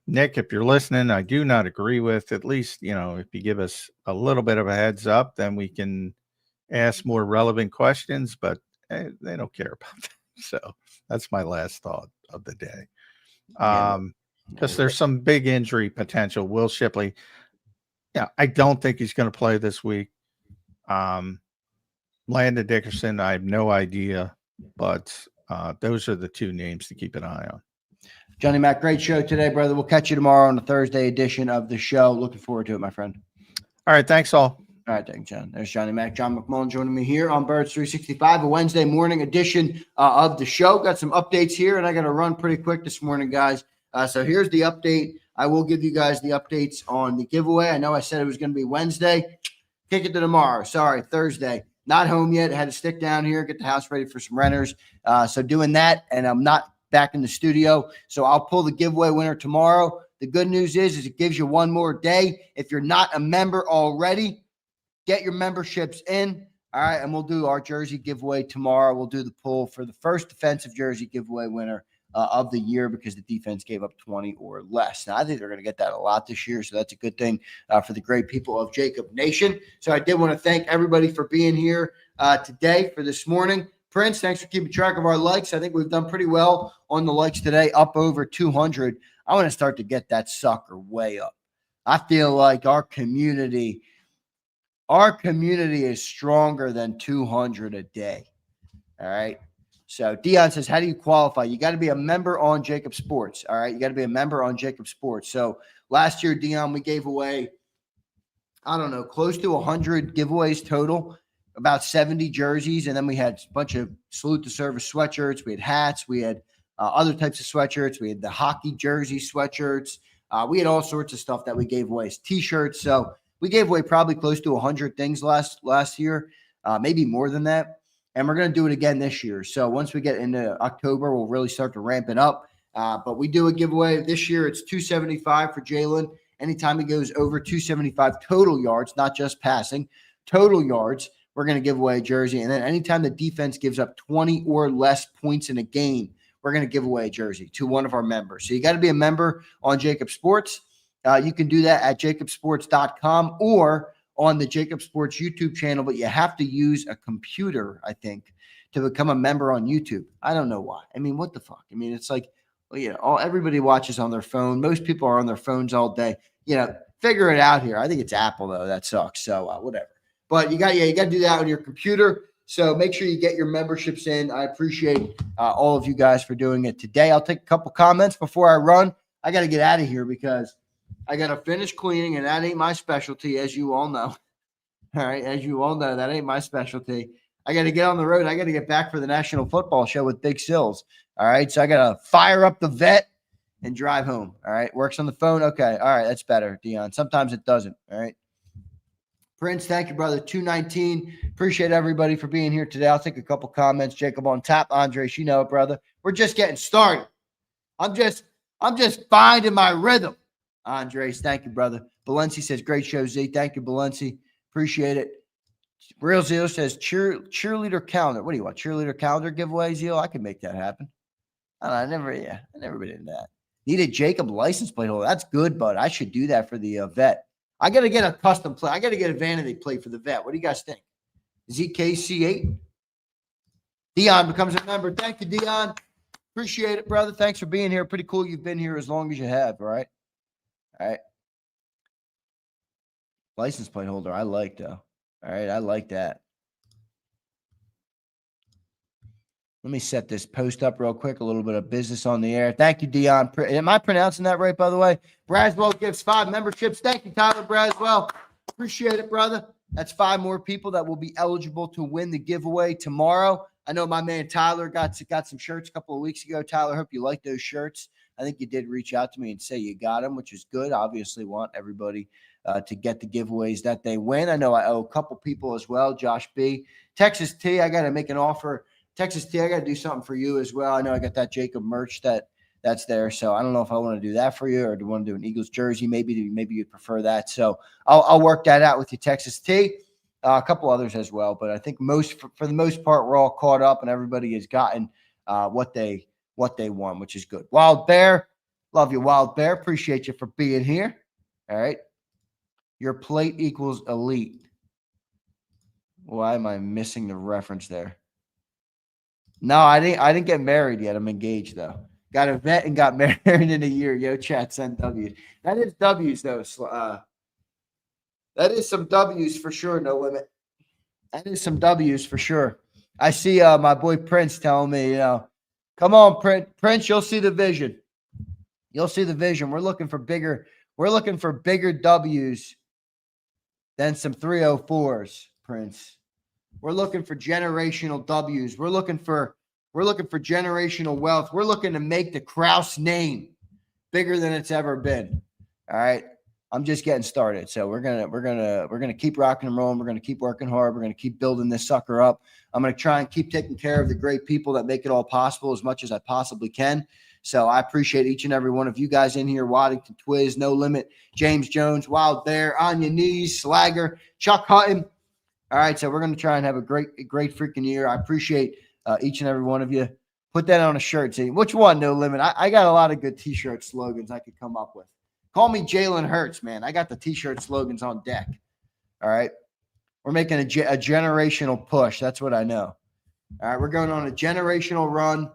Nick, if you're listening, I do not agree with. At least, if you give us a little bit of a heads up, then we can ask more relevant questions, but they don't care about that. So that's my last thought of the day. Because there's some big injury potential. Will Shipley, I don't think he's going to play this week. Landon Dickerson, I have no idea, but those are the two names to keep an eye on. Johnny Mac, great show today, brother. We'll catch you tomorrow on the Thursday edition of the show. Looking forward to it, my friend. All right, thanks all. All right, thanks, John. There's Johnny Mac. John McMullen joining me here on Birds 365, a Wednesday morning edition of the show. Got some updates here, and I got to run pretty quick this morning, guys. So here's the update. I will give you guys the updates on the giveaway. I know I said it was going to be Wednesday. Kick it to tomorrow. Sorry, Thursday. Not home yet. Had to stick down here, get the house ready for some renters. So doing that, and I'm not back in the studio. So I'll pull the giveaway winner tomorrow. The good news is it gives you one more day. If you're not a member already, get your memberships in. All right, and we'll do our jersey giveaway tomorrow. We'll do the pull for the first defensive jersey giveaway winner of the year because the defense gave up 20 or less. Now, I think they're going to get that a lot this year, so that's a good thing for the great people of JAKIB Nation. So I did want to thank everybody for being here today for this morning. Prince, thanks for keeping track of our likes. I think we've done pretty well on the likes today, up over 200. I want to start to get that sucker way up. I feel like our community is stronger than 200 a day. All right. So Dion says, how do you qualify? You got to be a member on JAKIB Sports. All right. You got to be a member on JAKIB Sports. So last year, Dion, we gave away, I don't know, close to 100 giveaways total, about 70 jerseys. And then we had a bunch of salute to service sweatshirts. We had hats. We had other types of sweatshirts. We had the hockey jersey sweatshirts. We had all sorts of stuff that we gave away as t-shirts. So we gave away probably close to 100 things last year, maybe more than that. And we're going to do it again this year. So once we get into October, we'll really start to ramp it up. But we do a giveaway. This year, it's $275 for Jaylen. Anytime he goes over 275 total yards, not just passing, total yards, we're going to give away a jersey. And then anytime the defense gives up 20 or less points in a game, we're going to give away a jersey to one of our members. So you got to be a member on JAKIB Sports. You can do that at jakibsports.com or on the JAKIB Sports YouTube channel, but you have to use a computer, I think, to become a member on YouTube. I don't know why. I mean, what the fuck? I mean, it's like, everybody watches on their phone. Most people are on their phones all day. Figure it out here. I think it's Apple, though. That sucks. So whatever. But you got to do that on your computer. So make sure you get your memberships in. I appreciate all of you guys for doing it today. I'll take a couple comments before I run. I got to get out of here because I got to finish cleaning, and that ain't my specialty, as you all know. All right, as you all know, that ain't my specialty. I got to get on the road. I got to get back for the National Football Show with Big Sills. All right, so I got to fire up the vet and drive home. All right, works on the phone. Okay, all right, that's better, Dion. Sometimes it doesn't. All right. Prince, thank you, brother. 219. Appreciate everybody for being here today. I'll take a couple comments. Jacob on tap. Andres, you know it, brother. We're just getting started. I'm just finding my rhythm. Andres, thank you, brother. Balenci says, great show, Z. Thank you, Balenci. Appreciate it. Real Zeal says, cheerleader calendar. What do you want? Cheerleader calendar giveaway, Zeal? I can make that happen. I never been into that. Need a JAKIB license plate holder. That's good, bud. I should do that for the vet. I got to get a custom plate. I got to get a vanity plate for the vet. What do you guys think? ZKC8. Dion becomes a member. Thank you, Dion. Appreciate it, brother. Thanks for being here. Pretty cool you've been here as long as you have, all right? All right. License plate holder, I like, though. All right, I like that. Let me set this post up real quick. A little bit of business on the air. Thank you, Dion. Am I pronouncing that right, by the way? Braswell gives 5 memberships. Thank you, Tyler Braswell. Appreciate it, brother. That's 5 more people that will be eligible to win the giveaway tomorrow. I know my man Tyler got some shirts a couple of weeks ago. Tyler, hope you like those shirts. I think you did reach out to me and say you got them, which is good. Obviously want everybody to get the giveaways that they win. I know I owe a couple people as well. Josh B. Texas T, I got to make an offer. Texas T, I got to do something for you as well. I know I got that JAKIB merch that's there. So I don't know if I want to do that for you or do you want to do an Eagles jersey? Maybe you'd prefer that. So I'll work that out with you, Texas T. A couple others as well. But I think for the most part, we're all caught up and everybody has gotten what they want, which is good. Wild Bear, love you, Wild Bear. Appreciate you for being here. All right. Your plate equals elite. Why am I missing the reference there? No, I didn't get married yet. I'm engaged though. Got a vet and got married in a year. Yo, chat, send W's. That is W's though. That is some W's for sure. No limit. That is some W's for sure. I see my boy Prince telling me, come on, Prince, you'll see the vision. You'll see the vision. We're looking for bigger W's than some 304s, Prince. We're looking for generational W's. We're looking for generational wealth. We're looking to make the Krause name bigger than it's ever been. All right. I'm just getting started. So we're gonna keep rocking and rolling. We're gonna keep working hard. We're gonna keep building this sucker up. I'm gonna try and keep taking care of the great people that make it all possible as much as I possibly can. So I appreciate each and every one of you guys in here. Waddington Twiz, No Limit, James Jones, Wild Bear, On Your Knees, Slagger, Chuck Hutton. All right, so we're going to try and have a great freaking year. I appreciate each and every one of you. Put that on a shirt. See, which one, No Limit? I got a lot of good T-shirt slogans I could come up with. Call me Jalen Hurts, man. I got the T-shirt slogans on deck. All right, we're making a generational push. That's what I know. All right, we're going on a generational run.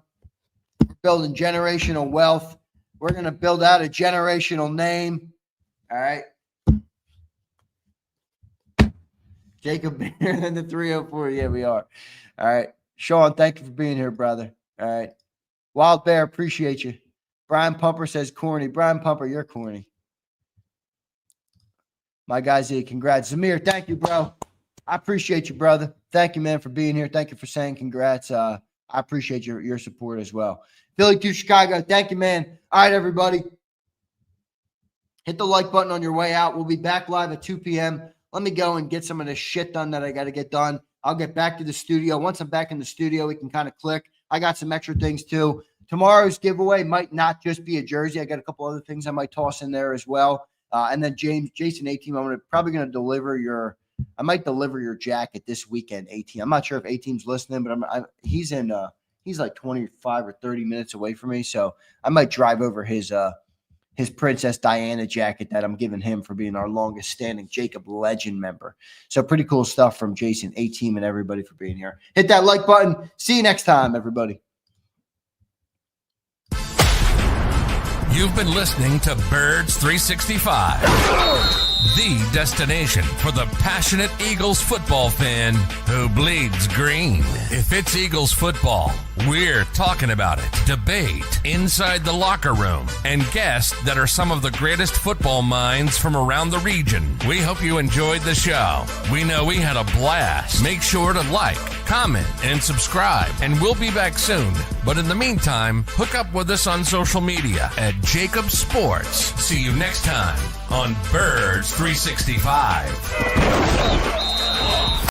We're building generational wealth. We're going to build out a generational name. All right. JAKIB better than the 304. Yeah, we are. All right. Sean, thank you for being here, brother. All right. Wild Bear, appreciate you. Brian Pumper says corny. Brian Pumper, you're corny. My guy Z, congrats. Zamir, thank you, bro. I appreciate you, brother. Thank you, man, for being here. Thank you for saying congrats. I appreciate your support as well. Philly to Chicago, thank you, man. All right, everybody. Hit the like button on your way out. We'll be back live at 2 p.m. Let me go and get some of this shit done that I got to get done. I'll get back to the studio. Once I'm back in the studio, we can kind of click. I got some extra things too. Tomorrow's giveaway might not just be a jersey. I got a couple other things I might toss in there as well. And then Jason A-Team, I'm probably going to deliver your jacket this weekend, A-Team. I'm not sure if A-Team's listening, but he's like 25 or 30 minutes away from me. So I might drive over his Princess Diana jacket that I'm giving him for being our longest standing JAKIB Legend member. So pretty cool stuff from Jason, A-Team, and everybody for being here. Hit that like button. See you next time, everybody. You've been listening to Birds 365, the destination for the passionate Eagles football fan who bleeds green. If it's Eagles football, we're talking about it. Debate inside the locker room and guests that are some of the greatest football minds from around the region. We hope you enjoyed the show. We know we had a blast. Make sure to like, comment, and subscribe, and we'll be back soon. But in the meantime, hook up with us on social media at JAKIB Sports. See you next time on Birds 365.